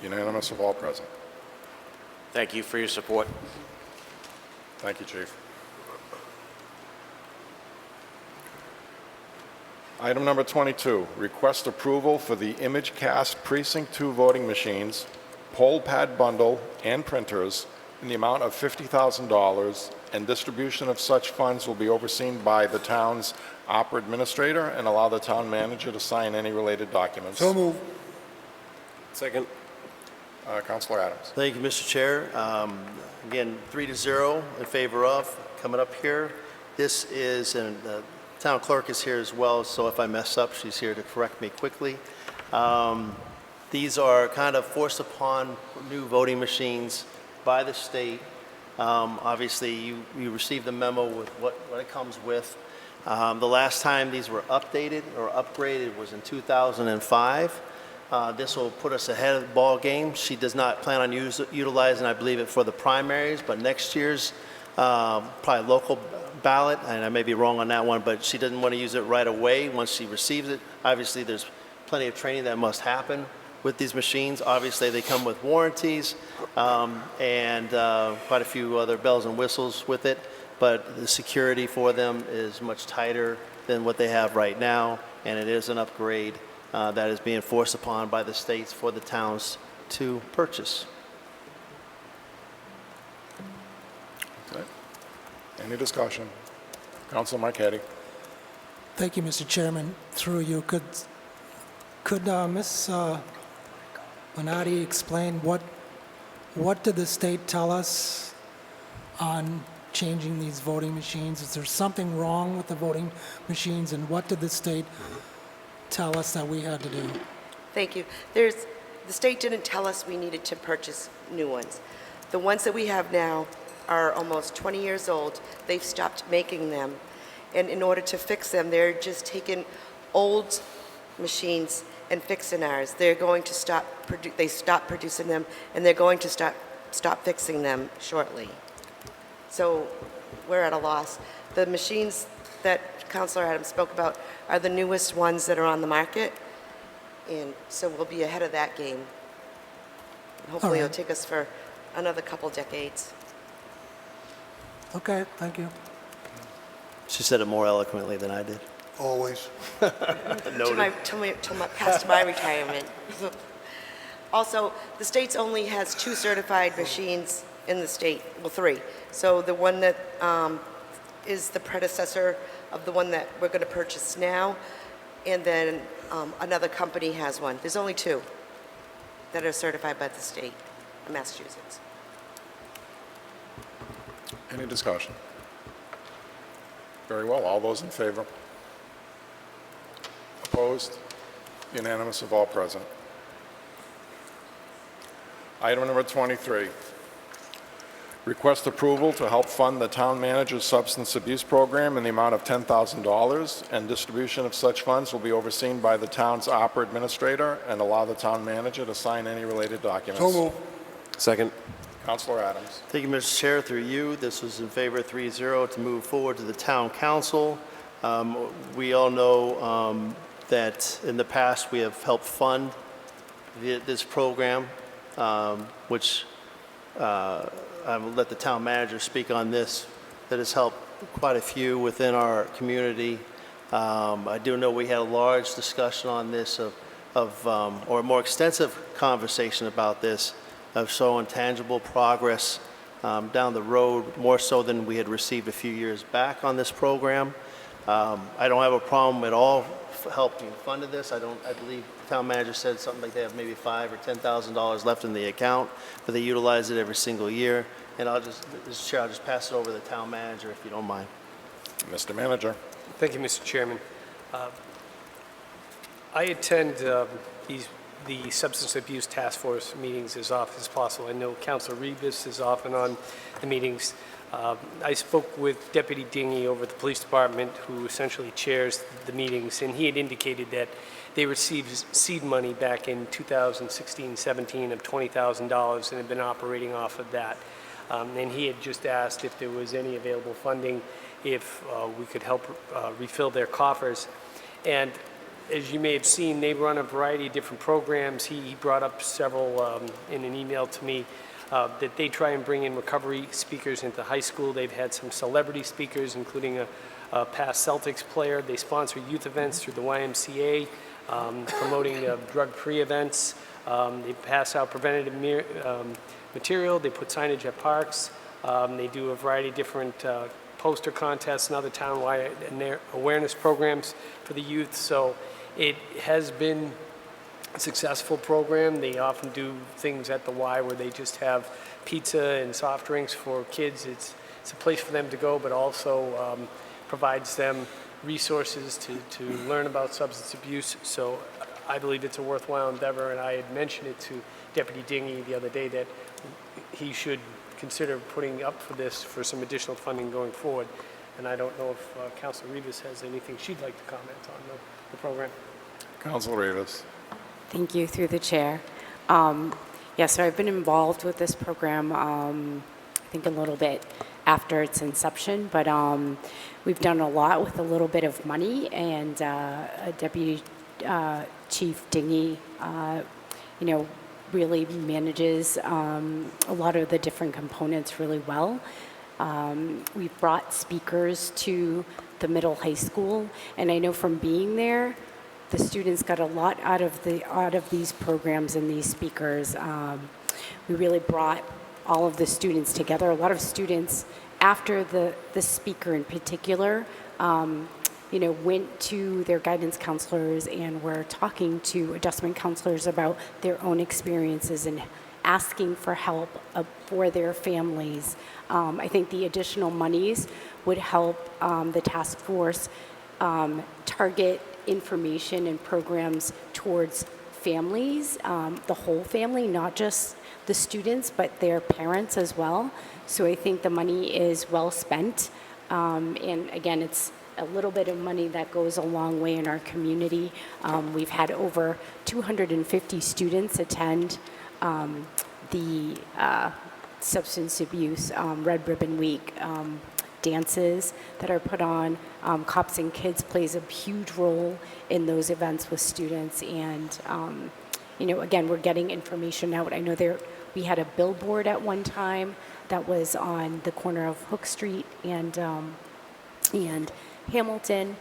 Unanimous of all present. Thank you for your support. Thank you, Chief. Item number 22, request approval for the ImageCast Precinct 2 voting machines, poll pad bundle, and printers in the amount of $50,000, and distribution of such funds will be overseen by the town's opera administrator and allow the town manager to sign any related documents. So move. Second. Councilor Adams. Thank you, Mr. Chair. Again, 3-0 in favor of. Coming up here, this is, and the town clerk is here as well, so if I mess up, she's here to correct me quickly. These are kind of forced upon new voting machines by the state. Obviously, you received the memo with what it comes with. The last time these were updated or upgraded was in 2005. This will put us ahead of the ball game. She does not plan on utilizing, I believe, it for the primaries, but next year's probably local ballot, and I may be wrong on that one, but she doesn't want to use it right away once she receives it. Obviously, there's plenty of training that must happen with these machines. Obviously, they come with warranties and quite a few other bells and whistles with it, but the security for them is much tighter than what they have right now, and it is an upgrade that is being forced upon by the states for the towns to purchase. Okay. Any discussion? Council Marquetti. Thank you, Mr. Chairman. Through you, could Ms. Bonatti explain what did the state tell us on changing these voting machines? Is there something wrong with the voting machines, and what did the state tell us that we had to do? Thank you. The state didn't tell us we needed to purchase new ones. The ones that we have now are almost 20 years old. They've stopped making them. And in order to fix them, they're just taking old machines and fixing ours. They're going to they stopped producing them, and they're going to stop fixing them shortly. So we're at a loss. The machines that Councilor Adams spoke about are the newest ones that are on the market, and so we'll be ahead of that game. And hopefully it'll take us for another couple decades. Okay, thank you. She said it more eloquently than I did. Always. Past my retirement. Also, the state only has 2 certified machines in the state, well, 3. So the one that is the predecessor of the one that we're going to purchase now, and then another company has one. There's only 2 that are certified by the state of Massachusetts. Any discussion? Very well. All those in favor? Opposed? Unanimous of all present. Item number 23. Request approval to help fund the town manager's substance abuse program in the amount of $10,000, and distribution of such funds will be overseen by the town's opera administrator and allow the town manager to sign any related documents. So move. Second. Councilor Adams. Thank you, Mr. Chair. Through you, this was in favor 3-0 to move forward to the town council. We all know that in the past we have helped fund this program, which I will let the town manager speak on this, that has helped quite a few within our community. I do know we had a large discussion on this or a more extensive conversation about this, of showing tangible progress down the road, more so than we had received a few years back on this program. I don't have a problem at all helping fund this. I believe the town manager said something like they have maybe $5,000 or $10,000 left in the account, but they utilize it every single year. And Mr. Chair, I'll just pass it over to the town manager if you don't mind. Mr. Manager. Thank you, Mr. Chairman. I attend the Substance Abuse Task Force meetings as often as possible. I know Councilor Rivas is often on the meetings. I spoke with Deputy Dingy over at the police department, who essentially chairs the meetings, and he had indicated that they received seed money back in 2016-17 of $20,000 and have been operating off of that. And he had just asked if there was any available funding, if we could help refill their coffers. And as you may have seen, they run a variety of different programs. He brought up several in an email to me that they try and bring in recovery speakers into high school. They've had some celebrity speakers, including a past Celtics player. They sponsor youth events through the YMCA, promoting drug-free events. They pass out preventative material. They put signage at parks. They do a variety of different poster contests and other town-wide awareness programs for the youth. So it has been a successful program. They often do things at the Y where they just have pizza and soft drinks for kids. It's a place for them to go, but also provides them resources to learn about substance abuse. So I believe it's a worthwhile endeavor, and I had mentioned it to Deputy Dingy the other day that he should consider putting up for this for some additional funding going forward. And I don't know if Councilor Rivas has anything she'd like to comment on the program. Councilor Rivas. Thank you, through the chair. So I've been involved with this program, I think a little bit after its inception, but we've done a lot with a little bit of money, and Deputy Chief Dingy, really manages a lot of the different components really well. We've brought speakers to the middle high school, and I know from being there, the students got a lot out of these programs and these speakers. We really brought all of the students together. A lot of students, after the speaker in particular, went to their guidance counselors and were talking to adjustment counselors about their own experiences and asking for help for their families. I think the additional monies would help the task force target information and programs towards families, the whole family, not just the students, but their parents as well. So I think the money is well spent. And again, it's a little bit of money that goes a long way in our community. We've had over 250 students attend the Substance Abuse Red Ribbon Week dances that are put on. Cops and Kids plays a huge role in those events with students. And, again, we're getting information out. I know we had a billboard at one time that was on the corner of Hook Street and Hamilton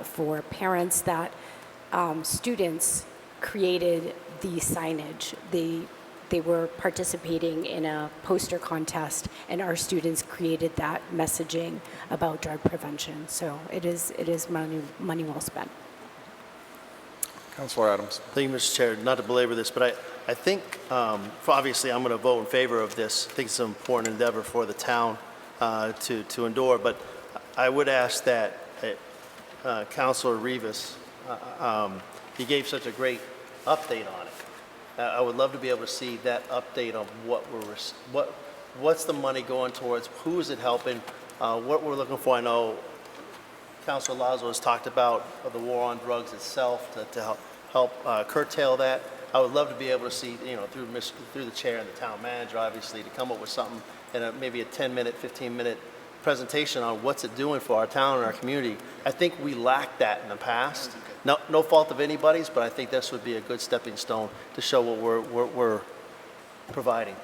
for parents that students created the signage. They were participating in a poster contest, and our students created that messaging about drug prevention. So it is money well spent. Councilor Adams. Thank you, Mr. Chair. Not to belabor this, but I think, obviously, I'm going to vote in favor of this. I think it's an important endeavor for the town to endure. But I would ask that Councilor Rivas, he gave such a great update on it. I would love to be able to see that update on what's the money going towards, who is it helping, what we're looking for. I know Councilor Lazo has talked about the war on drugs itself to help curtail that. I would love to be able to see, through the chair and the town manager, obviously, to come up with something in maybe a 10-minute, 15-minute presentation on what's it doing for our town and our community. I think we lacked that in the past. No fault of anybody's, but I think this would be a good stepping stone to show what we're providing.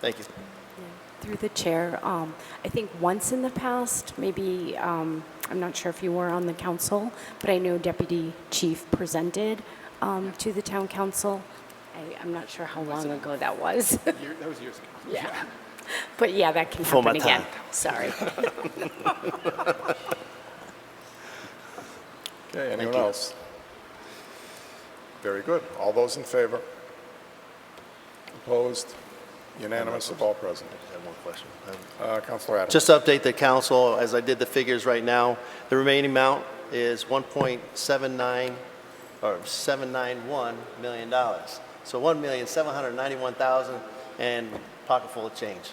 Thank you. Through the chair, I think once in the past, maybe, I'm not sure if you were on the council, but I know Deputy Chief presented to the town council. I'm not sure how long ago that was. That was years ago. Yeah. But yeah, that can happen again. Sorry. Okay, anyone else? Very good. All those in favor? Opposed? Unanimous of all present. I have one question. Councilor Adams. Just to update the council, as I did the figures right now, the remaining amount is 1.79 or $791 million. So 1,791,000 and pocket full of change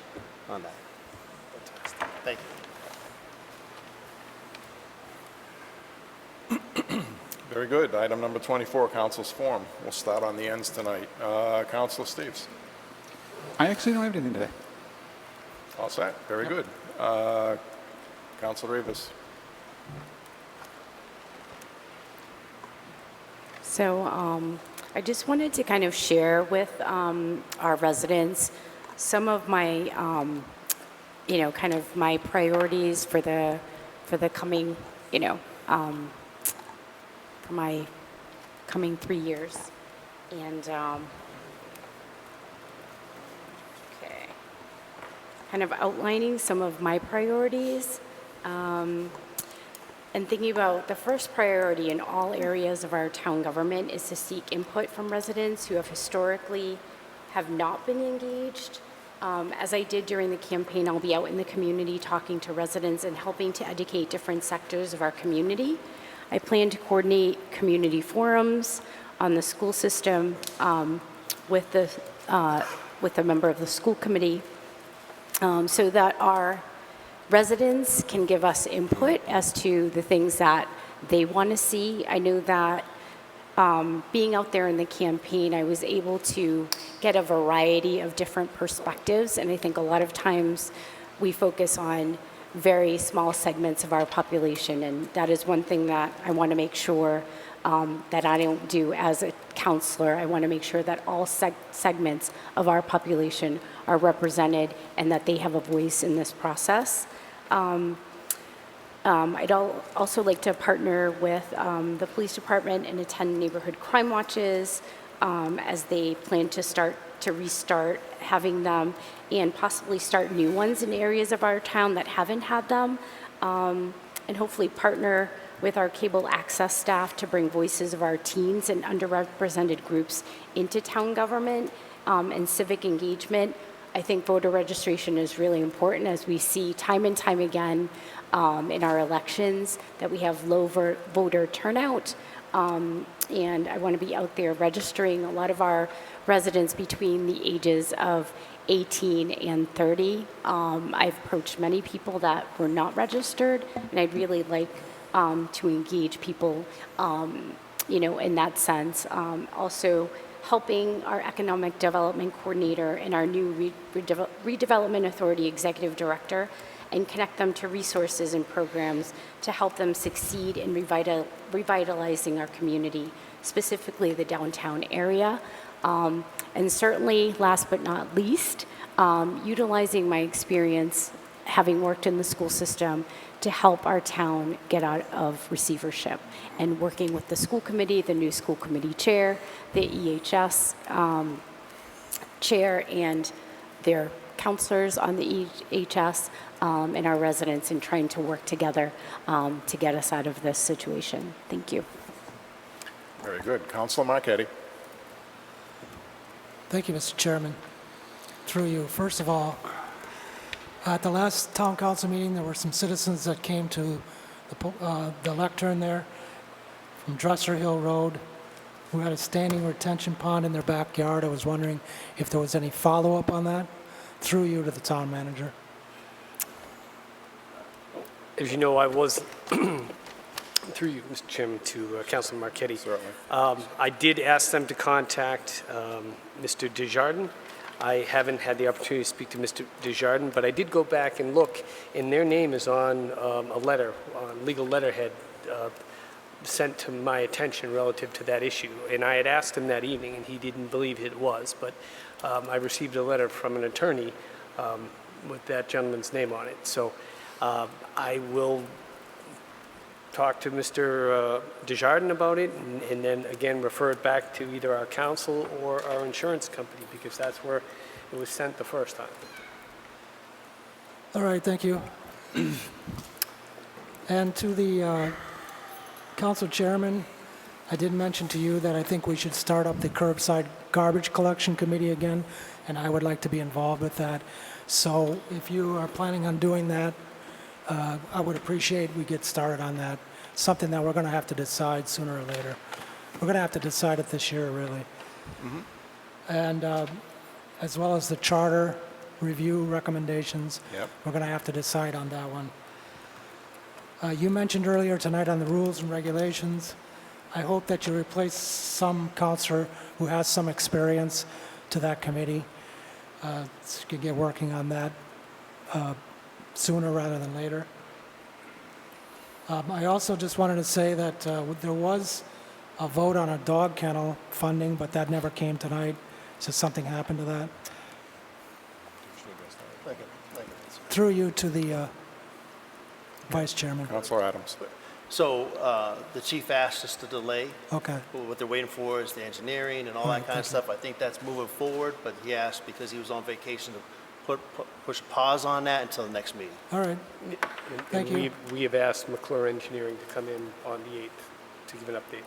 on that. Thank you. Very good. Item number 24, council's form. We'll start on the ends tonight. Councilor Steves. I actually don't have anything today. All set. Very good. Councilor Rivas. So I just wanted to kind of share with our residents some of my, kind of my priorities for the coming, for my coming 3 years. And okay, kind of outlining some of my priorities. And thinking about the first priority in all areas of our town government is to seek input from residents who have historically have not been engaged. As I did during the campaign, I'll be out in the community talking to residents and helping to educate different sectors of our community. I plan to coordinate community forums on the school system with a member of the school committee so that our residents can give us input as to the things that they want to see. I know that being out there in the campaign, I was able to get a variety of different perspectives, and I think a lot of times we focus on very small segments of our population, and that is one thing that I want to make sure that I don't do as a counselor. I want to make sure that all segments of our population are represented and that they have a voice in this process. I'd also like to partner with the police department and attend neighborhood crime watches as they plan to restart having them and possibly start new ones in areas of our town that haven't had them, and hopefully partner with our cable access staff to bring voices of our teens and underrepresented groups into town government and civic engagement. I think voter registration is really important, as we see time and time again in our elections that we have low voter turnout. And I want to be out there registering a lot of our residents between the ages of 18 and 30. I've approached many people that were not registered, and I'd really like to engage people, in that sense. Also, helping our economic development coordinator and our new redevelopment authority executive director and connect them to resources and programs to help them succeed in revitalizing our community, specifically the downtown area. And certainly, last but not least, utilizing my experience having worked in the school system to help our town get out of receivership, and working with the school committee, the new school committee chair, the EHS chair, and their counselors on the EHS, and our residents, in trying to work together to get us out of this situation. Thank you. Very good. Councilor Marquetti. Thank you, Mr. Chairman. Through you, first of all, at the last town council meeting, there were some citizens that came to the lectern there from Dresser Hill Road who had a standing retention pond in their backyard. I was wondering if there was any follow-up on that. Through you to the town manager. As you know, I was, through you, Mr. Chairman, to Councilor Marquetti. Certainly. I did ask them to contact Mr. Desjardins. I haven't had the opportunity to speak to Mr. Desjardins, but I did go back and look, and their name is on a letter, on legal letterhead, sent to my attention relative to that issue. And I had asked him that evening, and he didn't believe it was, but I received a letter from an attorney with that gentleman's name on it. So I will talk to Mr. Desjardins about it, and then again refer it back to either our council or our insurance company, because that's where it was sent the first time. All right, thank you. And to the council chairman, I did mention to you that I think we should start up the curbside garbage collection committee again, and I would like to be involved with that. So if you are planning on doing that, I would appreciate we get started on that. Something that we're going to have to decide sooner or later. We're going to have to decide it this year, really. And as well as the charter review recommendations, we're going to have to decide on that one. You mentioned earlier tonight on the rules and regulations. I hope that you replace some counselor who has some experience to that committee. So you can get working on that sooner rather than later. I also just wanted to say that there was a vote on a dog kennel funding, but that never came tonight. So something happened to that. Through you to the Vice Chairman. Councilor Adams. So the chief asked us to delay. Okay. What they're waiting for is the engineering and all that kind of stuff. I think that's moving forward, but he asked because he was on vacation to push pause on that until the next meeting. All right. Thank you. We have asked McClure Engineering to come in on the 8th to give an update.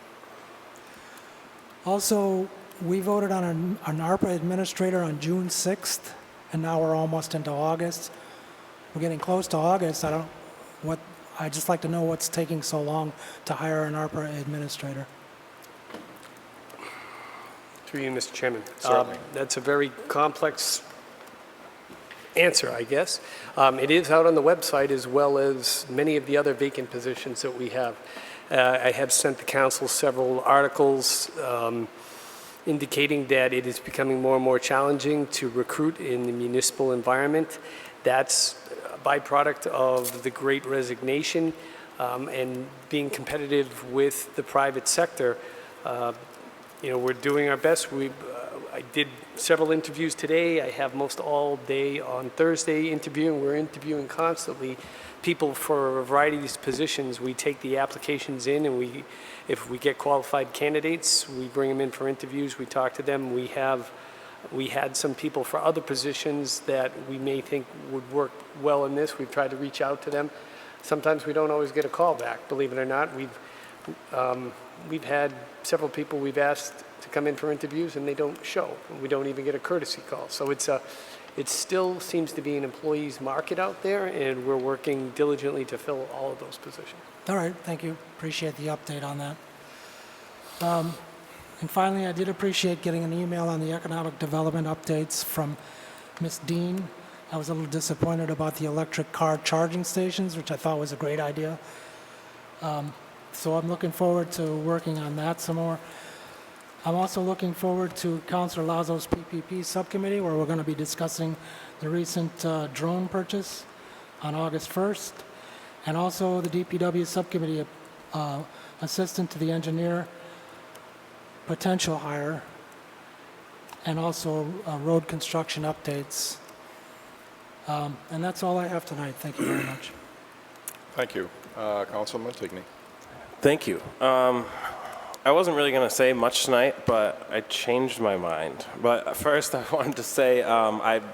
Also, we voted on an ARPA administrator on June 6th, and now we're almost into August. We're getting close to August. I'd just like to know what's taking so long to hire an ARPA administrator. Through you, Mr. Chairman. Certainly. That's a very complex answer, I guess. It is out on the website as well as many of the other vacant positions that we have. I have sent the council several articles indicating that it is becoming more and more challenging to recruit in the municipal environment. That's a byproduct of the Great Resignation and being competitive with the private sector. We're doing our best. I did several interviews today. I have most all day on Thursday interviewing. We're interviewing constantly people for a variety of these positions. We take the applications in, and if we get qualified candidates, we bring them in for interviews. We talk to them. We had some people for other positions that we may think would work well in this. We've tried to reach out to them. Sometimes we don't always get a call back, believe it or not. We've had several people we've asked to come in for interviews, and they don't show. We don't even get a courtesy call. So it still seems to be an employee's market out there, and we're working diligently to fill all of those positions. All right, thank you. Appreciate the update on that. And finally, I did appreciate getting an email on the economic development updates from Ms. Dean. I was a little disappointed about the electric car charging stations, which I thought was a great idea. So I'm looking forward to working on that some more. I'm also looking forward to Councilor Lazo's PPP subcommittee, where we're going to be discussing the recent drone purchase on August 1st, and also the DPW subcommittee assistant to the engineer potential hire, and also road construction updates. And that's all I have tonight. Thank you very much. Thank you. Councilman Tigney. Thank you. I wasn't really going to say much tonight, but I changed my mind. But first, I wanted to say I've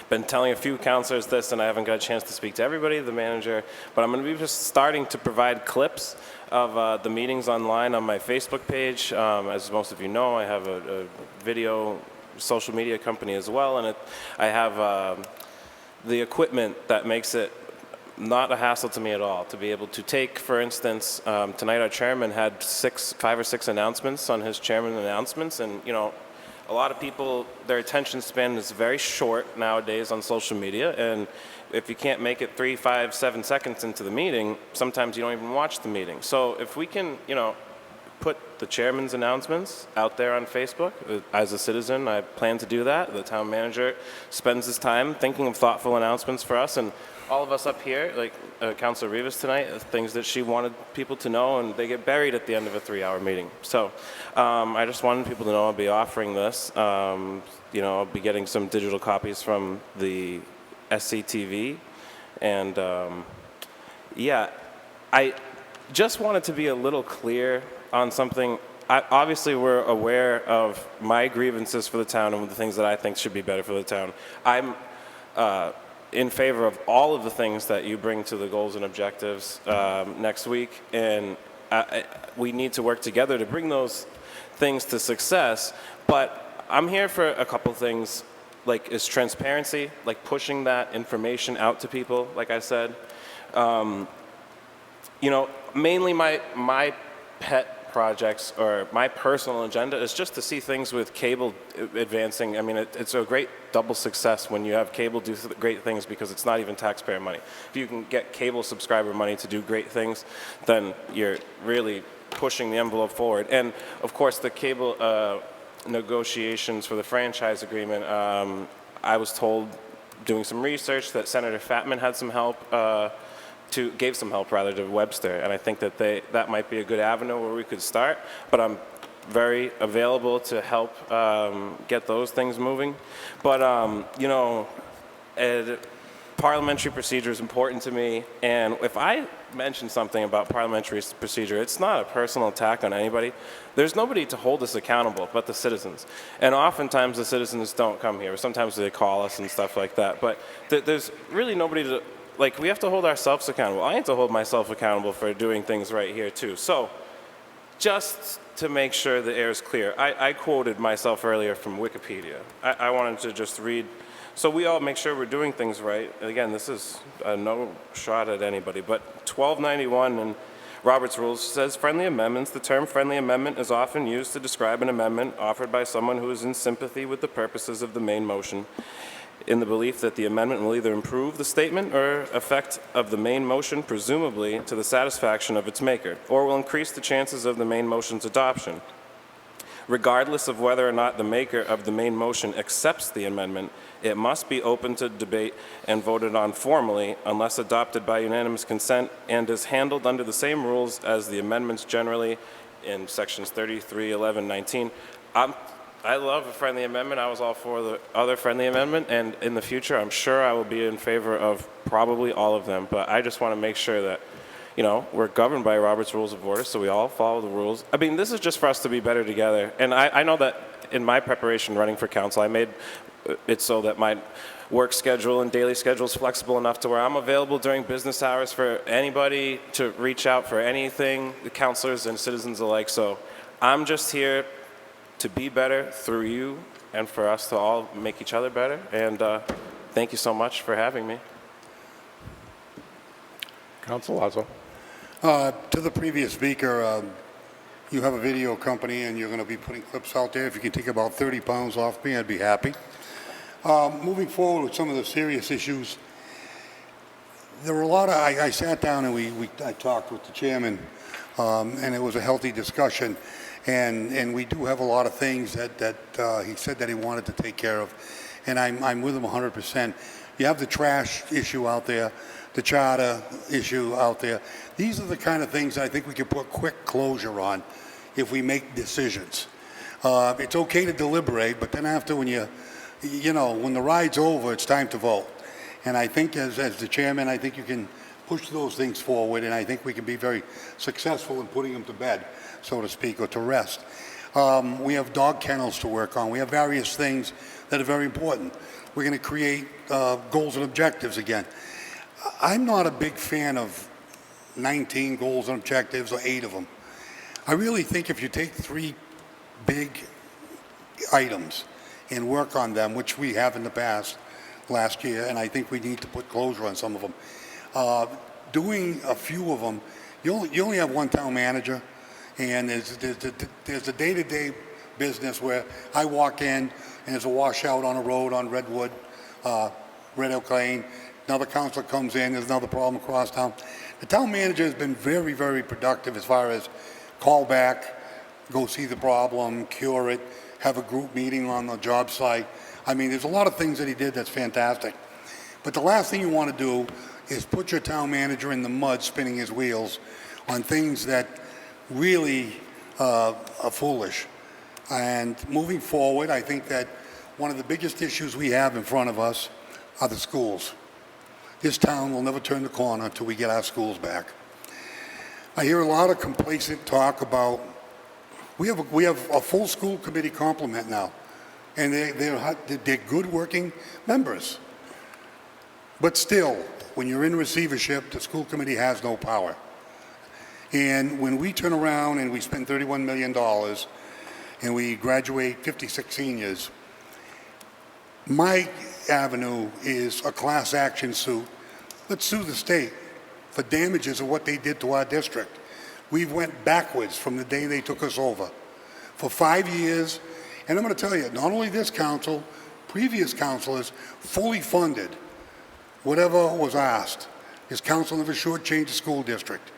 been telling a few councilors this, and I haven't got a chance to speak to everybody, the manager, but I'm going to be just starting to provide clips of the meetings online on my Facebook page. As most of you know, I have a video social media company as well, and I have the equipment that makes it not a hassle to me at all to be able to take, for instance, tonight our chairman had 5 or 6 announcements on his chairman announcements, and a lot of people, their attention span is very short nowadays on social media, and if you can't make it 3, 5, 7 seconds into the meeting, sometimes you don't even watch the meeting. So if we can, put the chairman's announcements out there on Facebook, as a citizen, I plan to do that. The town manager spends his time thinking of thoughtful announcements for us, and all of us up here, like Councilor Rivas tonight, things that she wanted people to know, and they get buried at the end of a 3-hour meeting. So I just wanted people to know I'll be offering this. I'll be getting some digital copies from the SCTV. And I just wanted to be a little clear on something. Obviously, we're aware of my grievances for the town and the things that I think should be better for the town. I'm in favor of all of the things that you bring to the goals and objectives next week, and we need to work together to bring those things to success. But I'm here for a couple things, like is transparency, like pushing that information out to people, like I said. You know, mainly my pet projects or my personal agenda is just to see things with cable advancing. I mean, it's a great double success when you have cable do great things because it's not even taxpayer money. If you can get cable subscriber money to do great things, then you're really pushing the envelope forward. And of course, the cable negotiations for the franchise agreement, I was told doing some research that Senator Fatman had some help gave some help rather to Webster, and I think that that might be a good avenue where we could start. But I'm very available to help get those things moving. But you know, parliamentary procedure is important to me, and if I mention something about parliamentary procedure, it's not a personal attack on anybody. There's nobody to hold us accountable but the citizens, and oftentimes the citizens don't come here. Sometimes they call us and stuff like that, but there's really nobody to. Like, we have to hold ourselves accountable. I have to hold myself accountable for doing things right here, too. So, just to make sure the air is clear, I quoted myself earlier from Wikipedia. I wanted to just read, so we all make sure we're doing things right. And again, this is no shot at anybody, but 1291 in Robert's Rules says, friendly amendments. The term friendly amendment is often used to describe an amendment offered by someone who is in sympathy with the purposes of the main motion, in the belief that the amendment will either improve the statement or effect of the main motion, presumably to the satisfaction of its maker, or will increase the chances of the main motion's adoption. Regardless of whether or not the maker of the main motion accepts the amendment, it must be open to debate and voted on formally unless adopted by unanimous consent and is handled under the same rules as the amendments generally in sections 33, 11, 19. I love a friendly amendment. I was all for the other friendly amendment, and in the future, I'm sure I will be in favor of probably all of them. But I just want to make sure that, you know, we're governed by Robert's Rules of Order, so we all follow the rules. I mean, this is just for us to be better together. And I know that in my preparation running for council, I made it so that my work schedule and daily schedule is flexible enough to where I'm available during business hours for anybody to reach out for anything, the councilors and citizens alike. So I'm just here to be better through you and for us to all make each other better. And thank you so much for having me. Council Lazo. To the previous speaker, you have a video company and you're going to be putting clips out there. If you can take about 30 pounds off me, I'd be happy. Moving forward with some of the serious issues, there were a lot of, I sat down and I talked with the chairman, and it was a healthy discussion. And we do have a lot of things that he said that he wanted to take care of, and I'm with him 100%. You have the trash issue out there, the charter issue out there. These are the kind of things I think we can put quick closure on if we make decisions. It's okay to deliberate, but then after when when the ride's over, it's time to vote. And I think as the chairman, I think you can push those things forward, and I think we can be very successful in putting them to bed, so to speak, or to rest. We have dog kennels to work on. We have various things that are very important. We're going to create goals and objectives again. I'm not a big fan of 19 goals and objectives or 8 of them. I really think if you take 3 big items and work on them, which we have in the past, last year, and I think we need to put closure on some of them. Doing a few of them, you only have one town manager, and there's a day-to-day business where I walk in and there's a washout on a road on Redwood, Red Oak Lane. Another councilor comes in, there's another problem across town. The town manager has been very, very productive as far as call back, go see the problem, cure it, have a group meeting on the job site. I mean, there's a lot of things that he did that's fantastic. But the last thing you want to do is put your town manager in the mud spinning his wheels on things that really are foolish. And moving forward, I think that one of the biggest issues we have in front of us are the schools. This town will never turn the corner until we get our schools back. I hear a lot of complacent talk about, we have a full school committee complement now, and they're good working members. But still, when you're in receivership, the school committee has no power. And when we turn around and we spend $31 million and we graduate 56 seniors, my avenue is a class action suit. Let's sue the state for damages of what they did to our district. We went backwards from the day they took us over. For 5 years, and I'm going to tell you, not only this council, previous councilors fully funded whatever was asked. This council never shortchanged the school district.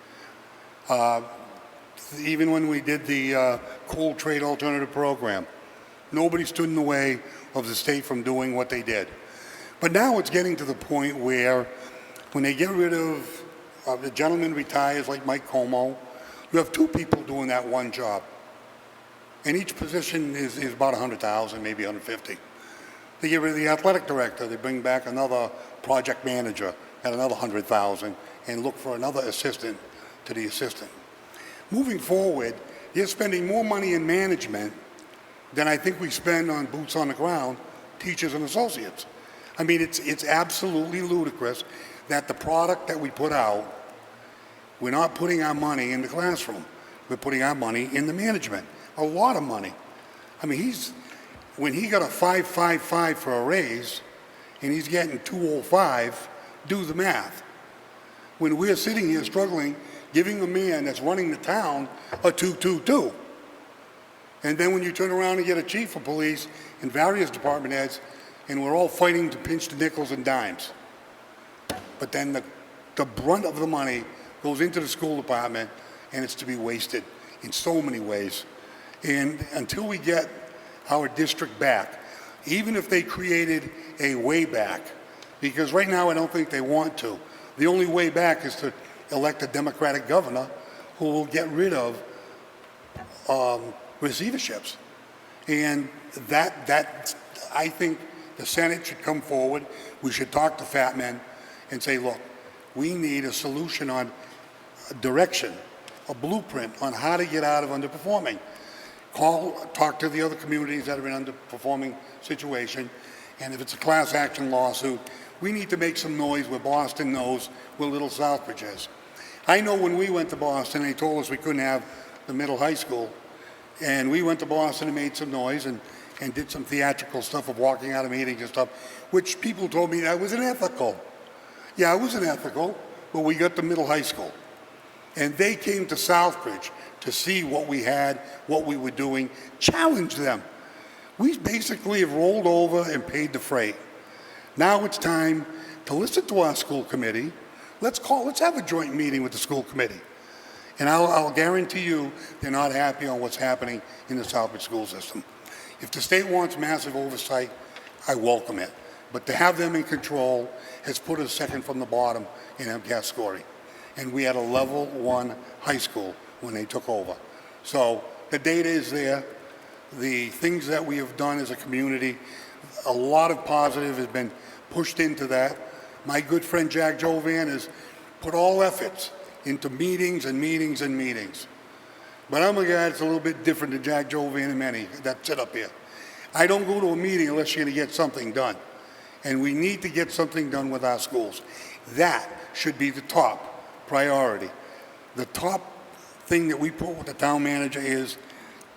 Even when we did the coal trade alternative program, nobody stood in the way of the state from doing what they did. But now it's getting to the point where when they get rid of the gentleman retires like Mike Como, you have two people doing that one job. And each position is about 100,000, maybe 150. They get rid of the athletic director, they bring back another project manager at another 100,000 and look for another assistant to the assistant. Moving forward, they're spending more money in management than I think we spend on boots on the ground, teachers and associates. I mean, it's absolutely ludicrous that the product that we put out, we're not putting our money in the classroom. We're putting our money in the management. A lot of money. I mean, when he got a 555 for a raise and he's getting 205, do the math. When we're sitting here struggling, giving a man that's running the town a 222. And then when you turn around and get a chief of police and various department heads, and we're all fighting to pinch the nickels and dimes. But then the brunt of the money goes into the school department, and it's to be wasted in so many ways. And until we get our district back, even if they created a way back, because right now I don't think they want to. The only way back is to elect a Democratic governor who will get rid of receiverships. And that I think the Senate should come forward. We should talk to Fat Men and say, look, we need a solution on a direction, a blueprint on how to get out of underperforming. Talk to the other communities that are in underperforming situation, and if it's a class action lawsuit, we need to make some noise where Boston knows where Little Southbridge is. I know when we went to Boston, they told us we couldn't have the middle high school, and we went to Boston and made some noise and did some theatrical stuff of walking out of meetings and stuff, which people told me that was unethical. Yeah, it was unethical, but we got the middle high school. And they came to Southbridge to see what we had, what we were doing, challenge them. We basically have rolled over and paid the freight. Now it's time to listen to our school committee. Let's have a joint meeting with the school committee. And I'll guarantee you they're not happy on what's happening in the Southbridge school system. If the state wants massive oversight, I welcome it. But to have them in control has put us second from the bottom in MCAS scoring. And we had a level 1 high school when they took over. So the data is there. The things that we have done as a community, a lot of positive has been pushed into that. My good friend Jack Jovan has put all efforts into meetings and meetings and meetings. But I'm a guy that's a little bit different than Jack Jovan and many that sit up here. I don't go to a meeting unless you're going to get something done. And we need to get something done with our schools. That should be the top priority. The top thing that we put with the town manager is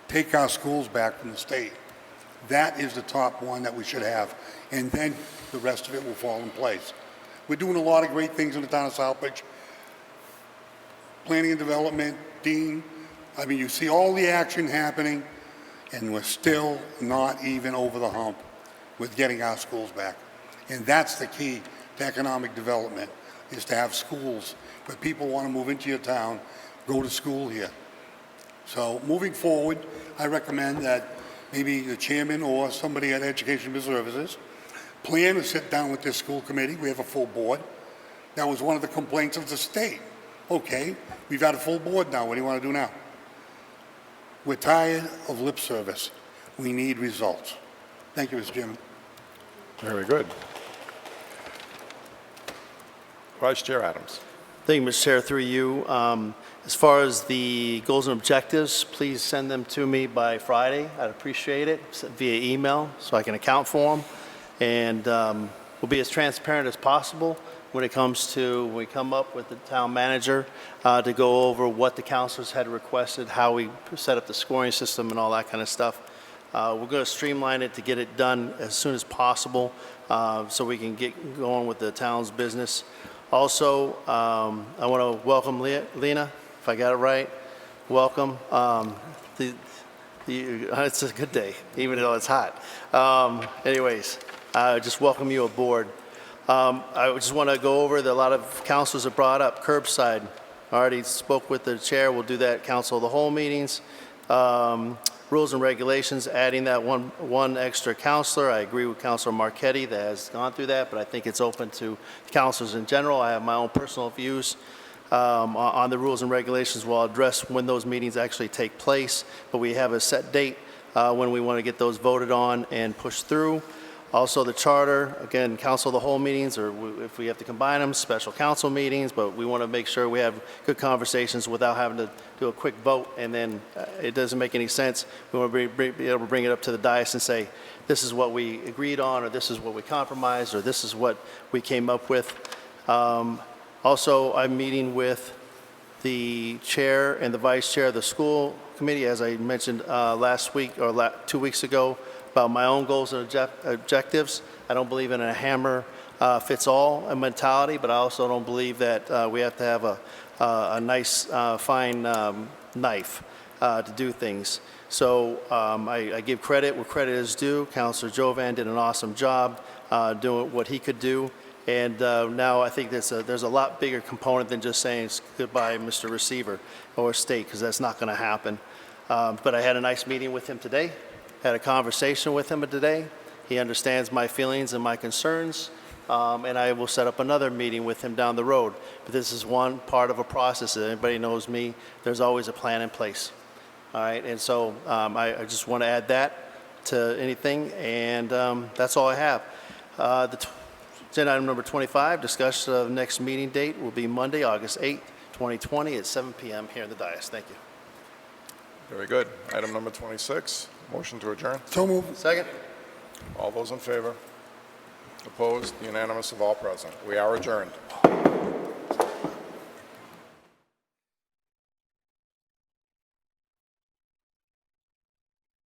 take our schools back from the state. That is the top one that we should have. And then the rest of it will fall in place. We're doing a lot of great things in the town of Southbridge. Planning and development, Dean, I mean, you see all the action happening, and we're still not even over the hump with getting our schools back. And that's the key to economic development, is to have schools where people want to move into your town, go to school here. So moving forward, I recommend that maybe the chairman or somebody at Education and Services plan to sit down with this school committee. We have a full board. That was one of the complaints of the state. Okay, we've got a full board now. What do you want to do now? We're tired of lip service. We need results. Thank you, Mr. Chairman. Very good. Vice Chair Adams. Thank you, Mr. Chair, through you. As far as the goals and objectives, please send them to me by Friday. I'd appreciate it via email so I can account for them. And we'll be as transparent as possible. when it comes to, we come up with the town manager to go over what the councilors had requested, how we set up the scoring system and all that kind of stuff. We're going to streamline it to get it done as soon as possible so we can get going with the town's business. Also, I want to welcome Lena, if I got it right. Welcome. It's a good day, even though it's hot. Anyways, just welcome you aboard. I just want to go over that a lot of councilors have brought up curbside. I already spoke with the chair. We'll do that at council of the whole meetings. Rules and regulations, adding that one extra counselor. I agree with Councilor Marchetti that has gone through that, but I think it's open to councilors in general. I have my own personal views on the rules and regulations. We'll address when those meetings actually take place, but we have a set date when we want to get those voted on and pushed through. Also, the charter, again, council of the whole meetings, or if we have to combine them, special council meetings, but we want to make sure we have good conversations without having to do a quick vote, and then it doesn't make any sense. We want to be able to bring it up to the dais and say, this is what we agreed on, or this is what we compromised, or this is what we came up with. Also, I'm meeting with the chair and the vice chair of the school committee, as I mentioned last week or 2 weeks ago, about my own goals and objectives. I don't believe in a hammer fits all mentality, but I also don't believe that we have to have a nice fine knife to do things. So I give credit where credit is due. Councilor Jovan did an awesome job doing what he could do. And now I think there's a lot bigger component than just saying goodbye, Mr. Receiver or State, because that's not going to happen. But I had a nice meeting with him today. Had a conversation with him today. He understands my feelings and my concerns, and I will set up another meeting with him down the road. But this is one part of a process. Anybody knows me, there's always a plan in place. All right, and so I just want to add that to anything, and that's all I have. Agenda item number 25, discussion of next meeting date will be Monday, August 8th, 2020 at 7 p.m. here in the dais. Thank you. Very good. Item number 26, motion to adjourn. So moved. Second. All those in favor? Opposed? Unanimous of all present. We are adjourned.